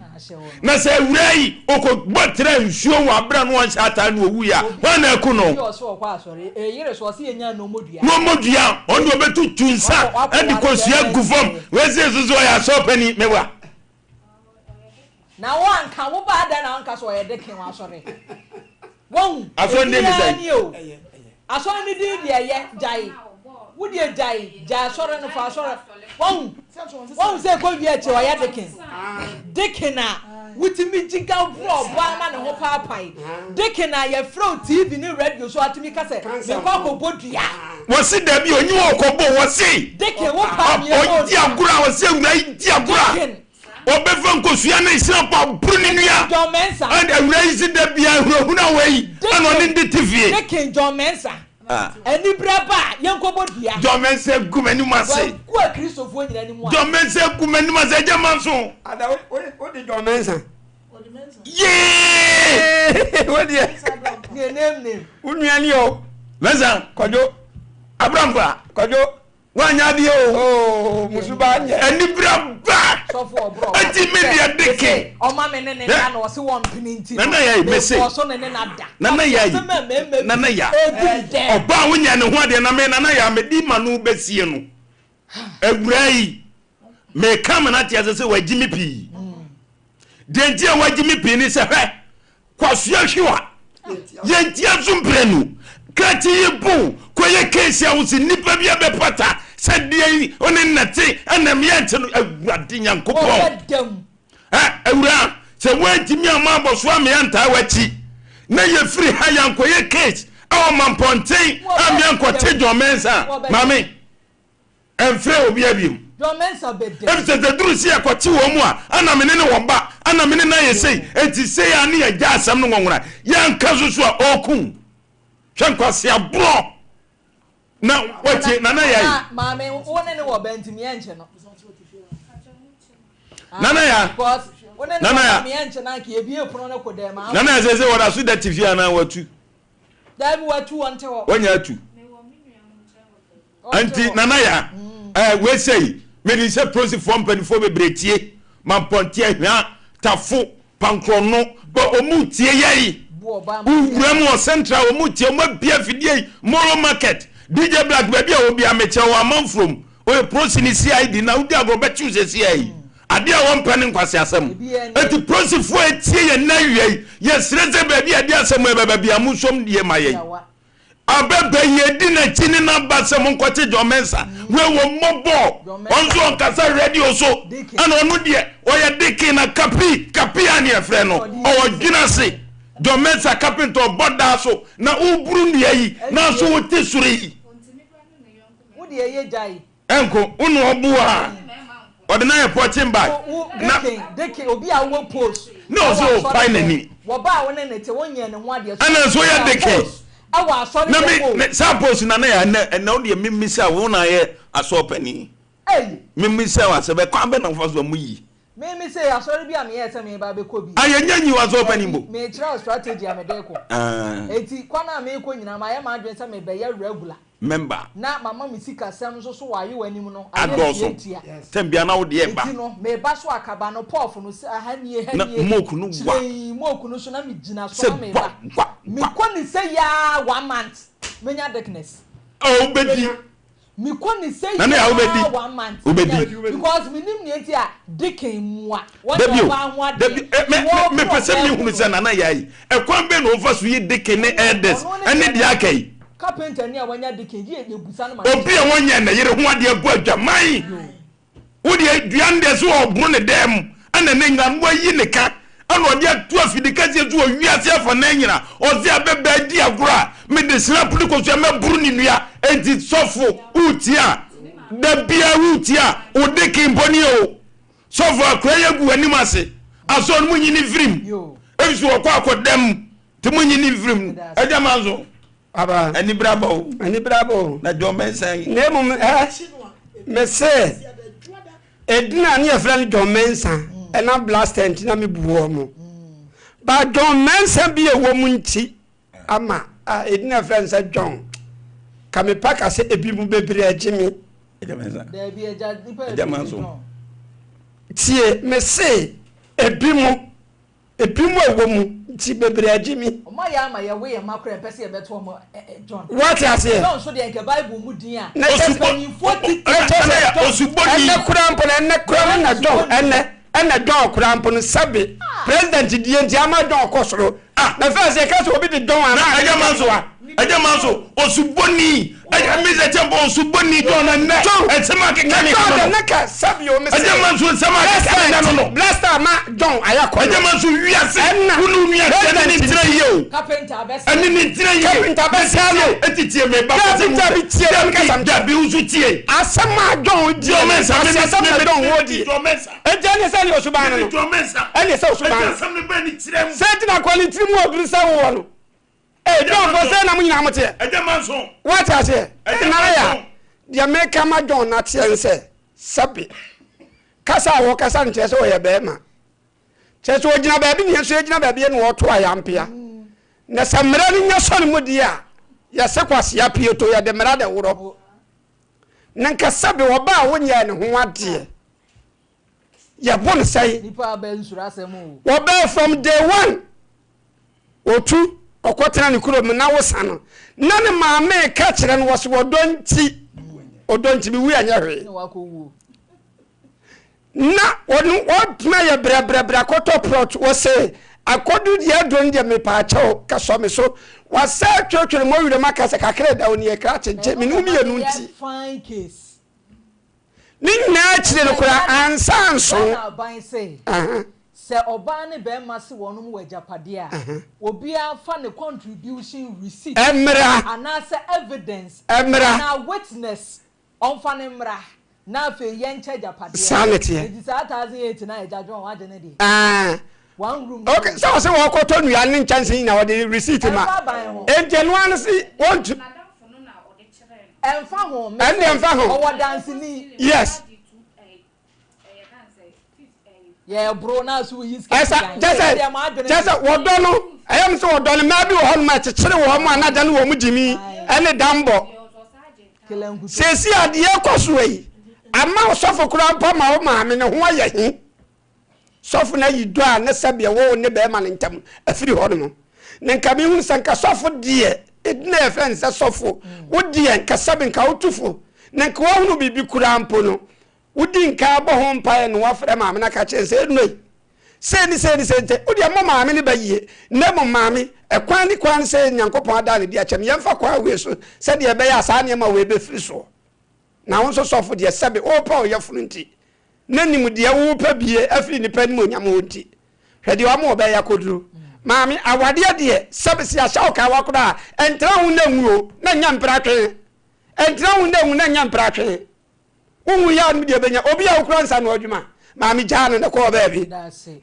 na se wurai okogbotre nsuo wa bra no onsa ata no owu ya wana ekuno yo so kwa asori yire so se enya no modua on do betutu nsa adi kosua gufom weze zuzo ya sopani mewa na wanka wo ba da na wanka so ye de ken wa asori won aso ndi mi sai aso ni di ye jai wudi jai asori no fa asori won se ko wi eche wa ya de ken na wutimi jiga bro ama ne ho paapai de na ye fro TV ni radio so atimi kase me ko bodua wasi da bi onyi okobo wasi de ken wo pa mi o di agura wasi nwai di agura obefa nkosua na isira pa bruni nua John Mensa and awura isi da bia huna wei ana oni ndi TV de ken John Mensa eni braba yenko bodua John Mensa gumani mase ku a Christopher nyina ni mu John Mensa gumani mase jamanso ada o de John Mensa yeah what the name unuani o Mensa kojo Abramba kojo wanya bi oh musuba nya eni braba so for bro ati media deke o ma me ne na no se won pininti nana ya mese so ne na da nana ya oba wonya ne ho ade na me nana ya medi manu besie no awurai me kam na tia se wagimi pi denje wagimi pi ni se hwe kwasua hwewa yentia zumprenu kati yibu koye kesi awusi nipa bia be pata sadie oni nate ana miante no awurade nyankopon awura se wantimi amabo so amianta wachi na ye free ha yankoye case aw mamponten amiankote John Mensa mami enfre obi abiem John Mensa bedde efse de durusi akote wo mu a ana mene ne womba ana mene na ye sei enti sei ani ya ja asam no nwonwura yanka so so a okun hwankwase abro na wati nana yai mami wona ne wo bentimi enche no nana ya nana ya mi enche na ka ebie pono na kodem ma nana ya sese wada su da TV ana watu da bi watu wonte ho wonya atu anti nana ya we say me ni se prosi form penifo be bretie mampontie hwa tafo pankrono bo omutie yai uwura mo central omutie mo bia fidie moro market DJ Black baby a obi ameche wa manfrom o prosi ni CID na udi agrobetu se CID ade a won panin kwase asem eti prosi fo etie ye na wiei ye sreze baby ade asem e baba bia musom die maye abebe ye di na chini na basem nkote John Mensa we wo mobo onzo onkasa radio so ana onu die o ye diki na kapi ani efre no o dwina se John Mensa carpenter boda so na uburu ne yi na so wote suri wo de ye jai enko unu obu a ordinary porting bag na deke obi a wo post no so fine ni wo ba wona ne te wonye ne ho ade so ana so ya deke awa asori na me sa post na na ya na wo de mimisa wo na ye asopani mimisa wa se be kwa be na fo so mu yi me say asori bi am ye se me ba be ko bi ayenyanyi wa asopani mbo me try strategy am de ko enti kwana me ko nyina ma ye ma adwen se me be ye regular member na mama mi sika sem so wa ye wanim no adoso tembia na wo de ba enti no me ba so akaba no pof no hanie na moku no wa moku no so na me gina so na me ba me ko ni say ya 1 month menya darkness oh bedi me ko ni say ya 1 month obedi because me nim ni enti a dikin mua debi me pese mi hunu se nana yai e kwan be no fa so yi dikin ne elders ene dia kai carpenter ni a wanya de keji e busa no ma obi e wonya na yere ho ade agu adwaman wo de aduande so obro ne dem ana ne nya mo yi ne ka ana ode atu afidika se so wiase afa na nyina oze abeba di agora me de snap ni ko so me buru ni nua enti sofo utia da bia utia ode kimboni o sofo akra yagu anim ase aso no munyi ni vrim ebisu okọ akodem te munyi ni vrim ejamanzo aba ani brabo na John Mensa nemu me say edina ne afra ni John Mensa ena blastent na me buo mo ba John Mensa bi ewo mu nti ama edina afra nsa John ka me paka se ebi mu bebre agimi ejamanza da bi eja dipa ejamanzo tie me say ebi mu ewo mu nti bebre agimi o ma ya ama ya we ya makra pese e beto mo John what you say John so de nke Bible mu din a na osuboni ene kurampo na ene kurampo na John ene John kurampo no sabe president die nti ama John kosoro na first e ka so obi de John ana ejamanzo osuboni mise tempo osuboni John na etema kekani John na ka sabe o mise ejamanzo sema kekani no blaster ma John ayakọ ejamanzo wiase kunu wiase ni tire ye carpenter abesa ani ni tire ye carpenter abesa no etitie me ba carpenter bi tie no ka sam da bi usu tie asema John di John Mensa asema John wodi John Mensa ejani se ni osuban no John Mensa eni se osuban asem ne ba ni tire mu senti na kwali tiri mu oduru sa wo no John for say na munyina mote ejamanzo what I say na ya dia make ma John na tie nse sabe kasa wo kasa nche se wo ye be ma che so ogina ba bi ne so ogina ba bi ne wo to ayampia na samra ni nya so ne mudi a ya se kwase ya pieto ya de mra de woro na nka sabe wo ba wo nya ne ho ade ya bon sai nipa ba nsura asemu wo ba from day 1 otu okotena ni kuro na wosa no na ne maame ka kire no wose odonti bi wi anya hwe na wotna ya bra koto prot wose akodu dia don dia me pa chao ka so me so wase twetwere mo wire maka se kakre da oni e kra chenche me no mi enu nti fine case ni na kire no kura ansa nso na ban say se oba ne be ma se wonum wajapade a obi afa ne contribution receipt emra ana se evidence emra na witness onfa ne mra na fe yenche japade sanity e disa 1008 na eja John wa de ne di one room okay so say wo ko to nua ne chance na wo de receipt ma ejenu an si want to emfa ho me emfa ho owo dance ni yes yeah bro na so yi esa just wodo no ayam so wodo no ma bi wo ho no ma chechire wo mo anada no wo mu dimi ene dambo sesi ade ekoso yi ama osofo kura mpa ma wo ma me ne ho aye hi sofo na yi do a ne sabia wo ne be ma ne ntam afiri ho no ne nka mi hu sanka sofo die edna e friend se sofo wo die nka sabe nka wotufo ne nka wo hu bibi kura mpo no wudi nka bo ho mpa no wa frɛ maame na ka kye se noi se nte wudi mo maame ne baye ne mo maame ekwan ni kwan se nyankopɔn ada ne dia kyem yemfa kwa we so se de be ya sa ne ma we be firi so na won so sofo de sebe o pa o yefunu nti nanim de wo pa bie afiri ni pa ni mo nyam wonti hwede wa mo be ya koduru maame awade de sebe si ahya o ka wa koda entra hu na nwuo na nya mpra twen entra hu na nwu na nya mpra twen umu ya mi de benya obi ya ukura nsa no adwuma ma mi jana na ko baabi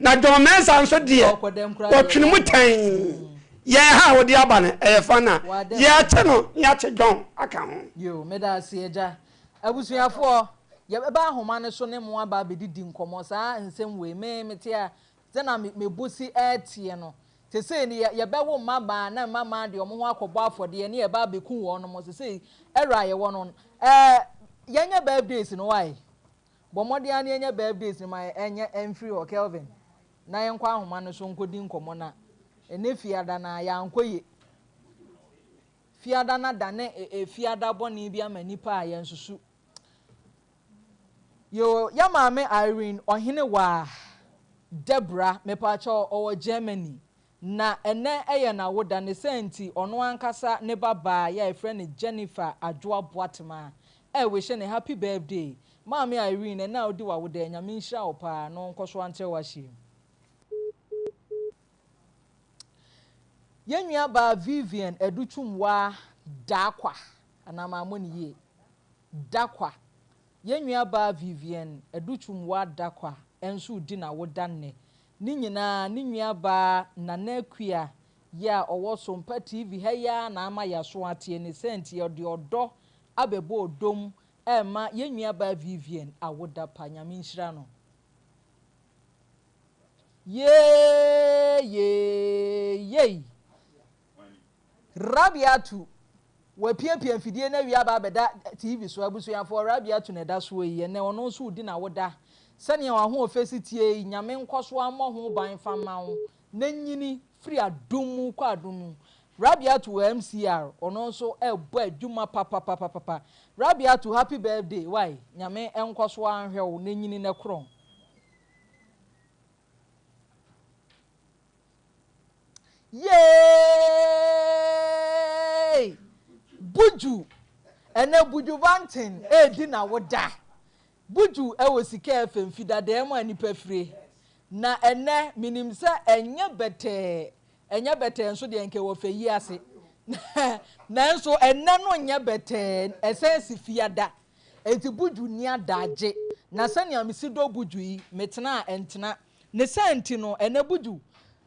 na John Mensa nso de o twene mu tan ye ha wo de aba na e fa na ye ache no ya che John aka ho yo me da se eja abusuafo ye ba ahoma ne so ne mo aba be didi nkomo saa nsem we me mete a ze na me bosi etie no se se ni ye be wo maba na mama de omo ho akobo afode ne ye ba be ku wo no mo se se era ye wo no yenya birthdays no why bomodi an yenya birthdays my enya emfree or Kelvin na yenkwa ahoma no so nkodi nkomo na ene fiada na ya nkoye fiada na dane fiada boni bia manipa a yensusu yo ya maame Irene ohene wa Debra mepacho owo Germany na ene eye na woda ne senti ono ankasa ne baba ya friend Jennifer Adwoa Boatema we she ne happy birthday Mami Irene na odi wa woda nyame nhira opa no nkoso antre wa hye Yenua ba Vivian Educhumwa Dakwa anamamoni ye Dakwa Yenua ba Vivian Educhumwa Dakwa enso di na woda ne ni nyina ni nua ba nanakua ya owo Sompa TV heya na ama ya so atie ne senti odi odo abebo odom ma yenua ba Vivian awoda pa nyame nhira no ye Rabiatu we piempiem fidie na wi aba beda TV so abusuafo Rabiatu na da so yi ne ono so udi na woda sane ya ho ofesitie nyame nkoso amoho ban famawo nanyini free adumu kwa adumu Rabiatu MCR ono so ebo adwuma papa Rabiatu happy birthday why nyame enkoso anhwew nanyini ne kron yay buju ene buju vantin di na woda buju ewo sika femfida de mo anipa fire na ene minim se enye bete enso de nke wo feyi ase na enso ene no nye bete esensi fiada enti buju ni adaje na sane amisi do buju yi metena entena ne senti no ene buju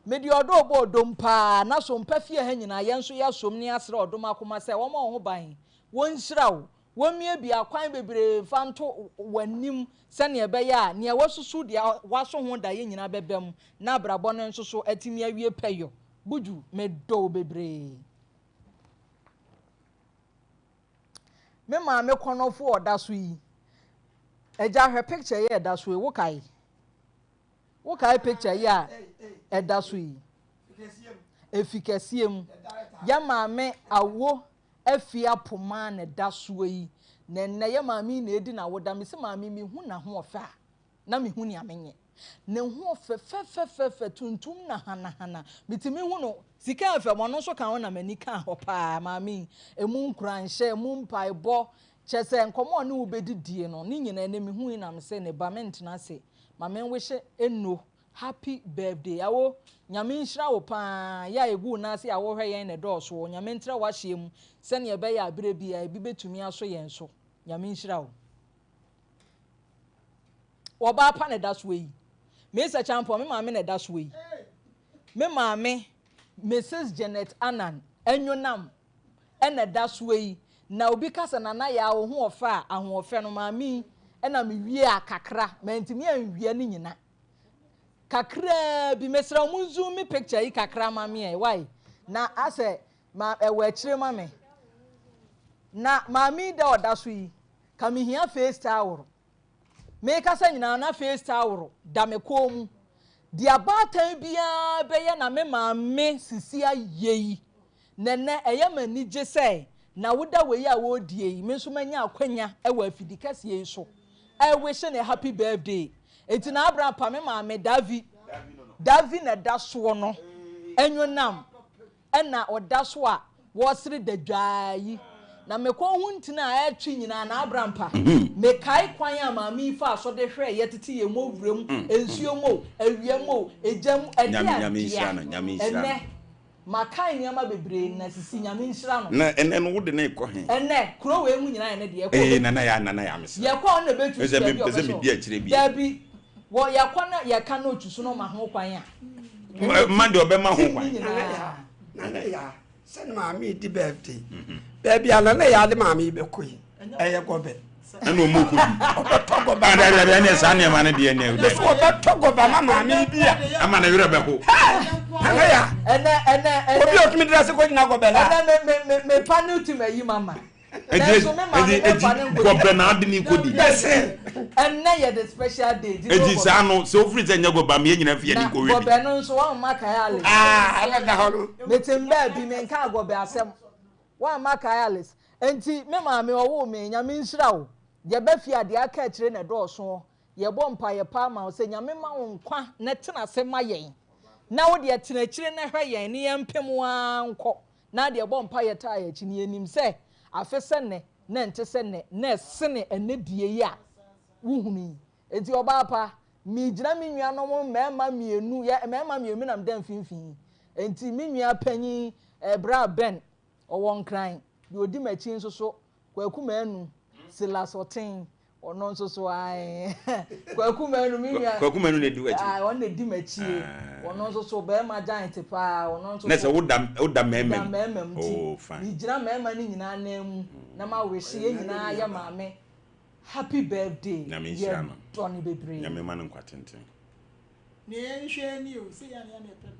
medi odo obo odom pa na Sompa fie ha nyina yenso ya som ni asre odom akoma se wo ma ho ban won hyirawo womie bia kwan bebre fanto wanim sane ebeya ne wasusu dia waso ho da ye nyina bebem na brabo no nso so atimi awie peyo buju medo bebre me ma me konofo oda so yi eja hwe picture ye da so e wo kai picture ya eda so yi efikasiem ya maame awo afia poma na da so yi na ya maame na edi na woda me se maame mi hu na ho ofa na me hu ni amenye ne ho fe tuntum na hana mitimi hu no sika afa mo no so kan ho na mani kan ho pa maame emu nkranhye emu mpaebo chese nkomo ne ubedidie no ni nyina ne me hu na me se ne ba mentena se maame wehye eno happy birthday awo nyame nhira wo pa ya egu na se awo hwe yen ne dooso nyame ntra wa hyem se ne ebe ya abire bia ebi betumi aso yen so nyame nhira wo oba pa ne daso yi me se champo me maame ne daso yi me maame Mrs Janet Anan enwonam ene daso yi na obi kasa na ya wo ho ofa aho ofe no maame ena me wie akakra mantimi anwie ne nyina kakra bi mesra mu zoom me picture yi kakra maame why na ase ma ewe kire maame na maame da odaso yi ka me hia face towel me kasa nyina na face towel da me kom dia batan bia beye na me maame sisia yeyi nene eye mani je sei na woda we a wo die yi me so manya akwanya ewa afidi kase yi so I wish you a happy birthday. It's an Abraham Pamema me Davi na daswo no. Enyo nam. Ena odaswa wasri de dwai. Na me ko huntina atwi nyina na Abraham pa. Me kai kwan ya maami fa so de hwe yetete ye mo wrem ensuo mo awie mo ejam nyame ene makai nyama bebre na sisi nyame nhira no na ene no wode na ekọ he ene kuro we mu nyina ene de ekọ nana ya mese ye kwa na betu pese me bi akire bi dabi wo ya kwa na ya ka na otusu no ma ho kwan a mande obema ho kwan nana ya sen maami di birthday baby ala na ya de maami be koyi eye gobe ene o moku otogo ba da ne sa ne ma ne de ne so otogo ba maami bia ama na yure be ko ya ene obi otumi dress ko nyina gobe la me panel to me yi mama edi gobe na ade ni kodi ene ye the special day edi sa no so free say nyago ba me nyina fie ni ko we gobe no so wa maka yale ala da holo metimba bi me nka gobe asem wa maka yale enti me ma me owo me nyame nhira wo ye ba fi ade aka kire na do so ye bo mpa ye pa ma o se nyame ma wo nkwa na tena se ma yen na wo de atenachire na hwa yen ne yempem anko na de bo mpa yeta ya chi ne anim se afese ne na nte se ne na sene ene die yi a wuhunu enti oba pa mi gira mi nua no mo mema mienu ya mema mienu na mdan finfin enti mi nua panyi bra ben owon kran de odi machi nso so kwaku manu silasotin ono nso so ai kwaku manu mi nua ne di wachi ah on di machi ono nso so be ma giant pa ono nso na se woda mema oh fine mi gira mema ni nyina na mu na ma weshi ye nyina ya maame happy birthday yeah Tony bebre ya mema no kwatenten ne nhwe ni o se ya ne pem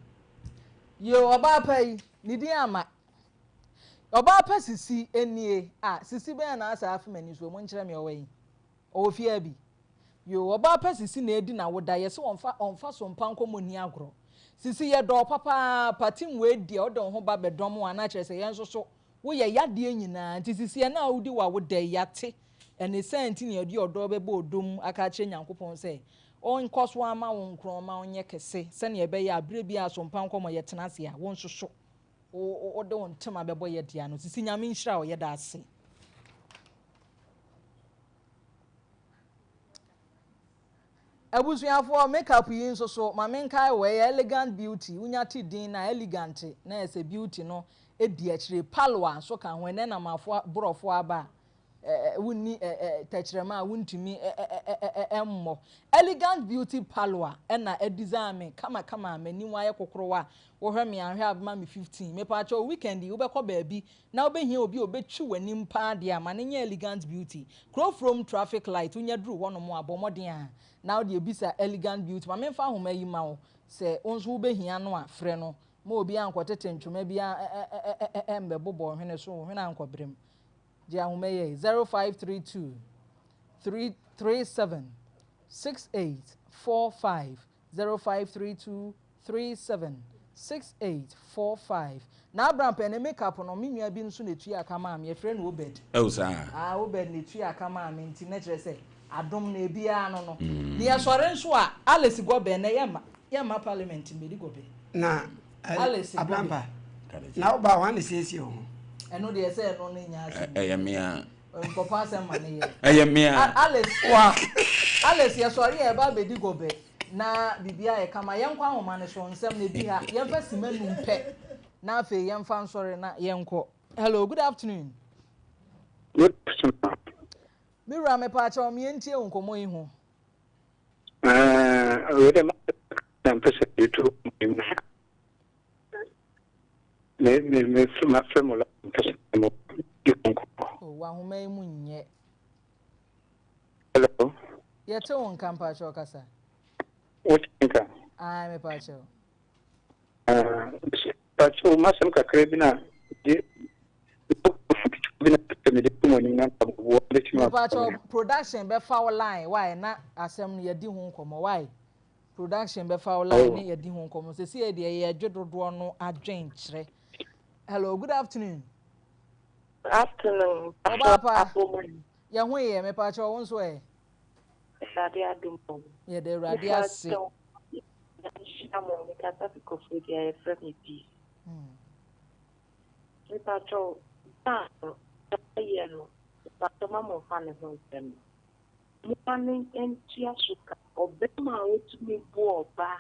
yo oba pai ni di ama oba pa sisi enie sisi be na asa afemani so mo nkire me owen ofia bi yo oba pa sisi na edi na woda ye se onfa Sompa Nkomo ni agro sisi ye do papa patim we di o don ho ba bedom ana kire se ye nso so wo ye yade nyina nti sisi ye na wodi wa woda yate ene senti ne edi odo be bodom aka kire Nyankopon se on koso ama won kro ma onye kese se ne be ya abre bi Sompa Nkomo ye tenase a won soso o de won tema bebo ye dia no sisi nyame nhira o ye da ase abusuafo makeup yi nso so mame nkai we elegant beauty unya ti din na elegant na ese beauty no edi akire palwa so kan ho ne na mafo borofo aba wunni tachirema wuntumi emmo elegant beauty palwa na design kama amani wa ye kokorowa wo hwe me anhwe abma me 15 me pa cho weekend wo be ko baabi na wo be hia obi obetwi wani mpa de ama ne nya elegant beauty crow from traffic light unya duru wono mo abomoden a na wo de ebisa elegant beauty ma me fa homa yi ma wo se onso wo be hia no a frɛ no ma obi ankotete ntwoma bia embe bobo hwene so hwene ankobrem Jahumeye 0532 337 6845 0532 37 6845 na Abraham pen makeup no me nua bi nso na tu aka ma me frɛ no Obed Obed na tu aka ma me nti na kire sɛ adom na ebia no no ne yɛsɔre nso a Alice Gobe na yɛma parliament medi Gobe na Alice Abraham na oba wan siesie ho eno de ese no nya ase mea nkopa asem ma ne ye mea Alice ye sori e ba bedi Gobe na bibia ye kama ye nkwa ahoma ne so nsem na bi ha ye fa simanu mpe na afa ye mfa nsori na ye nko. Hello, good afternoon. Good afternoon. Mira me pa cha o me ntie nkomo yi ho. We dem pese itu me familial testimonies. Oh, wa homa yi mu nye. Hello. Ye te won kampa cha okasa. What think? Me pa cha. Pacho masam ka krebina production be foul line why na asem no yedi hu nkomo why production be foul line ne yedi hu nkomo se se de ye dwododo no adwen kire. Hello, good afternoon. Afternoon. Papa ya hu ye me pa cho won so e radio adum ye de radio ase amo me kata ko fu dia e frame pi me pa cho ta ye no pa to mamo fa ne ho tem mo panin entia suka obema o tu mi bu oba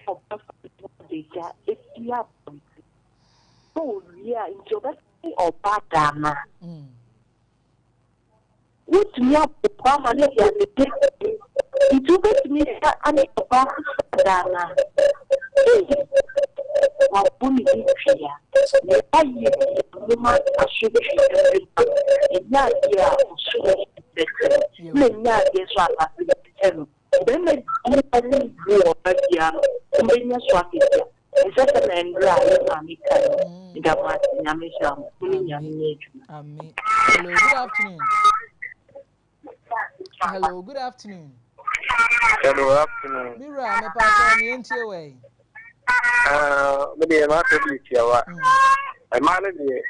fa de ja e pia oh yeah into that oba dama what me up pa ma le ya le itu bet me ani oba dama wa buni ya ne ayi no ma ashubi ya ya so le nya ye so ala eno ben me ni go ya me nya so akija esa na ndra ya mi ka ida ma nya me sha buni nya me amen. Hello, good afternoon. Hello, good afternoon. Hello, afternoon. Mira me pa cho me ntie we Me de ma to bi tiawa. I manage the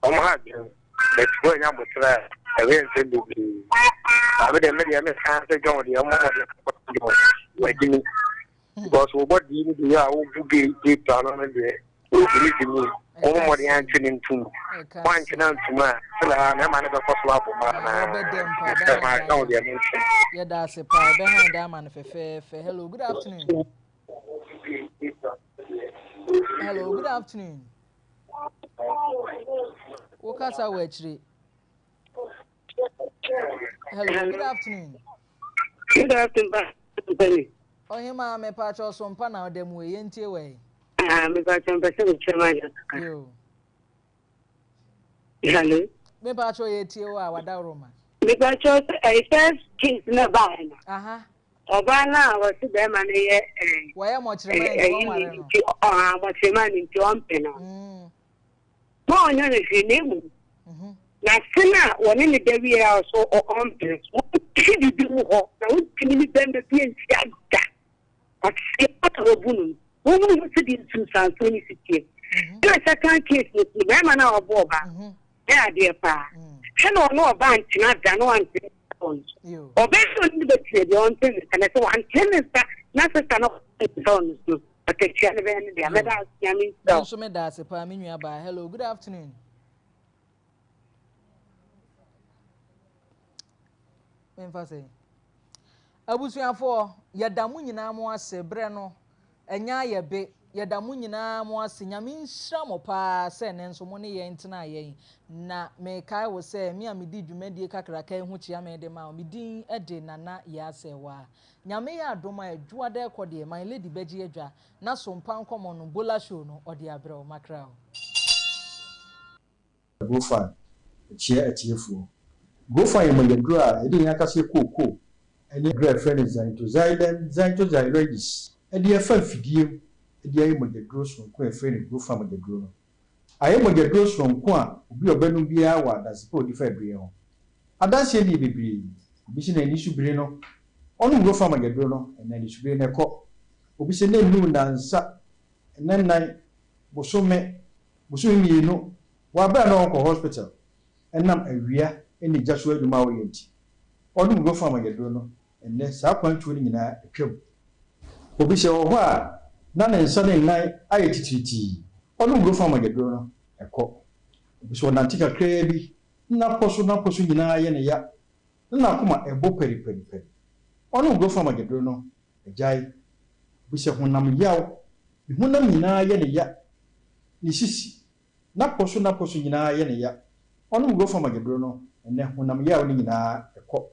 had the going up with that. I went to do the I would have made a miss answer going the like because we bought the year who gave plan on the more the answer into one can answer my man of the slap of yeah, that's a pie behind that man. Hello, good afternoon. Hello, good afternoon. What is our actually? Hello, good afternoon. Good afternoon. Oh, him, I'm a patch of Sompa now, them way, ain't you way? Me patch on person chairman. You. Hello. Me patch on your what that Roma. Me patch on a first king's nearby. Obana was the man here. Why am I remaining? What's the man in jumping? More than if you name. Na sina woni ne da wi ya so on place what did you do ho na what can you bend the pin da ati ata obunu wonu no se di 2026 the second case with me man na obo ba e ade pa he no no ba ntina da no ante on obeso ni be tie de on ten kana so ante na sister no on so atechia ne be ne dia me da ya mi so me da se pa mi nua ba. Hello, good afternoon. Say abusuafo yadamu nyina mo ase bre no enya ye be yadamu nyina mo ase nyame nhira mo pa se ne nso mo ne ye ntena ye na me kai wo se me amedi dwumadie kakra kai hu chia me de ma me din ede nana Yaa Serwah nyame ya adoma adwua de kode my lady beji adwa na Sompa Nkomo no bola show no ode abre o makra o go fa chia atiefu go find my gra e dey yakase koko any gra friend is into xylem e dey fa fidie e dey my gra so ko friend go find my gra no aye my gra so ko a obi obanu bia wa dase ko di fa brie ho adanse ni bebri obi se na ni subire no onu go find my gra no na ni subire na ko obi se na nu ndansa nan bosome mi no wa ba na ko hospital enam awia eni jasho aduma wo yenti onu go fa magedro no enne sa kwantu ni nyina atwam obi se wo ho a na ne nsa ne nan aye tititi onu go fa magedro no ekọ obi se wona ntika kraa bi na poso nyina aye ne ya na kuma ebo peri onu go fa magedro no ejai obi se honam yaw honam nyina aye ne ya ni sisi na poso nyina aye ne ya onu go fa magedro no ene honam yaw ni nyina ekọ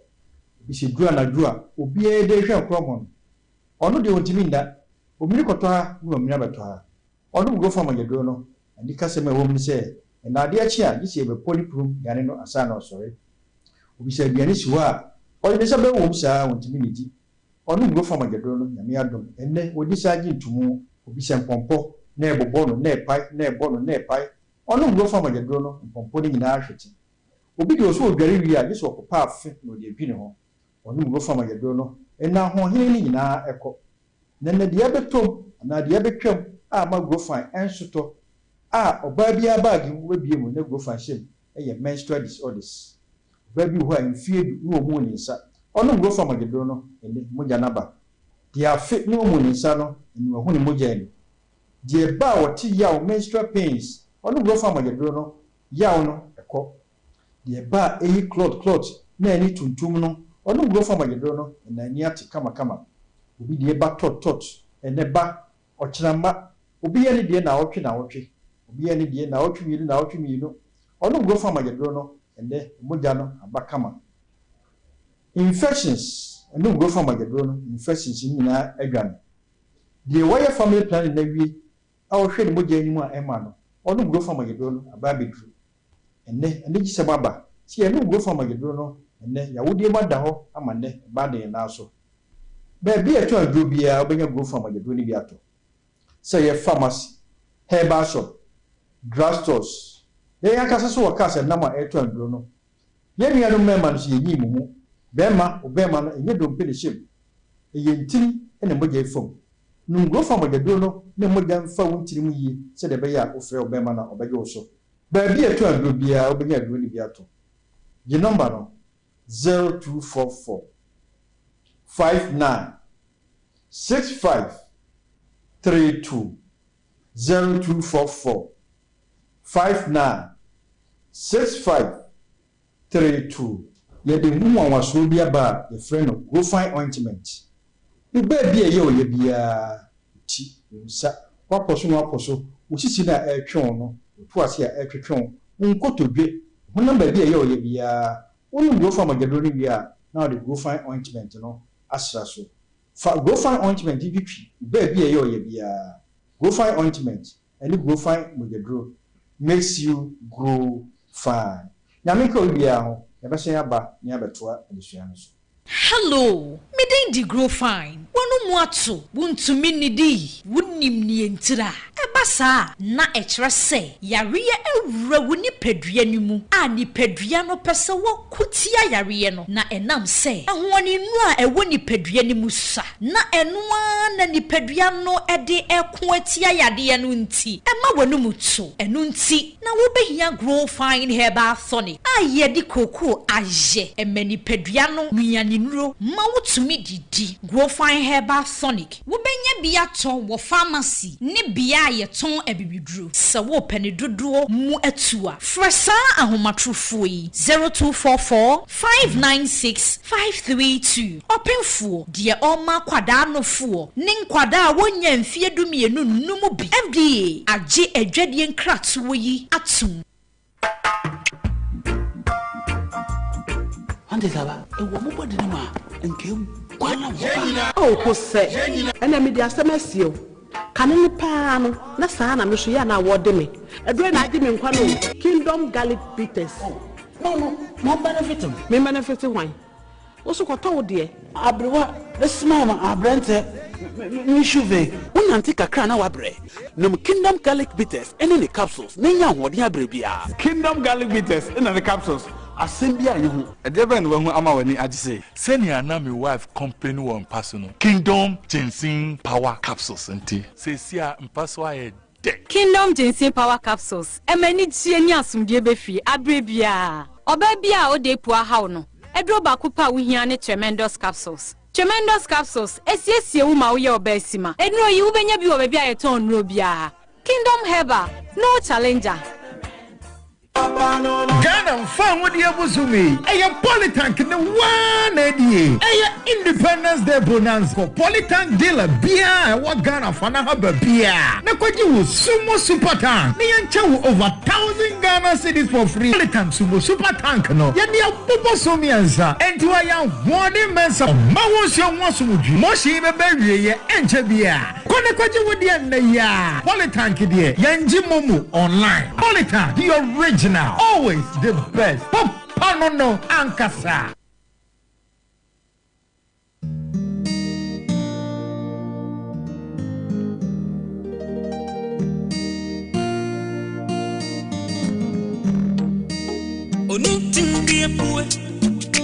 bi se dua na dua obi e de hwe kromon onu de ontimi nda omiri koto ha ni omiri abeto ha onu go fa magedro no ani kase me wom ni se na ade achi a gi se be polyprum yane no asa na osore obi se biane siwa o de se be wom sa ontimi ni di onu go fa magedro no nyame adom ene odi sa gi ntumu obi se mpompo na ebobo no na epai na ebo no na epai onu go fa magedro no mpompo ni nyina ahwete obi de oso odware wi a gi so okopa afe no de bi ne ho onu go fa magedro no ena ho hene ni nyina ekọ nenne de abetom na de abetwam a ma go fa ensoto a oba bia bag we bie mu na go fa shem eye menstrual disorders oba bi ho a mfie bi no mu ni nsa onu go fa magedro no ene moja naba de afe no mu ni nsa no ene ho ni moja ni de ba woti ya menstrual pains onu go fa magedro no ya no ekọ de ba eyi clot na eni tuntum no onu go fa magedro no na ni ati kama obi de ba tot ene ba ochirama obi ye ni de na otwe obi ye ni de na otwe mi no onu go fa magedro no ene moja no abakama infections enu go fa magedro no infections ni na adwan de wire family planning na wi a wo hwe ni moja ni mu a ema no onu go fa magedro no aba bedru ene gi se baba si enu go fa magedro no ene ya wodi ma da ho ama ne ba de na so be bi eto adro bia obenya go fa magedro ni bi ato say pharmacy herbal shop drugstores ye yakasa so wakasa na ma eto adro no ye nua no mema no so ye nyi mu bema obema no enye dompe ne shem ye ntiri ene moja ifom no go fa magedro no ne moja mfa wontiri mu yi se de be ya ofre obema na obeje wo so ba bi eto adro bia obenya adro ni bi ato the number no 0244 59 65 32 0244 59 65 32. Yede hu wanwaso bi aba ye friend no go find ointment. You baby ye o ye bia ti nsa waposo no waposo usisi na etwon no to ase a etwetwon nkotodwe honam baby ye o ye bia wonu go find magado ni bia na the go find ointment no asra so fa go find ointment bi twi baby ye o ye bia go find ointment and go find magado makes you grow fine. Nyamika bia ho Hello, me dey grow fine. Wonu mu ato, wuntumi nidi, wunim ni entira. Ebasa na echra se, yariye ewura woni pedua ni mu. A ni pedua no pese wo kutia yariye no na enam se. Ahwoni nu a ewo ni pedua ni mu sa. Na enua na ni pedua no ede eko atia yade no nti. Ema wonu mu to. Enu nti na wo behia grow fine herbal tonic. A ye di koko aje. Emani pedua no nuani nuro ma wotumi didi. Grow fine herbal tonic. Wo benya bia ton wo pharmacy ne bia ye ton ebibiduro. Se wo pene dodo mu atua. Fresa ahomatrofo yi 0244 596 532. Openfo de oma kwada no fo. Nin kwada wonya mfie dumienu numu bi. FDA age adwadie nkrato yi atum. Ande saba ewo mo body ni ma nkem kwana wo o ko se ena me dia semasio kanene pa no na saa na me so ya na wo de me edure na ade me nkwa no kingdom garlic bitters no benefit me benefit why wo so ko to de abrewa this man abrante me shuve unanti kakra na wabre no kingdom garlic bitters ene ne capsules ne nya ho de abre bia kingdom garlic bitters ene ne capsules asembia yehu edebe no wahu ama wani agise senior na my wife company one personal kingdom ginseng power capsules nti sesia mpaso aye de kingdom ginseng power capsules emani tie ni asumdie befi abrebia obabia odepu ahaw no edro ba kupa wohia ne tremendous capsules esiesie wo ma wo ye obasima enro yi wo benya bi wo bia yeton nro bia kingdom herbal no challenger. Ghana fan with the Abuzumi. A Polytank in the one idea. A Independence Day bonanza for Polytank dealer beer. What Ghana fan have a beer? Nakwaji sumo super tank. Niyancha over 1,000 Ghana cities for free. Polytank sumo super tank no. Yani a popo sumianza. Enti wa ya wadi mensa. Mawos ya mwasumuji. Moshi bebe ye enche beer. Kone kwaji wadi ya Polytank die. Yanji momu online. Polytank the original. Always the best. Papa no ankasa. Onitin be a poet.